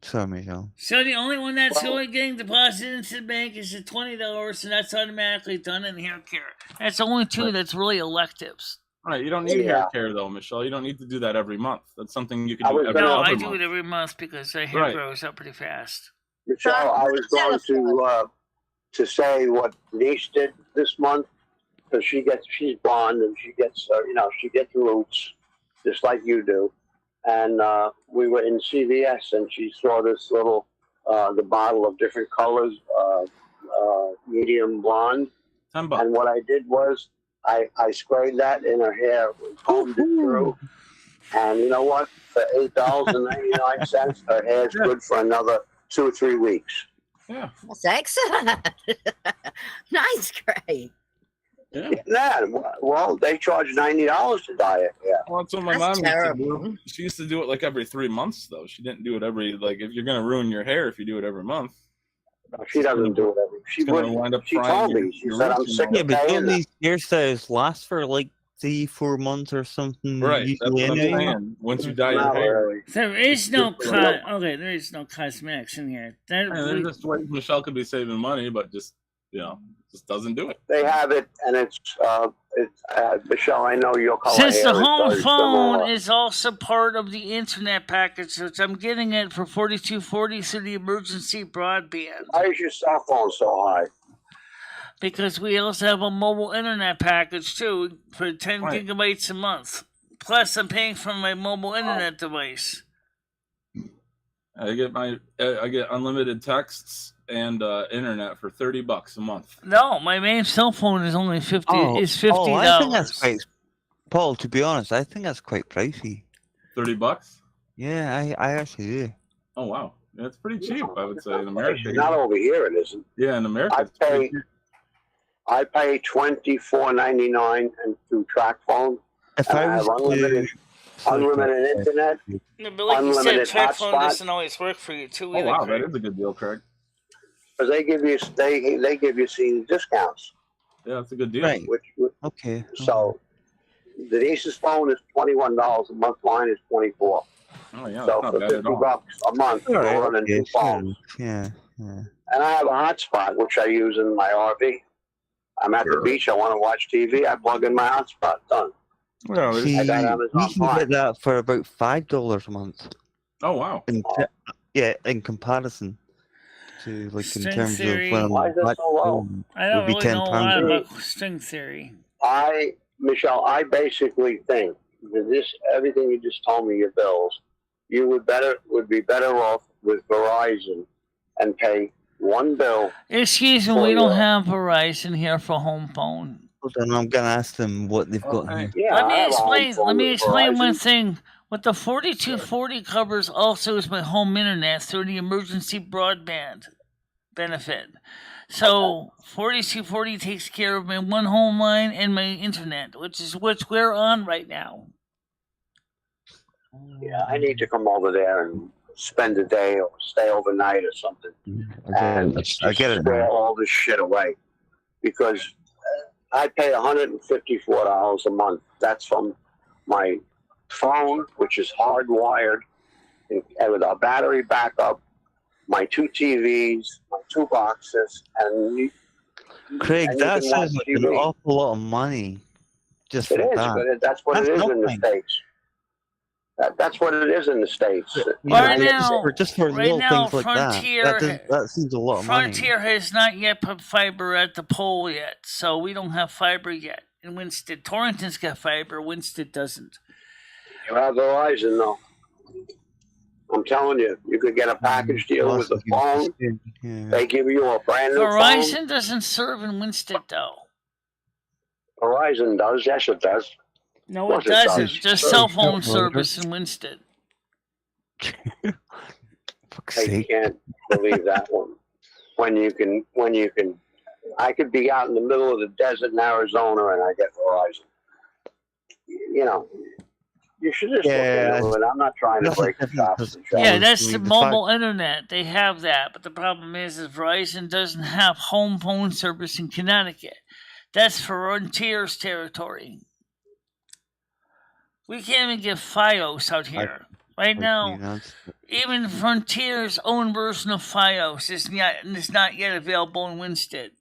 Sorry, Michelle. So the only one that's Well- only getting deposited into the bank is the $20, and that's automatically done in hair care. That's the only two that's really electives. Right, you don't need hair Yeah. care though, Michelle. You don't need to do that every month. That's something you can I do was every gonna- No, other I month. do it every month because the hair Right. grows up pretty fast. Michelle, I was going to say what Denise did this month because she's blonde and she gets she gets roots just like you do. And we were in CVS and she saw this little the bottle of different colors, medium blonde. $10. And what I did was I sprayed that in her hair, combed it through, and you know what? For $8.99, her hair's good for another 2 or 3 weeks. Yeah. That's excellent. Nice, Craig. Yeah. Yeah, well, they charge $90 to dye it. Yeah. Well, that's what my That's mom used to terrible. do. She used to do it like every 3 months, though. She didn't do it every if you're gonna ruin your hair if you do it every month. No, she doesn't do it every. She It's gonna would. wind up She frying told your- me. She your said, "I'm roots sick and Yeah, of but paying don't them." these hairstyles last for like 3-4 months or something? Right, that's usually what I'm anyway? saying. Once you dye your Not hair, really. There is no good for the okay. There is no cosmetics in here. That, and then just wait. Michelle could be saving money, but just doesn't do it. They have it, and it's Michelle. I know your color since hair the is home very phone similar. is also part of the internet package, which I'm getting it for $42.40 through the emergency broadband. Why is your cell phone so high? Because we also have a mobile internet package too for 10 Right. gigabytes a month. Plus, I'm paying for my mobile internet device. I get unlimited texts and internet for $30 a month. No, my main cell phone is only $50. Oh, Is $50. I think that's quite. Paul, to be honest, I think that's quite pricey. $30? Yeah, I actually do. Oh wow, that's pretty cheap. I would say in America. Not over here, it isn't. Yeah, in America. I it's pretty pay cheap. $24.99 and through track phone. If And I I was have unlimited internet. No, but like you said, unlimited track phone hotspot. doesn't always work for you too. Oh Either, wow, Craig. that is a good deal, Craig. Because they give you senior discounts. Yeah, that's a good deal. Right. Which Okay. so Denise's phone is $21 a month. Mine is $24. Oh yeah, So that's not for bad at all. $50 a month, All we're right. running Okay, two phones. yeah. And I have a hotspot which I use in my RV. I'm at the beach. I want to watch TV. I plug in my hotspot. Done. Well, See, I got Amazon we can Prime. get that for about $5 a month. oh wow. In comparison to String in terms theory. of when Why is it back so low? home, I don't would be really know a lot £10. about string theory. Michelle, I basically think that everything you just told me, your bills, you would be better off with Verizon and pay one bill. Excuse me, Oh, we don't yeah. have Verizon here for home phone. Hold on, I'm gonna ask them what they've got here. Yeah, Let I me have a home explain. phone Let me with explain one Verizon. thing. What the 4240 covers also is my home internet through the emergency broadband benefit. So 4240 takes care of my one home line and my internet, which we're on right now. Yeah, I need to come over there and spend a day or stay overnight or something. And I get it square now. all this shit away because I pay $154 a month. That's from my phone, which is hardwired, and with our battery backup, my 2 TVs, my 2 boxes, and Craig, and you that can sounds watch like an TV. awful lot of money. Just It for is, that. but that's what That's it is in the nothing. States. That's what it is in the States. Right Yeah, now- just for right little now, things like Frontier- that seems a lot of money. Frontier has not yet put fiber at the pole yet, so we don't have fiber yet. In Winston, Torrington's got fiber. Winston doesn't. You have Verizon, though. I'm telling you, you could get a package deal with the phone. Yeah. They give you a brand new phone. Verizon doesn't serve in Winston, though. Verizon does. Yes, it does. No, Of course it it doesn't. does. Just Sure. cell phone Sure. service in Winston. Fuck's I sake. can't believe that one. When you can, I could be out in the middle of the desert in Arizona and I get Verizon. You know, you should just Yeah, look into it. I'm not trying to that's a break the different shops. and perspective. Yeah, shops. that's I the mean, the mobile internet. They have that, but the problem is Verizon doesn't have home phone service in Connecticut. That's Frontier's territory. We can't even get FiOS out here. Right now, even Frontier's own version of FiOS is not yet available in Winstead.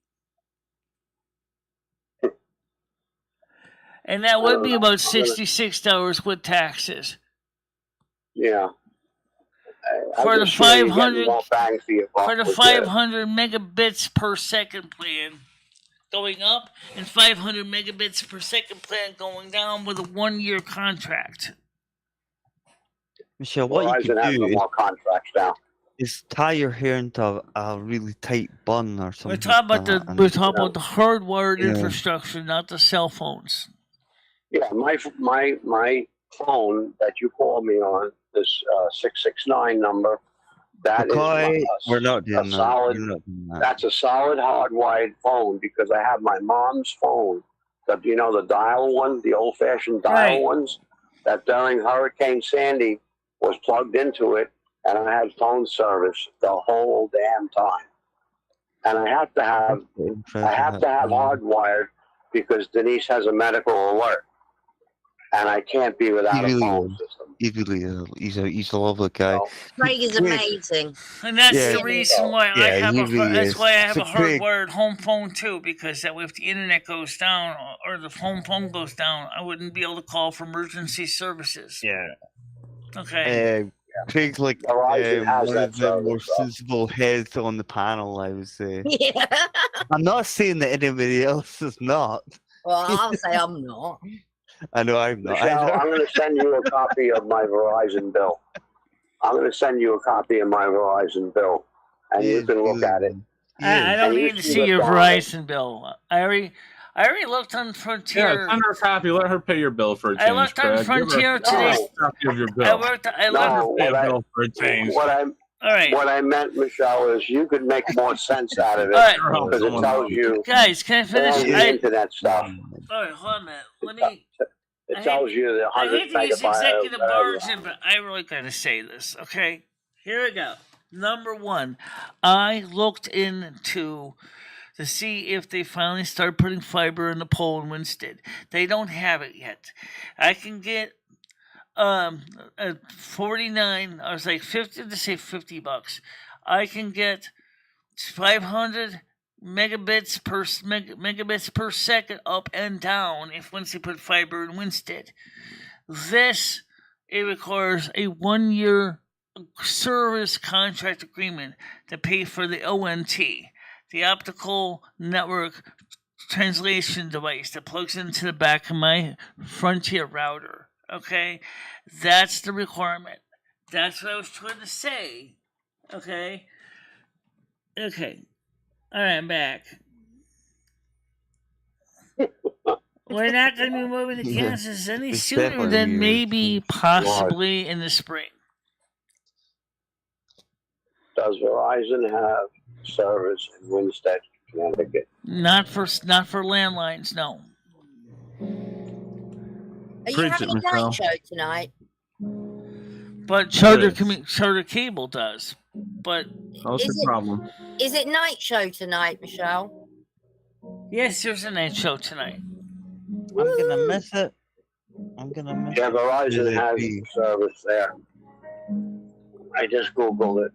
And that would be about $66 with taxes. Yeah. For the 500 for the 500 megabits per second plan going up and 500 megabits per second plan going down with a 1-year contract. Michelle, what you Verizon has can no do more contracts now. is tie your hair into a really tight bun or something. We're talking about like that, the hardwired Yeah. infrastructure, not the cell phones. Yeah, my phone that you called me on, this 669 number, that McCoy, is we're not doing a that. solid. We're not doing that. That's a solid hardwired phone because I have my mom's phone. The dial one, the old-fashioned dial Right. ones, that during Hurricane Sandy was plugged into it, and I had phone service the whole damn time. And I have to have hardwired because Denise has a medical alert, and I can't be without a phone system. He really is. He's a lovely guy. Craig is amazing. And that's Yeah. the reason why I Yeah, have he a really that's is. why I have So a Craig- hardwired home phone too, because that way if the internet goes down or the home phone goes down, I wouldn't be able to call for emergency services. Yeah. Okay. Craig's like Verizon has one that of the service, more though. sensible heads on the panel, I would say. Yeah. I'm not saying that anybody else is not. Well, I'll say I'm not. I know I'm not Michelle, either. I'm going to send you a copy of my Verizon bill. I'm going to send you a copy of my Verizon bill, and you can look at it. I don't And you need to see see what's your on it. Verizon bill. I already looked on Yeah, Frontier. send her a copy. Let her pay your bill for a change. I looked on Craig. Give her a Frontier today. copy of your I bill. looked. I Let looked. her No, pay a what I- bill for a change. All right. What I meant, Michelle, is you could make more sense out of it All right. because it tells you Guys, can I finish? all the internet stuff. All right, hold on a minute. Let me. It tells you the I 100 hate to use megabyte. executive barging, but I really gotta say this. Okay, here we go. Number one, I looked into to see if they finally start putting fiber in the pole in Winstead. They don't have it yet. I can get at 49. I was like 50 to say $50. I can get 500 megabits per second up and down if once they put fiber in Winstead. It requires a 1-year service contract agreement to pay for the ONT, the optical network translation device that plugs into the back of my Frontier router. Okay, that's the requirement. That's what I was trying to say. Okay. All right, I'm back. We're not going to be moving to Yeah, Kansas any it's sooner definitely than years. maybe possibly in the spring. Does Verizon have service in Winstead, Connecticut? Not for landlines, no. Are you Preach having it, a Michelle. night show tonight? But charter cable does. But What's Is your it- problem? Is it night show tonight, Michelle? yes, there's a night show tonight. I'm gonna miss it. I'm gonna miss Yeah, it. Verizon Yeah, has yeah. service there. I just Googled it.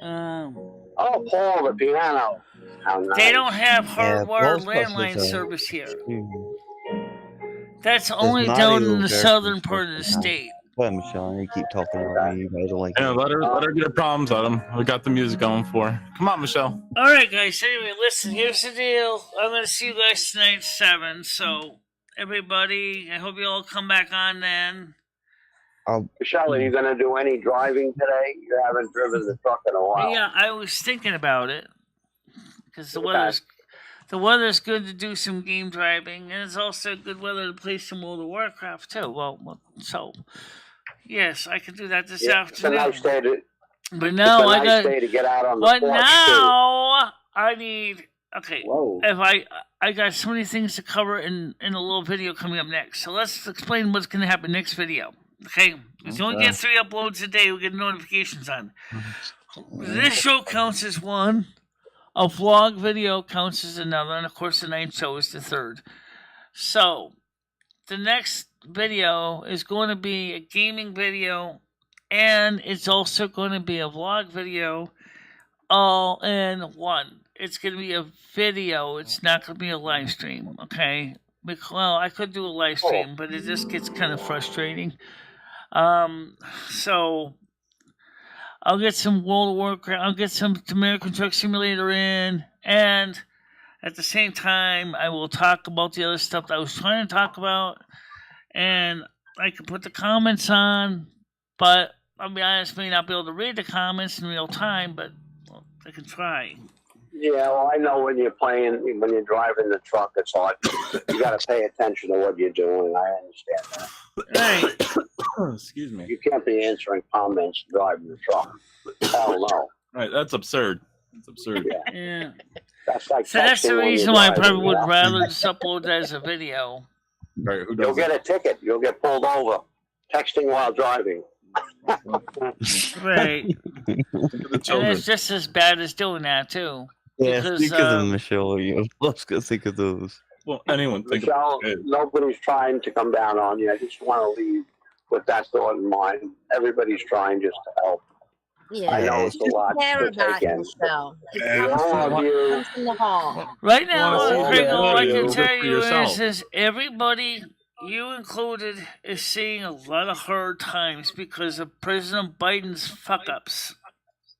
Oh, Paul, the piano. How nice. They don't have Yeah, hardwired Paul's got landline his, service here. Mhm. That's only Mario down in the versus southern part of the Christmas. state. Well, Michelle, you keep talking about me. I don't like Yeah, it. let her get her problems at him. We got the music going for her. Come on, Michelle. All right, guys. Anyway, listen. Here's the deal. I'm going to see you guys tonight at 7. So, everybody, I hope you all come back on then. Michelle, are you going to do any driving today? You haven't driven the truck in a while. Yeah, I was thinking about it because the Okay. weather's good to do some game driving, and it's also good weather to play some World of Warcraft too. Well, so yes, I can do that this Yeah, it's a afternoon. nice day to, But now it's a I nice got. day to get out on the But porch, now I need. Okay, too. Whoa. if I got so many things to cover in a little video coming up next. So let's explain what's going to happen next video. Okay, if you only Okay. get 3 uploads a day, we get notifications on. This show counts as one. A vlog video counts as another, and of course, the night show is the third. So the next video is going to be a gaming video, and it's also going to be a vlog video, all in one. It's going to be a video. It's not going to be a live stream. Okay. Well, I could do a live stream, but it just gets kind of frustrating. So I'll get some World of Warcraft. I'll get some American Truck Simulator in, and at the same time, I will talk about the other stuff that I was trying to talk about, and I can put the comments on, but I'll be honest, may not be able to read the comments in real time, but I can try. Yeah, well, I know when you're when you're driving the truck, it's hard. You got to pay attention to what you're doing. I understand that. Right. Excuse me. You can't be answering comments driving the truck. Hell no. Right, that's absurd. That's absurd. Yeah. That's like So that's the texting when reason you're why I driving, probably would you know? rather just upload that as a video. Right, who You'll does get a ticket. You'll get pulled over. Texting while driving. Right. the And children? it's just as bad as doing that, too. Yeah, Because, think of them, Michelle. You let's go think of those. Well, anyone think Michelle, about it. nobody's trying to come down on you. I just want to leave with that thought in mind. Everybody's trying just to help. Yeah. I know it's a Just lot care to about take in. yourself. It Yeah, comes all from, of you- comes from the heart. Right now, wanna see Craig, the all I video, can do tell it for you yourself. is everybody, you included, is seeing a lot of hard times because of President Biden's fuck ups.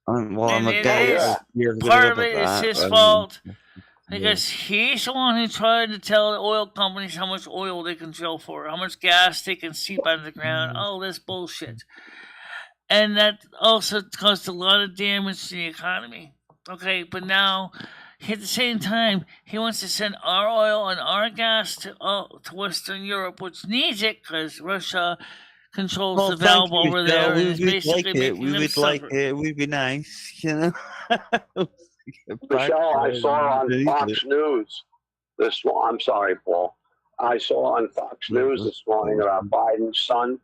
Well, I'm And a it guy. is. You're good Part of about it is that, his I mean, fault yeah. because he's the one who tried to tell the oil companies how much oil they can drill for, how much gas they can seep out of the ground, all this bullshit. And that also caused a lot of damage to the economy. Okay, but now, at the same time, he wants to send our oil and our gas to Western Europe, which needs it because Russia controls Well, the thank valve you, over Michelle. there and We is would basically like it. making We them would like suffer. it. We'd be nice, you know. Michelle, I saw on Beneath Fox it. News this morning. I'm sorry, Paul. I saw on Fox News this morning about Biden's son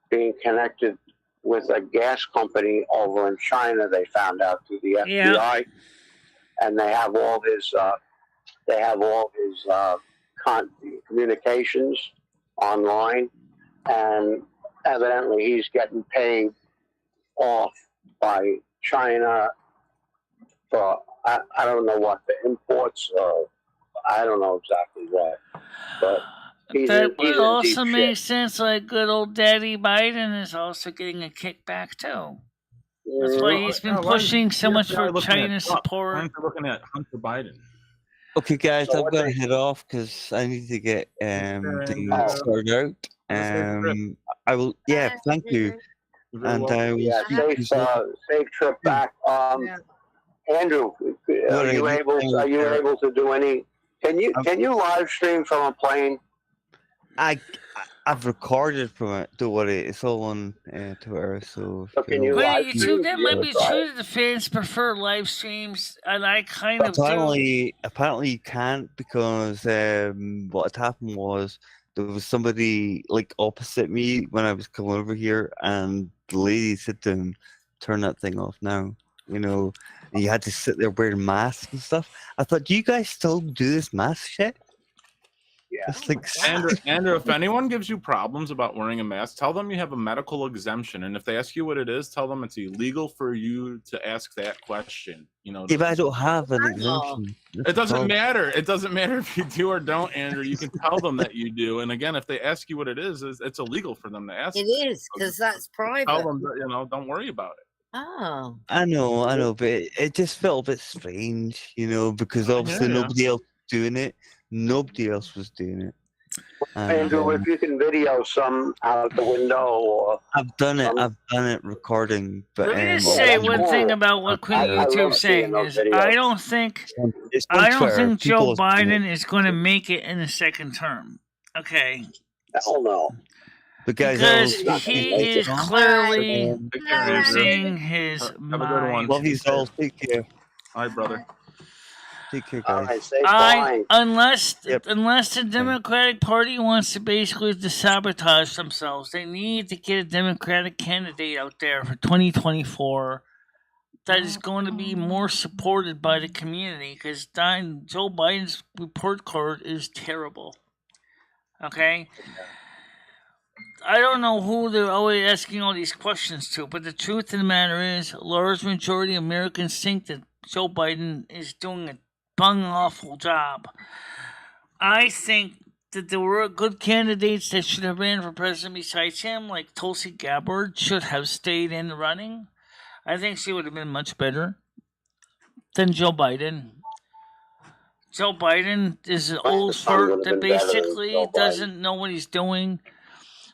being connected with a gas company over in China. They found out through the FBI, and they have all his communications online, and evidently he's getting paid off by China for I don't know what the imports or I don't know exactly what, but he's That he's would in also deep make shit. sense. Like good old Daddy Biden is also getting a kickback too. That's why he's been pushing so much for China Why support. aren't they looking at Hunter Biden? Okay, guys, So I'm what going they- to head off because I need to get things Oh. sorted out. I will. Yeah, thank you. You're very And welcome. I will Yeah, speak to you soon. safe trip back. Andrew, are you able to do any? Can you live stream from a plane? I've recorded from it. Don't worry, it's all on Twitter. So can you But live you stream? too, that might be Try true it. that the fans prefer live streams, and I kind of do. Apparently you can't because what had happened was there was somebody like opposite me when I was coming over here, and the lady said to him, "Turn that thing off now." You know, and you had to sit there wearing masks and stuff. I thought, do you guys still do this mask shit? Yeah. It's like Andrew, if anyone gives you problems about wearing a mask, tell them you have a medical exemption, and if they ask you what it is, tell them it's illegal for you to ask that question. You know, if I don't have an exemption, it doesn't matter. It doesn't matter if you do or don't, Andrew. You can tell them that you do. And again, if they ask you what it is it's illegal for them to ask. It is because that's private. Tell them, don't worry about it. Oh. I know, but it just felt a bit strange, you know, because obviously nobody else was doing it. Nobody else was doing it. Andrew, if you can video some out the window, or I've done it recording. But Let me just say one thing about what Queen YouTube's saying is I don't think Joe Biden is going to make it in the second term. Okay. Hell no. Because he is clearly losing his mind. Have a good one. Love you all. Take care. All right, brother. Take care, guys. Unless the Democratic Party wants to basically to sabotage themselves, they need to get a Democratic candidate out there for 2024 that is going to be more supported by the community because Joe Biden's report card is terrible. Okay? I don't know who they're always asking all these questions to, but the truth of the matter is, a large majority of Americans think that Joe Biden is doing a bung awful job. I think that there were good candidates that should have ran for president besides him, like Tulsi Gabbard should have stayed in the running. I think she would have been much better than Joe Biden. Joe Biden is an old fart that basically doesn't know what he's doing.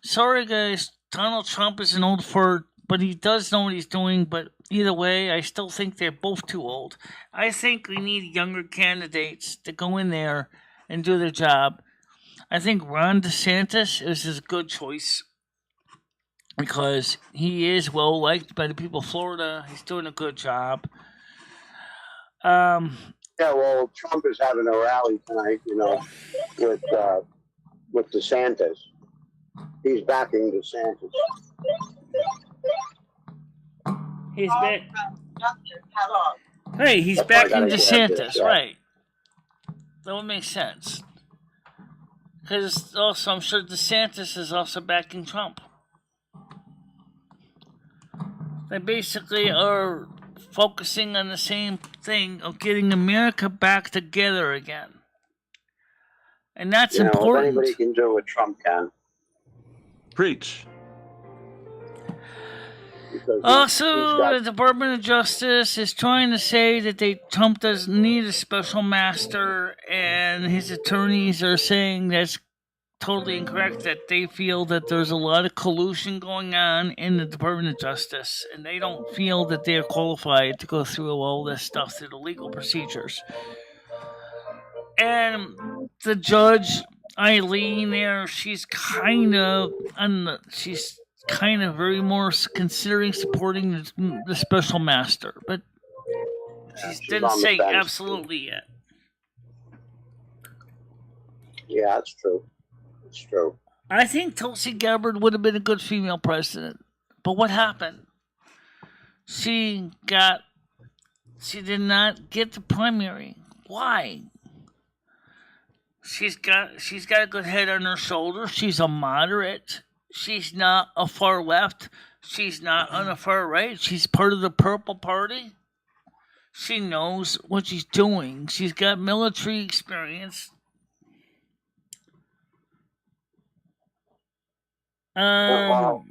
Sorry, guys. Donald Trump is an old fart, but he does know what he's doing. But either way, I still think they're both too old. I think we need younger candidates to go in there and do their job. I think Ron DeSantis is a good choice because he is well liked by the people of Florida. He's doing a good job. Yeah, well, Trump is having a rally tonight, with DeSantis. He's backing DeSantis. He's back. Hey, he's backing DeSantis, right? That would make sense. Because also, I'm sure DeSantis is also backing Trump. They basically are focusing on the same thing of getting America back together again. And that's important. If anybody can do what Trump can. Preach. Also, the Department of Justice is trying to say that Trump doesn't need a special master, and his attorneys are saying that's totally incorrect, that they feel that there's a lot of collusion going on in the Department of Justice, and they don't feel that they're qualified to go through all this stuff through the legal procedures. And the judge, Eileen, there, she's kind of very more considering supporting the special master, but she didn't say absolutely yet. Yeah, that's true. It's true. I think Tulsi Gabbard would have been a good female president, but what happened? She did not get the primary. Why? She's got a good head on her shoulders. She's a moderate. She's not a far left. She's not on the far right. She's part of the Purple Party. She knows what she's doing. She's got military experience. Well,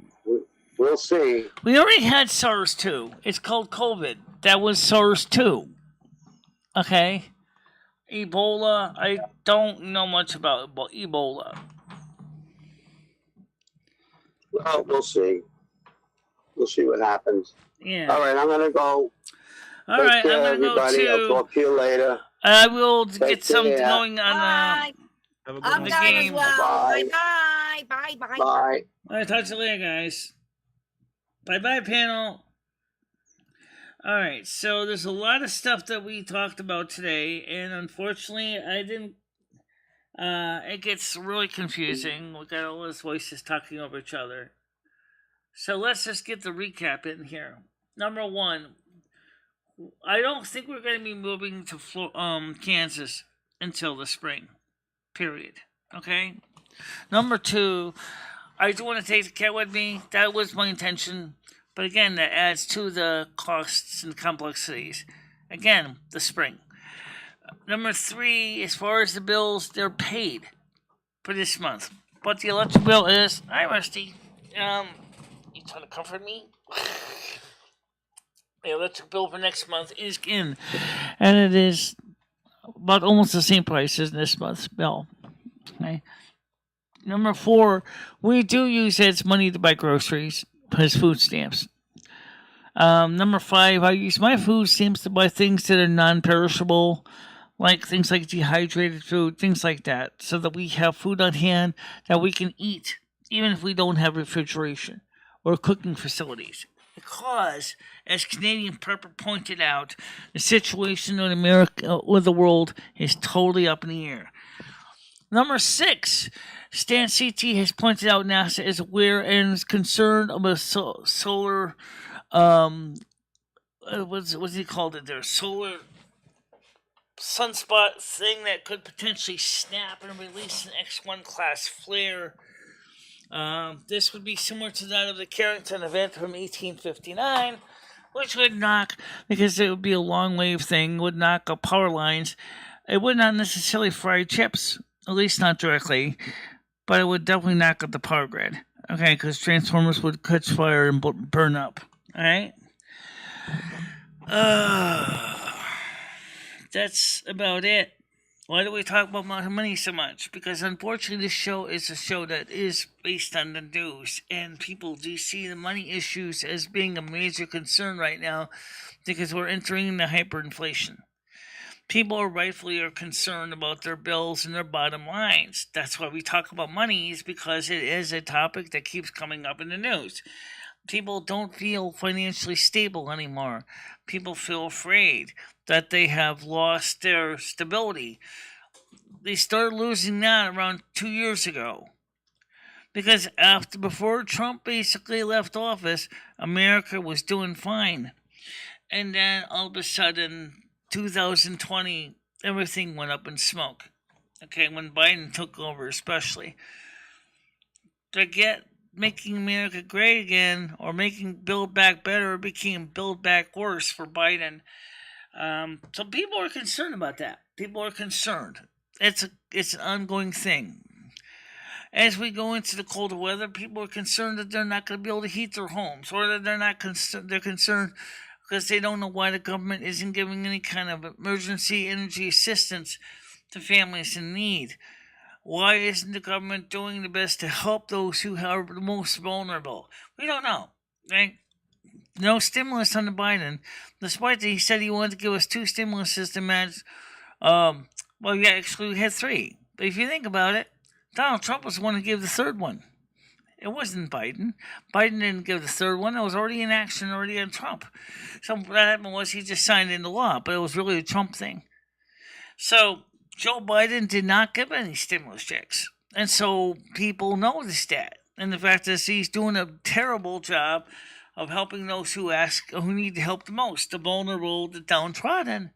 we'll see. We already had SARS 2. It's called COVID. That was SARS 2. Okay? Ebola, I don't know much about Ebola. Well, we'll see. We'll see what happens. Yeah. All right, I'm going to go. All right, I'm going to go everybody. I'll too. talk to you later. I will Take get something care. going on Bye. Have a good I'm one. the going game. as well. Bye. Bye. Bye. Bye. Bye. All right, talk to you later, guys. Bye-bye, panel. All right, so there's a lot of stuff that we talked about today, and unfortunately, I didn't. It gets really confusing. We got all those voices talking over each other. So let's just get the recap in here. Number one, I don't think we're going to be moving to Kansas until the spring. Period. Okay? Number two, I do want to take the cat with me. That was my intention. But again, that adds to the costs and complexities. Again, the spring. Number three, as far as the bills, they're paid for this month. But the electric bill is... Hi, Rusty. You trying to comfort me? The electric bill for next month is in. And it is about almost the same price as this month's bill. Okay. Number four, we do use Ed's money to buy groceries, his food stamps. Number five, I use my food stamps to buy things that are non-perishable, like things like dehydrated food, things like that, so that we have food on hand that we can eat, even if we don't have refrigeration or cooking facilities. Because, as Canadian Prepper pointed out, the situation in America or the world is totally up in the air. Number six, Stan CT has pointed out NASA is aware and is concerned about solar, what's he called it there? Solar sunspot thing that could potentially snap and release an X1 class flare. This would be similar to that of the Carrington event from 1859, which would knock, because it would be a long wave thing, would knock up power lines. It would not necessarily fry chips, at least not directly, but it would definitely knock up the power grid. Okay, because transformers would catch fire and burn up. Alright? That's about it. Why do we talk about money so much? Because unfortunately this show is a show that is based on the news, and people do see the money issues as being a major concern right now because we're entering the hyperinflation. People are rightfully concerned about their bills and their bottom lines. That's why we talk about money, is because it is a topic that keeps coming up in the news. People don't feel financially stable anymore. People feel afraid that they have lost their stability. They started losing that around 2 years ago. Because before Trump basically left office, America was doing fine. And then all of a sudden, 2020, everything went up in smoke. Okay, when Biden took over especially. Making America great again, or making Build Back better, became Build Back worse for Biden. So people are concerned about that. People are concerned. It's an ongoing thing. As we go into the colder weather, people are concerned that they're not going to be able to heat their homes, or that they're concerned because they don't know why the government isn't giving any kind of emergency energy assistance to families in need. Why isn't the government doing the best to help those who are the most vulnerable? We don't know, right? No stimulus under Biden, despite that he said he wanted to give us 2 stimuluses to match. Actually we had 3. But if you think about it, Donald Trump was the one who gave the 3rd one. It wasn't Biden. Biden didn't give the 3rd one. It was already in action, already on Trump. So what happened was he just signed into law, but it was really a Trump thing. So Joe Biden did not give any stimulus checks. And so people noticed that. And the fact is he's doing a terrible job of helping those who need help the most, the vulnerable, the downtrodden.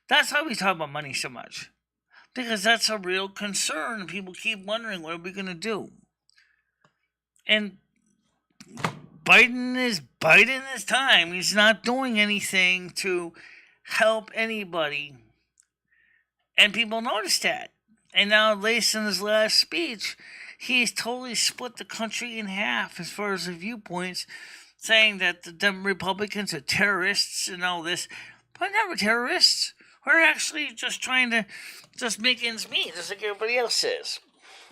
That's why we talk about money so much. Because that's a real concern. People keep wondering, what are we going to do? And Biden is biding his time. He's not doing anything to help anybody. And people notice that. And now, at least in his last speech, he's totally split the country in half as far as the viewpoints, saying that the Republicans are terrorists and all this. But never terrorists. We're actually just trying to make ends meet, just like everybody else is.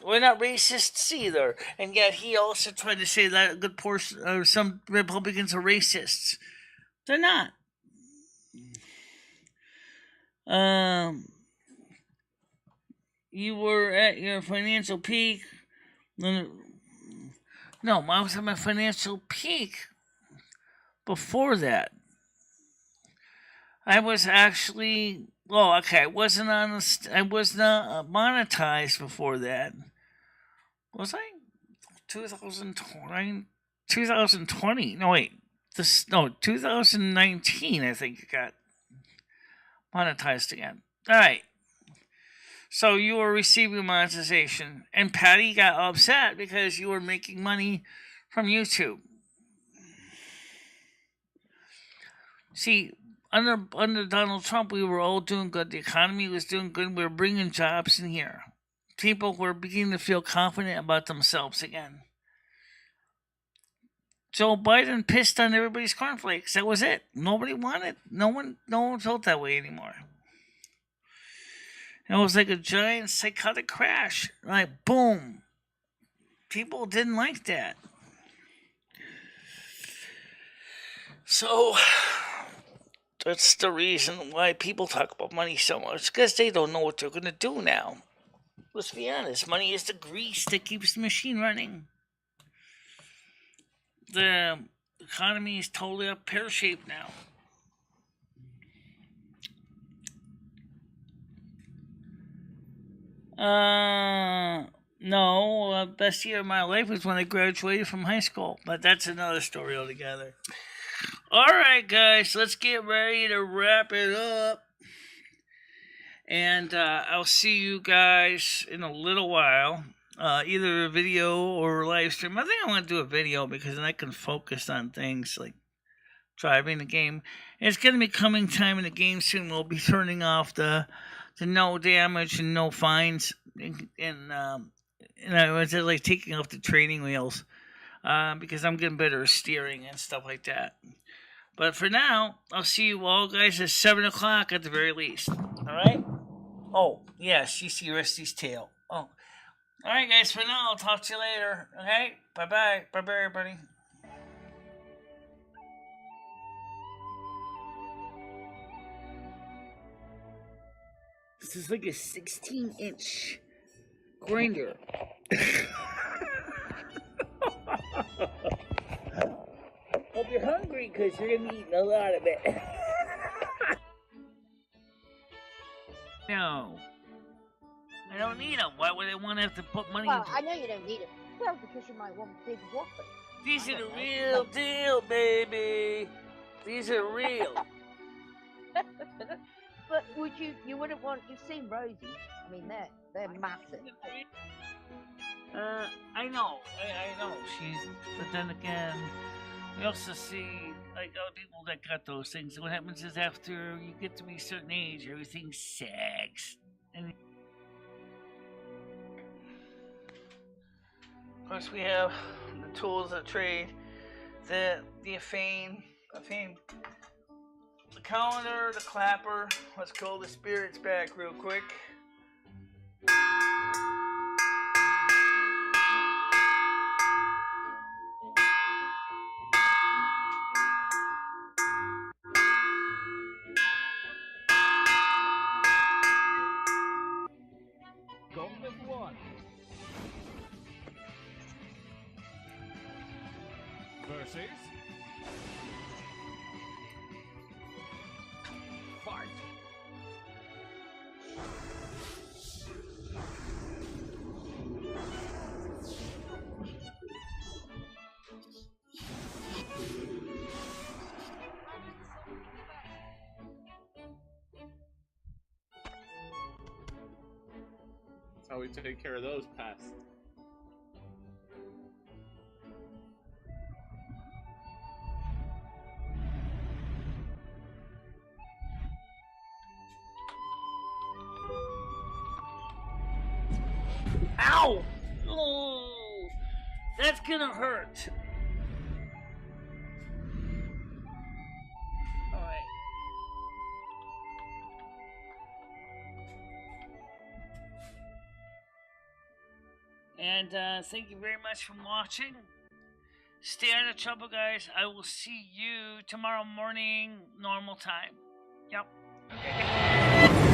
We're not racists either. And yet he also tried to say that a good portion of some Republicans are racists. They're not. You were at your financial peak. No, I was at my financial peak before that. I was actually, I was not monetized before that. Was I? 2020. No, wait. 2019, I think it got monetized again. All right. So you were receiving monetization, and Patty got upset because you were making money from YouTube. See, under Donald Trump, we were all doing good. The economy was doing good. We were bringing jobs in here. People were beginning to feel confident about themselves again. Joe Biden pissed on everybody's cornflakes. That was it. Nobody wanted. No one felt that way anymore. It was like a giant psychotic crash. Like, boom. People didn't like that. So that's the reason why people talk about money so much, because they don't know what they're going to do now. Let's be honest. Money is the grease that keeps the machine running. The economy is totally up pear-shaped now. No, best year of my life was when I graduated from high school, but that's another story altogether. Alright, guys, let's get ready to wrap it up. And I'll see you guys in a little while. Either a video or a live stream. I think I want to do a video because then I can focus on things like driving the game. And it's going to be coming time in the game soon. We'll be turning off the no damage and no fines. And I was like taking off the training wheels because I'm getting better at steering and stuff like that. But for now, I'll see you all guys at 7 o'clock at the very least. Alright? Oh, yes, you see Rusty's tail. Oh. Alright, guys, for now, I'll talk to you later. Okay? Bye-bye. Bye-bye, everybody. This is like a 16-inch grinder. Hope you're hungry because you're going to be eating a lot of it. No. I don't need them. Why would I want to have to put money Well, into I know you don't need it. Well, because you might want big whoppers. These are the real deal, baby. These are real. But you wouldn't want, you've seen Rosie. I mean, they're massive. I know. I know. But then again, we also see, like, other people that got those things. What happens is after you get to be a certain age, everything sags. And of course, we have the tools of trade, the fame, the calendar, the clapper. Let's call the spirits back real quick. Gauntlet 1 versus fight. That's how we take care of those pests. Ow! Oh, that's gonna hurt. Alright. And thank you very much for watching. Stay out of trouble, guys. I will see you tomorrow morning, normal time. Yep. Okay.